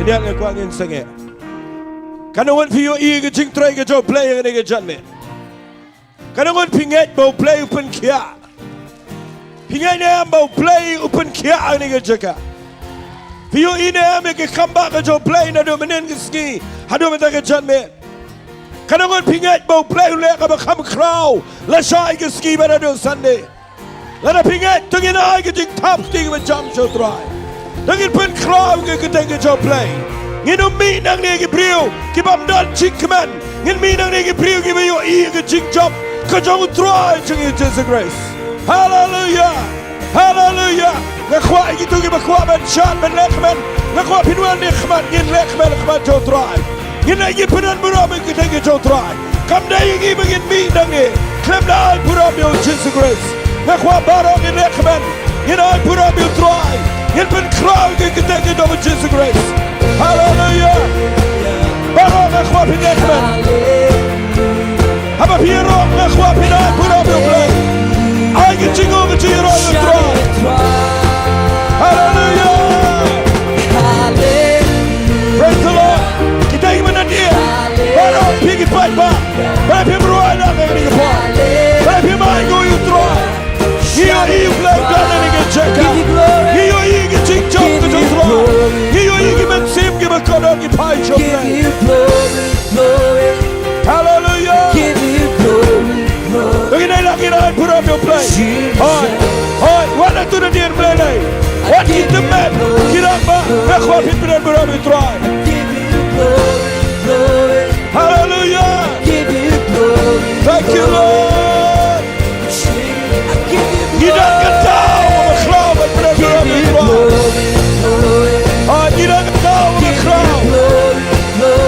S7: Kendiat ngekuat ngin senge. Kanawan piyo iya ke jing try ke jo play ke janme. Kanawan pingat bau play open kia. Pingat ni am bau play open kia ni ke jaka. Piyo ini am ke kamba ke jo play na do menen ke ski. Hado meta ke janme. Kanawan pingat bau play le ke bakam crow. La shai ke ski pada do Sunday. Lada pingat tungin ai ke jing top ski ke jam show try. Dangin pen crowd ke ketengah job play. Ngin mi nang ni ke priu, ke bam dan chinkman. Ngin mi nang ni ke priu ke bayo i ke chink job. Ke jong try ching Jesus grace. Hallelujah. Hallelujah. Ngakwa gitu ke bakwa ban chan ban lekman. Ngakwa pinwan ni khman ngin lekman job try. Ngin lagi penan buram ke ketengah job try. Kam dai ngi begin mi nang ni. Klem dai buram yo Jesus grace. Ngakwa barang ngin lekman. Ngin ai buram yo try. Ngin pen crowd ke ketengah job Jesus grace. Hallelujah. Barang ngakwa pinekman. Haba piro ngakwa pinai buram yo play. I get jingo ke jiro yo try. Hallelujah. Praise the Lord. Kita ingin menadia. Barang pergi fight ba. Barang pergi beruai nak ni ke pa. Barang pergi main go you try. Hiyo hiyo play dan ni ke check. Hiyo hiyo ke ching chong ke try. Hiyo hiyo ke mensim ke berkodok ke pai chong play. Hallelujah. Begini lagi nak put up your play. Hoi, wala tu na dia play lay. What kita man? Kira ba? Ngakwa pinpinan put up your try. Hallelujah. Thank you Lord. Kita ketahu berkhlau berpura pura berkhlau. Kita ketahu berkhlau.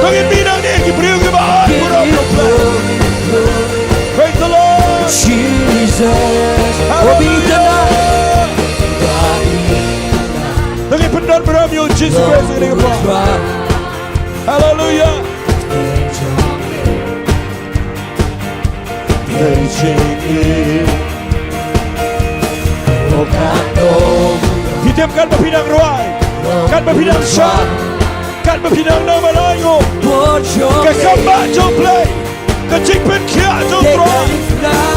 S7: Tengin minang ni kiberiu kebahar pura pura. Praise the Lord. Jesus. Hallelujah. Tengin pendar beramil Jesus Christ ini kebahar. Hallelujah. Kita kan berpinang ruai, kan berpinang syar, kan berpinang nama layu. Kekambak jom play, kecikpen kia jom ruai,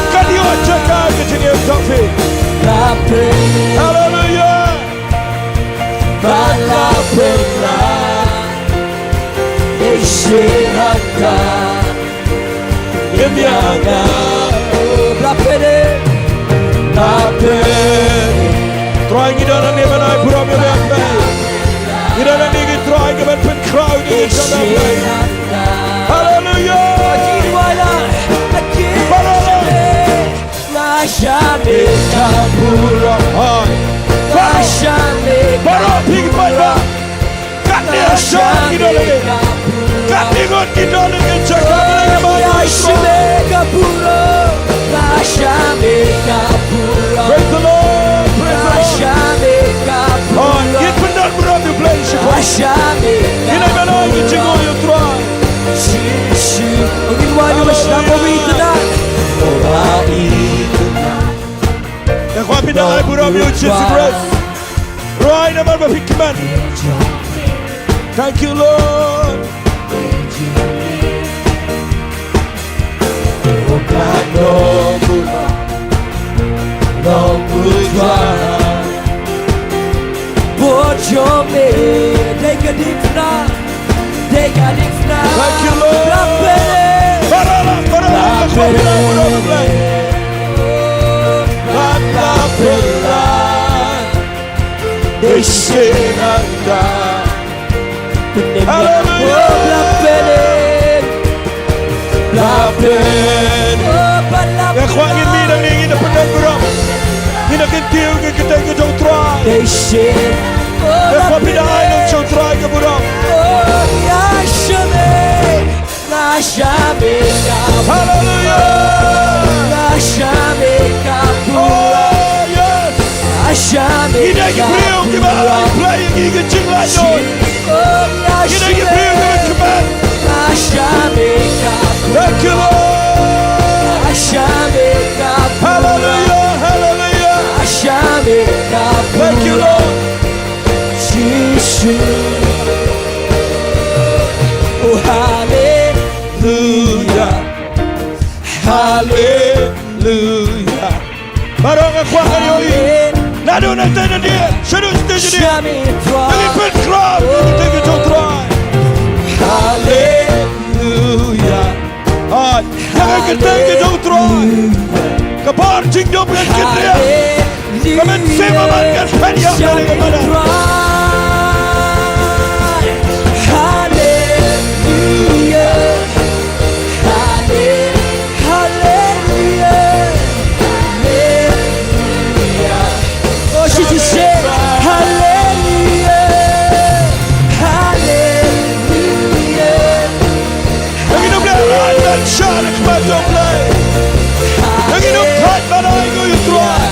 S7: kan dia cakap kecingnya taufik. Hallelujah. Balapera, Ishiraka. Kemiaga, try kita nak ni mana pura pura play. Kita nak ni try kita pen crowd ni kita play. Hallelujah. Baru pergi pada kat dia syar kita lagi kat dia kot kita lagi cakap lagi mana praise the Lord praise the Lord oh get benar berat you play syukur ini mana you cinggu you try
S1: Mungkin wajib bersama kita nak.
S7: yang kau pindah air berat you Jesus Christ right nama berfikirkan thank you Lord
S1: Take a deep now. Take a deep now.
S7: thank you Lord Barala kau pindah berat Descenada yang kau ingin minum ingin dapat beram ingin kentil kita ingin jauh terai yang kau pindah air jauh terai ke beram Kita ingin beriuk di mana play ingin cinglah Lord. Kita ingin beriuk di mana thank you Lord. Hallelujah, hallelujah. Thank you Lord.
S1: Oh hallelujah.
S7: Hallelujah. Barang aku akan yoi. Nado nanti dia, sedut stage dia. Lagi berkerap, kita jauh terai. Hallelujah. Jangan kita jauh terai. Kabar Jingtip dengan kita. Kami semaman dengan yang dari kepada. Shine back to play. Lagi nak cut mana itu you try.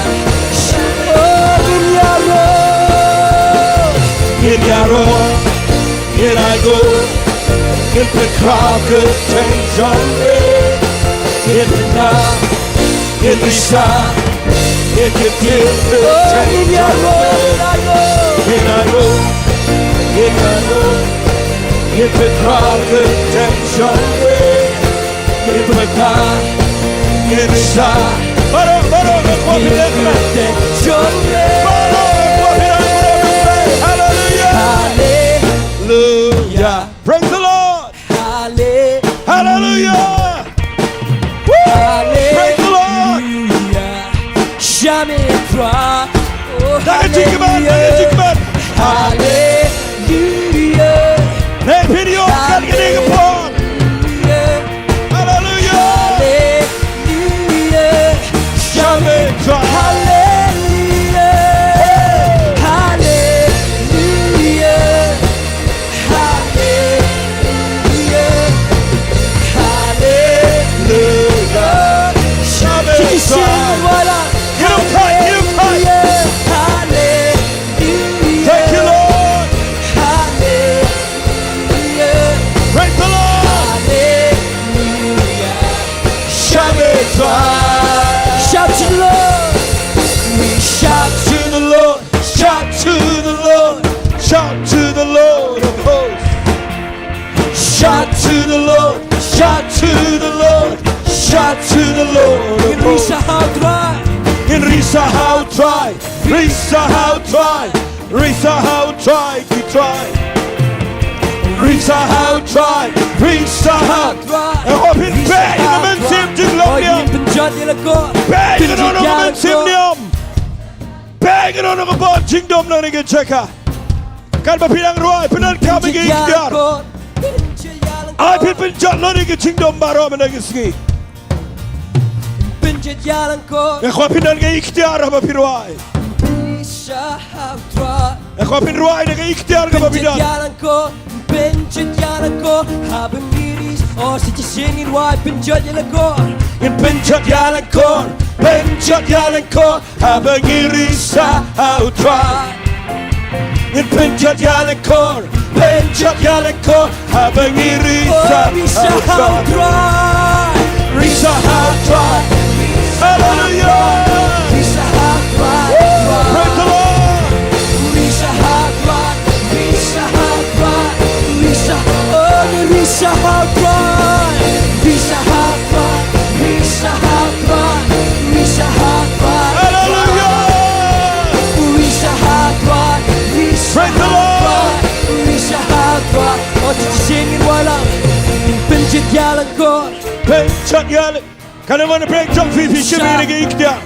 S7: In your road, here I go. In the crowd, good change on me. In the night, in the sun, in the deep, good change on me. In I go, in I go. In the crowd, good change on me. In the dark, in the sun. Barang aku bilang hallelujah, hallelujah. Praise the Lord. Hallelujah. Praise the Lord. Jangan cingkiman.
S1: Hallelujah.
S7: Naik video kan gini kepon.
S1: Shout to the Lord. We shout to the Lord.
S7: Shout to the Lord. Shout to the Lord of hosts.
S1: Shout to the Lord.
S7: Shout to the Lord. Shout to the Lord of hosts. In Risa how try. Risa how try. Risa how try. He try. Risa how try. Risa how try. And what been bad in the men seem to love you. Bad in the men seem to bag it on the board, Jingtip na nigga cheka. Kan berpinang ruai, penan kami ke ikhtiar. Ay penjat na nigga Jingtip baru menagi ski. Yang kau pinang ke ikhtiar apa piruai. Aku apin ruai dengan ikhtiar ke babidan.
S1: Jalanku, pencet jalanku, habang miris, oh si cisingin wai pencet jalanku.
S7: Yang pencet jalanku, habang iris outrai. Yang pencet jalanku, habang iris outrai. Risa outrai. Hallelujah.
S1: Risa outrai.
S7: Praise the Lord.
S1: Risa outrai. Risa outrai. Risa, oh Risa outrai. Risa outrai. Risa outrai. Risa outrai.
S7: Hallelujah.
S1: Risa outrai. Risa
S7: Praise the Lord.
S1: Risa outrai. Oh cisingin walang pencet jalanku.
S7: Pencet jalan. Kan mana pencet fifi shimmy dengan ikhtiar.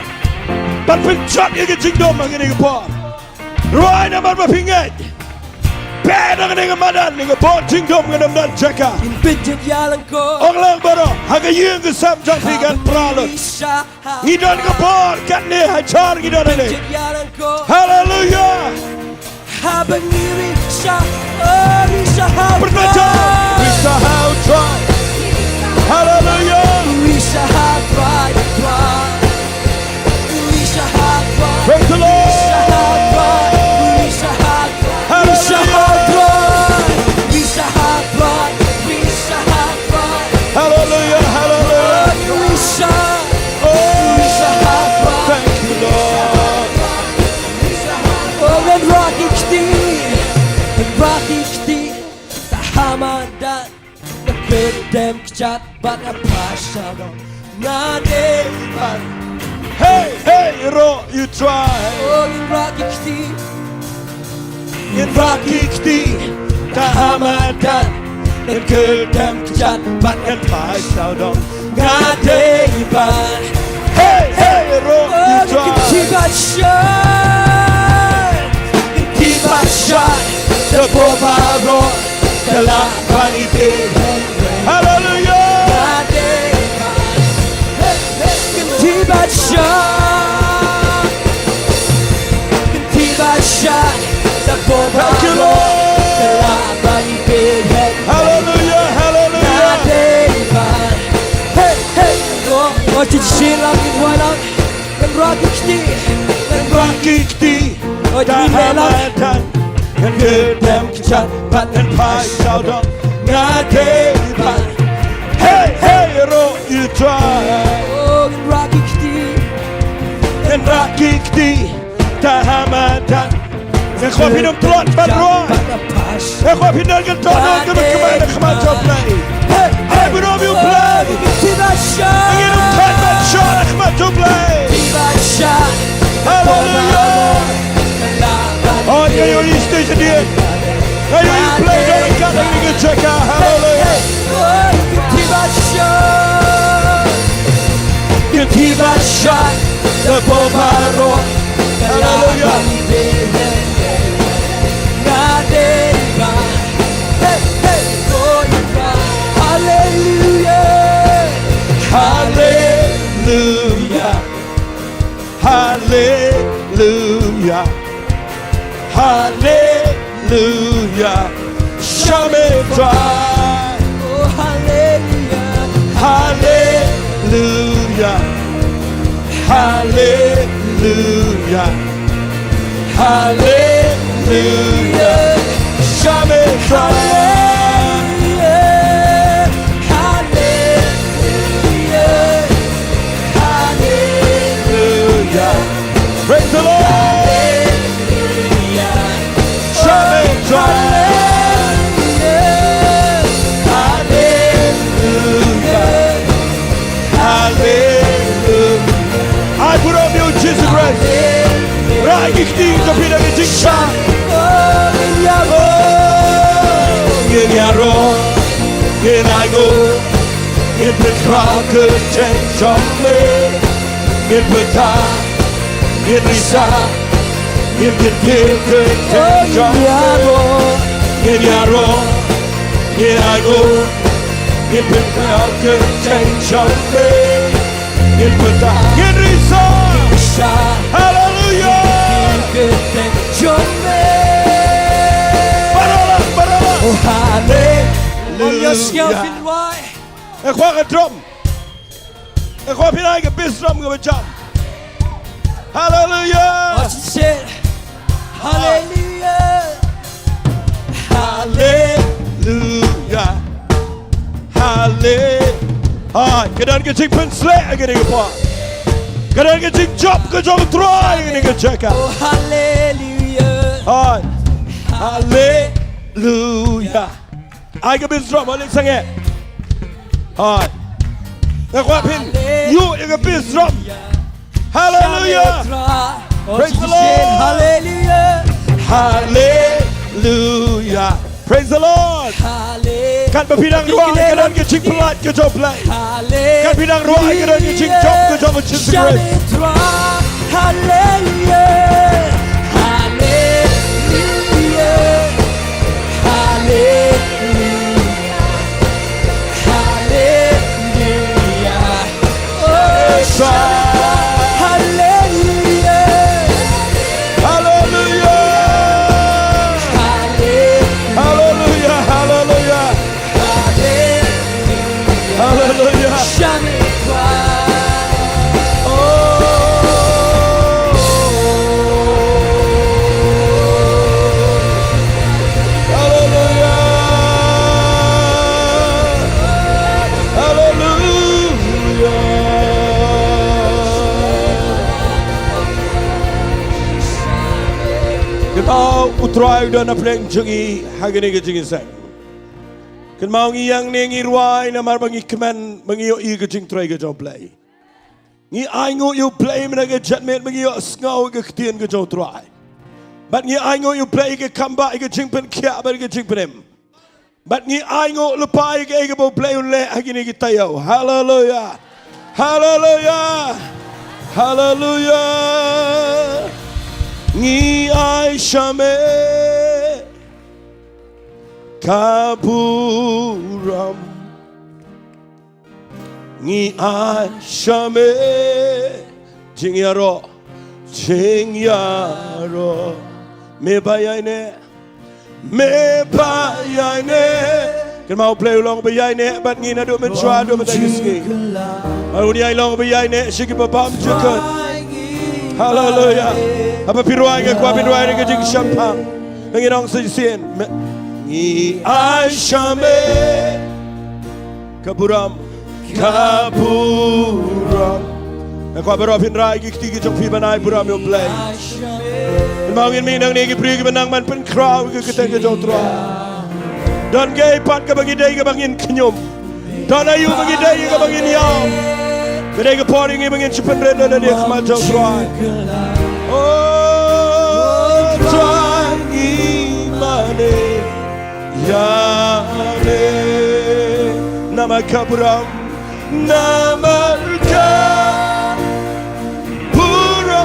S7: But pencet yang jingdom dengan apa? Ruai nama berpingat. Beda dengan madan dengan pot jingdom dengan dan cakap.
S1: Pencet jalanku.
S7: Orang baru harga yang kesam jangan kan peralut. Ngidan ke pot kan ni hajar ngidan ni.
S1: Pencet jalanku.
S7: Hallelujah.
S1: Habang Risa, oh Risa
S7: Berbaca. Risa how try. Hallelujah.
S1: Risa outrai. Risa outrai.
S7: Praise the Lord.
S1: Risa outrai. Risa outrai. Risa outrai. Risa outrai. Risa outrai.
S7: Hallelujah. Hallelujah.
S1: Risa.
S7: Oh,
S1: Risa outrai.
S7: thank you, Lord.
S1: Oh, dan rakikti, tak hamadan, nakbedem kecat, bat apasya dong, ngadepan.
S7: Hey, hey, Ro, you try.
S1: Oh, in rakikti, tak hamadan, nakbedem kecat, bat apasya dong, ngadepan.
S7: Hey, hey, Ro, you
S1: Oh,
S7: try.
S1: Ketiba syai, Tepobaro, telah vaniti.
S7: Hallelujah.
S1: Ketiba syai, Tepobaro, telah vaniti.
S7: Hallelujah. Hallelujah.
S1: Hey, hey, oh, Shillong in walang, ng rakikti,
S7: Rakikti,
S1: oh, Jingtip.
S7: Tahamatan, and Gedem Kichat, Pat and Pai Saudon, Ngadepan. Hey, hey, Ro, you try.
S1: Oh, in rakikti.
S7: And Rakikti, Tahamatan, and Khopinum Plot, Pat Roy. And Khopinum Gaton, Gaman, Khaman to play. Hey, hey, we don't you play. And you don't cut that shot, Khaman to play. Hallelujah. Oh, can you release this again? Can you play that again? You can check out. Hallelujah.
S1: Ketiba syai, Tepobaro,
S7: Hallelujah.
S1: ngadepan. Hey, hey, oh, hallelujah.
S7: Hallelujah. Hallelujah. Hallelujah. Shame dry.
S1: Oh, hallelujah.
S7: Hallelujah. Hallelujah. Hallelujah. Shame dry. Hallelujah. Praise the Lord. Shame dry. Hallelujah. I put on you Jesus Christ. Right, you think of it and it's shot. In Yaro, in I go, in the crowd could change on me. In Bynta, in Risa, in the deal could change on me. In Yaro, in I go, in the crowd could change on me. In Bynta, in Risa, hallelujah.
S1: your scalp in right.
S7: ไอ้คว้ากระดมไอ้คว้าพี่นายกับบิสรมกับประจำฮาเลลูยา
S1: What you said. Hallelujah.
S7: ฮาเลลูยาฮาเลกระดานกระชิงพันสเละกันเองพ่อกระดานกระชิงจบกระจงตรายกันเองเช็ค
S1: Oh, hallelujah.
S7: ฮาเลลูยาไอ้กับบิสรมมาเล่นสังเกตแต่ความพินยูยังกับบิสรมฮาเลลูยา
S1: Praise the Lord. Hallelujah.
S7: Hallelujah. Praise the Lord.
S1: Hallelujah.
S7: การประพิดังร้อยกระดานกระชิงพลาดกระจบเลยการพิดังร้อยกระดานกระชิงจบกระจบมันชินสเกรส
S1: Hallelujah. Hallelujah. Hallelujah. Hallelujah. Oh, hallelujah.
S7: Hallelujah. Hallelujah. Hallelujah. Hallelujah.
S1: Shine it bright. Oh.
S7: Hallelujah. Hallelujah. Kita utrai dan apreng jengi hagini ke jengi sang. Kan mau ngi yang nengi ruai na mar bangi kemen bangi yo i ke jing trai ke jauh play. Ngi ai ngo yo play mana ke jatmet bangi yo ngau ke ketien ke jauh trai. Bat ngi ai ngo yo play ke kamba ke jing pen kia bar ke jing penem. Bat ngi ai ngo lepai ke bo play un le hagini kita yo. Hallelujah. Hallelujah. Hallelujah. Ngi ai shame kaburam Ngi ai shame jingyaro me bayai ne kan mau play long bayai ne bat ngi na do men chwa do men tagiski au ni ai long bayai ne shiki babam chukut Hallelujah. Apa piruai ke kuah piruai ke jing champang. Ngi nong sisien. Ngi ai shame kaburam. Kuah berapa pirai ke tiga jok pi banai buram yo play. Mau ngin mi nang ni ke pri ke benang man pen crowd ke keteng ke jok tra. Dan gay pat ke bagi dai ke bangin kenyum. Dan ayu bagi dai ke bangin yam. Kedai ke pouring ini bangin cipen renda dan dia kemat jauh try. Oh, try imane yane nama kaburam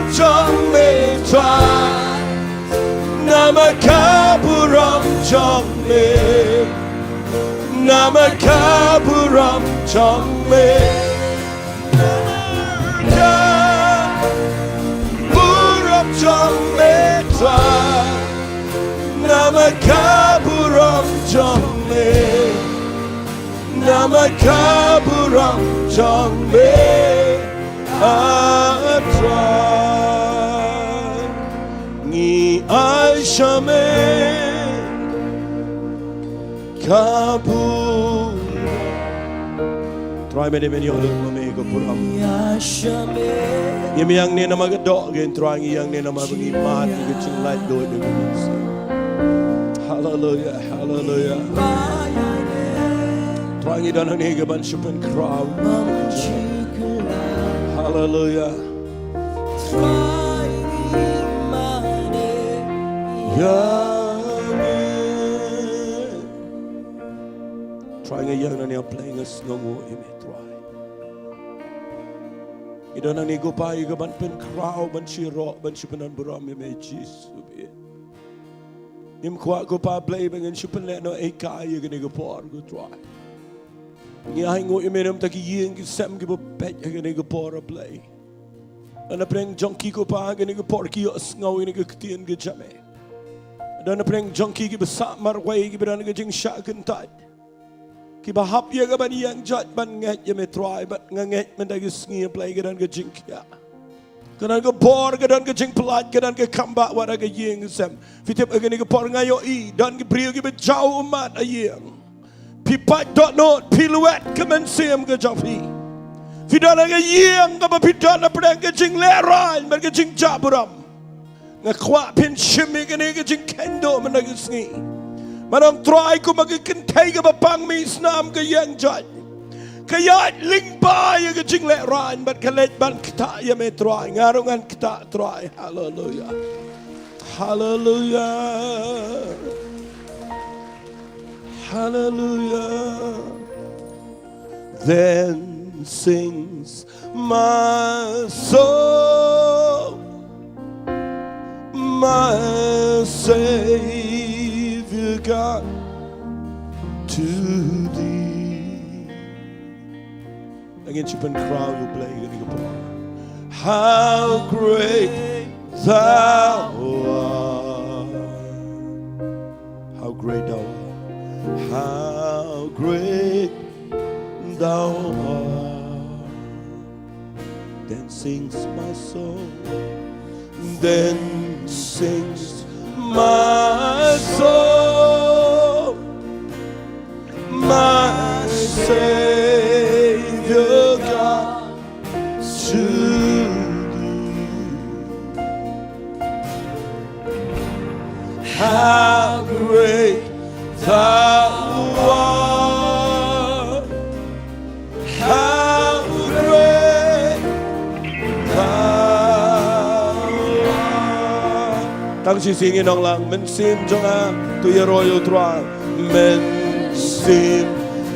S7: jome try nama kaburam jome Nama kaburam jome atrai Ngi aishame kaburam Try me de meni oleh mame kaburam Yemi yang ni nama gedok gen try yang ni nama bengi mat ke cing light do de bengi Hallelujah, hallelujah. Try dan ni ke ban supen crowd. Hallelujah. Try yang ni playing us nongo ime try. Idan ni go pai ke ban pen crowd ban shiro ban supenan buram ime Jesus. Im kuat ko pa play dengan super let no eka ye gani ko por ko try. Ni ai ngo imenam taki yeng ki sem ki bo pet gani ko por play. Ana preng junkie ko pa gani ko por ki os ngau ni ko ktien ke jame. Dan preng junkie ki besar marwai ki berani ke jing syak kentat. Kiba hap ye gaban yang jat ban nget ye me try but nget men da gisngi play gadan ga jinkya. Gadan ga bor gadan ga jink plat gadan ga kamba wara ga yeng sem. Fitip agani ga por ngayo I dan ga priyo ga jau umat a yeng. Pipat dot not piluet kamen sem ga jafi. Fidana ga yeng ga ba pidana prang ga jing leran men ga jing jaburam. Nga kwa pin shimi ga ne ga jing kendo men da gisngi. Manong try ko magkintay ka pang misnam ka yang jat. Kaya lingba yung jing le ran but kalet ban kita ya me try ngarungan kita try. Hallelujah. Hallelujah. Hallelujah. Then sings my soul, my Savior God, to thee. Again, you can crowd, you play, you can. How great thou art! How great thou art! How great thou art! Then sings my soul. Then sings my soul, my Savior God, to thee. How great thou art! How great thou art! Tang si singin Nonglam, men sim jonga tu ye royal try, men sim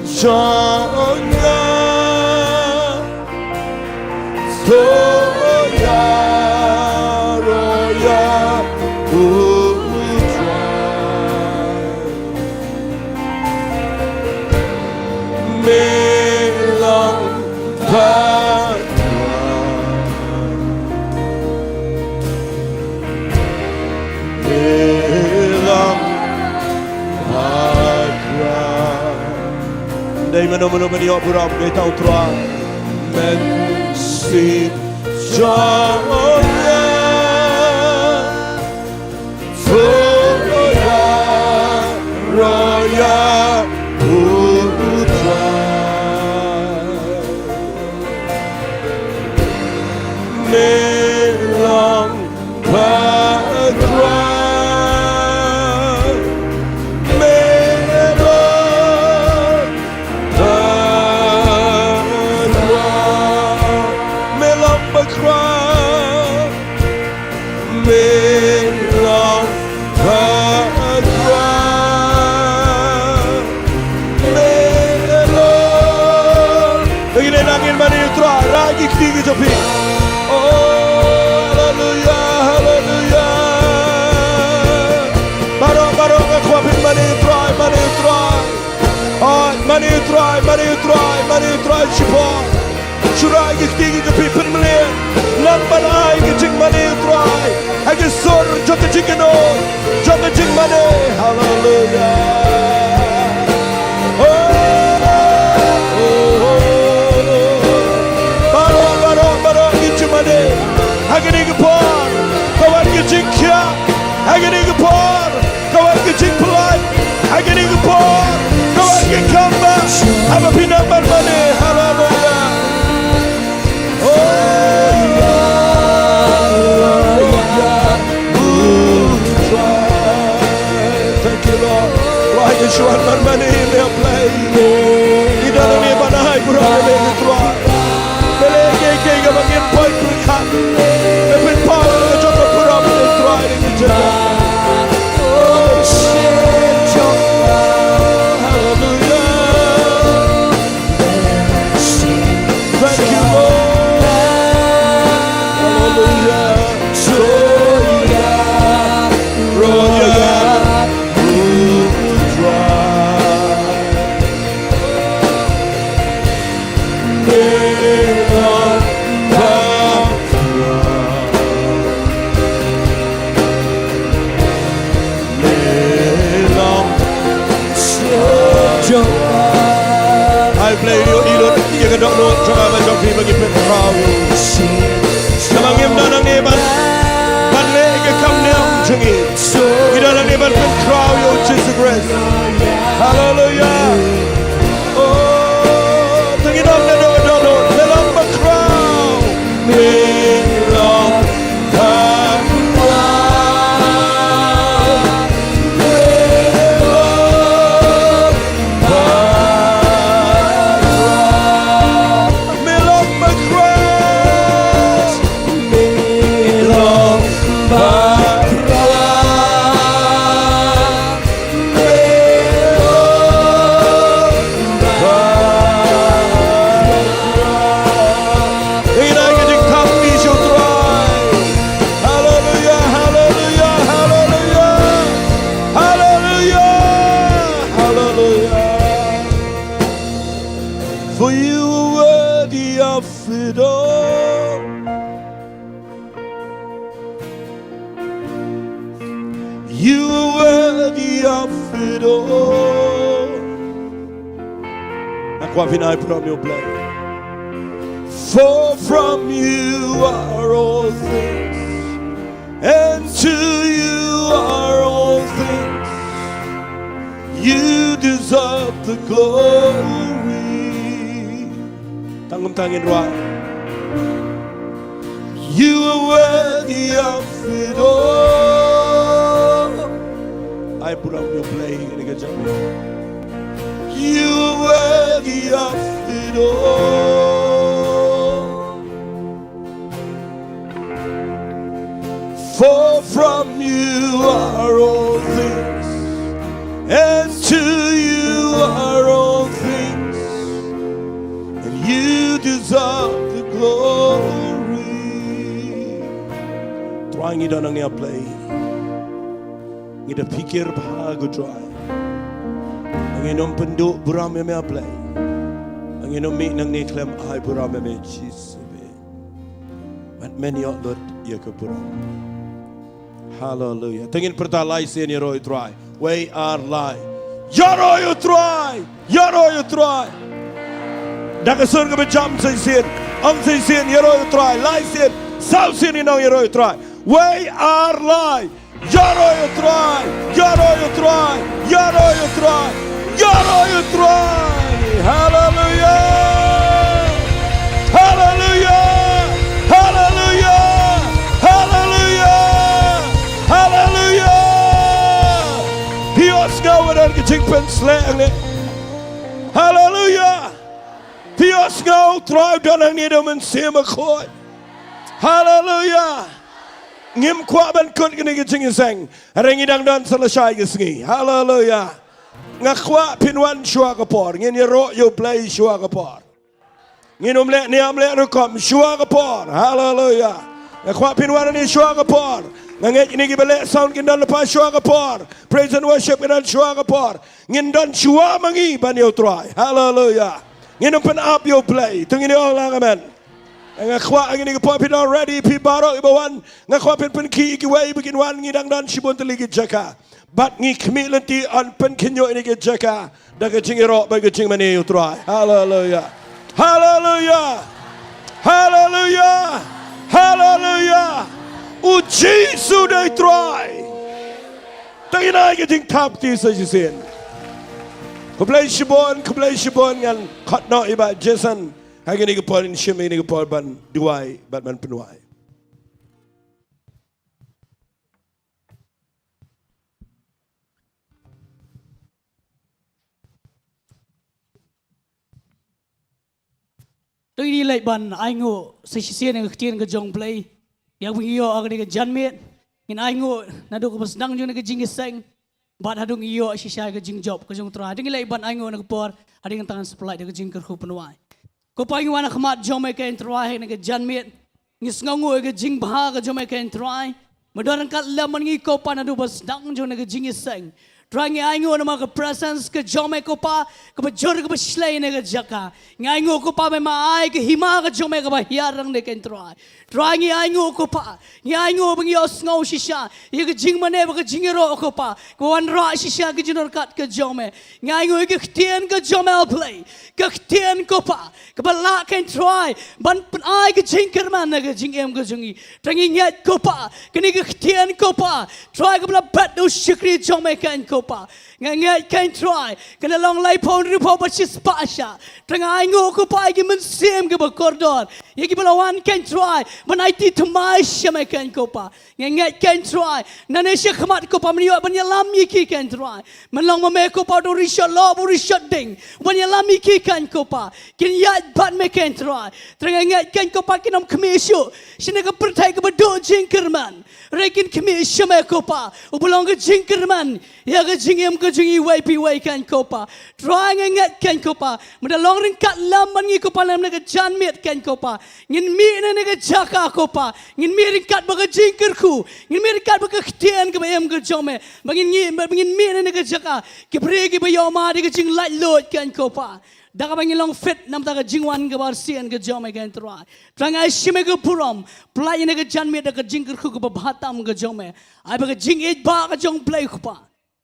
S7: jonga tu ya royal try, melang Dei mano mani oburam dei tau troa men si joya foya roya utra melang patra Oh, hallelujah, hallelujah. Barong ako pin money try, support. Shurai gitigi to people million. Lang balay giting money try. I get sor jota chicken on, jota chicken money. Hallelujah. Hagani gapor, kawan gijing kya. Hagani gapor, kawan gijing polite. Hagani gapor, kawan gikamba. Have a peanut butter money, hallelujah. Thank you, Lord. Why is you want money in their play? You don't need to buy kurang lebih tua. Belenge kaya bangin point berkat. Lebih power jodoh kurang lebih tua ini kita. Oh, hallelujah. Thank you, Lord. Hallelujah. Jangan macam pi bagi penrau. Namang im dan ang iban. Banle ke Khambniah jangi. Kita lang iban penrau yo Jesus Christ. Hallelujah. Oh, tengidam na do. Melong penrau. Melong For you are worthy of it all. You are worthy of it all. Nakuha pinay from your blood. For from you are all things, and to you are all things. You deserve the glory. Tanggap tangin right. You are worthy of it all. I put up your playing and I get you are worthy of it all. For from you are all things, and to you are all things. You deserve the glory. Trying it on your play. Ngida pikir bahago try. Ang inom penduk buram me play. Ang inom mi nang ni klem ay buram me Jesus. But many of Lord yakuburam. Hallelujah. Tingin pertalai sen yero try. We are lie. Yaro you try. Yaro you try. Dakasun ka jam say sin, ang say sin yero you try, lie sin, sao sin inang yero you try. We are lie, yero you try, yero you try, yero you try, yero you try. Hallelujah, hallelujah, hallelujah, hallelujah, hallelujah. Dios ngawan ang kicikpen slang. Hallelujah. Dios ngau thrive dan ang nidom en sema khoi. Hallelujah. Ngim kwa ban kut kini kicing iseng. Rengi dang dan selesai kesengi. Hallelujah. Ngakwa pinwan shua kapor. Ngin yero yo play shua kapor. Nginom le niam le rukom shua kapor. Hallelujah. Ngakwa pinwan ni shua kapor. Ngangit ini gibale sound kindan lepas shua kapor. Praise and worship kindan shua kapor. Ngin dan shua mangi ban yo try. Hallelujah. Ngin open up your play. Tungin ni orang amen. Ngakwa ngin ni popin already pi baro ibawan. Ngakwa pen ki ikiway bikin wan ngidang dan shibon teligi jaka. But ngi kemilenti an pen kinyo ini ke jaka. Daga jingiro bagi jing mani you try. Hallelujah. Hallelujah. Hallelujah. Hallelujah. Uji sudah try. Tungin ay ke jingtip ti sa jisin. Kublai shibon ngan khatno iba Jason hagi ni gepol in shimi ni gepol ban Jowai ban penuai.
S6: Tôi đi lại bàn ai ngộ xây xuyên này tiên cái dòng play yang pengiyo agak ni jan met in ai ngộ na do ko sedang jo ni jing seng bat hadung iyo sisya ke jing job ke jong tra ding lai ban ai ngộ na por ading tangan supply de jing kerhu penuai ko pa ngwana khmat jome ke try ni jan met ngis ngango ke jing bah ke jome ke try Madaran kat lemon ngi ko pan adu bas dang jo na jing seng try ngai ngo nama ke presence ke jome ko pa ke bejor ke beslay ne ke jaka ngai ngo ko pa me ma ai ke hima ke jome ke ba hiarang ne ken try ngai ngo ko pa ngai ngo bang yo ngau shisha ye ke jing mane ba ke jingero ko pa ko wan ra shisha ke jinor kat ke jome ngai ngo ke tien ke jome al play ke tien ko pa ke ba la ken try ban ai ke jingker man ne ke jing em ke jungi tangi ngai ko pa ke ni ke tien ko pa try ke bla bat do shikri jome ken ko pa ngai kan try kena long lai pon ru po bachis pasha tengah ngo ko pa gi men sem ke bakordor ye gi belawan kan try ban IT tmai shame kan ko pa ngai kan try nane she khmat ko pa mniwa ban yalam yi ki kan try man long me ko pa do rishot lo bu rishot ding ban yalam yi ki kan ko pa kin yat bat me kan try tengah ngai kan ko pa kinom khmishu shine ke pertai ke bedo jingkerman rekin khmishu me ko pa ubulong ke jingkerman ya ke jingem ke jingi YP kan ko pa try ngai kan ko pa muda long ring kat lam man ngi ko pa lam ne ke jan met kan ko pa ngin mi ne ke jaka ko pa ngin mi ring kat ba ke jingker ku ngin mi ring kat ba ke tien ke em ke jome bangin mi ne ke jaka ke bregi ba yo ma de ke jing light load kan ko pa daga bangin long fit nam ta ke jingwan ke bar sien ke jome kan try ai shime ke purom play ne ke jan met de ke jingker ku ke ba batam ke jome ai ba ke jing ej ba ke jong play ko pa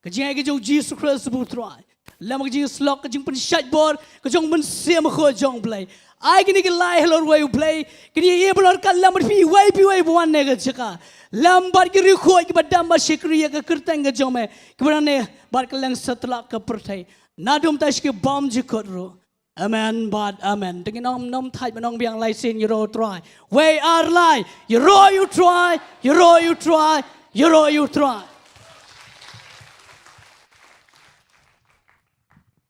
S6: ke jing ai ke jong Jesus Christ bu try lam ke jing slok ke jing pen shot bor ke jong ben sem ko jong play ai kini ke lai helor way play kini ye bolor ka lam pi way one ne ke jaka lam bar ki rikho ki badam ba shikri ke kirtang ke jome ke barane bar ke lang satla ke pertai nadum tash ke bom jikot ro amen bad amen tengin nom thai manong biang lai sin you try way are lie you try you try you try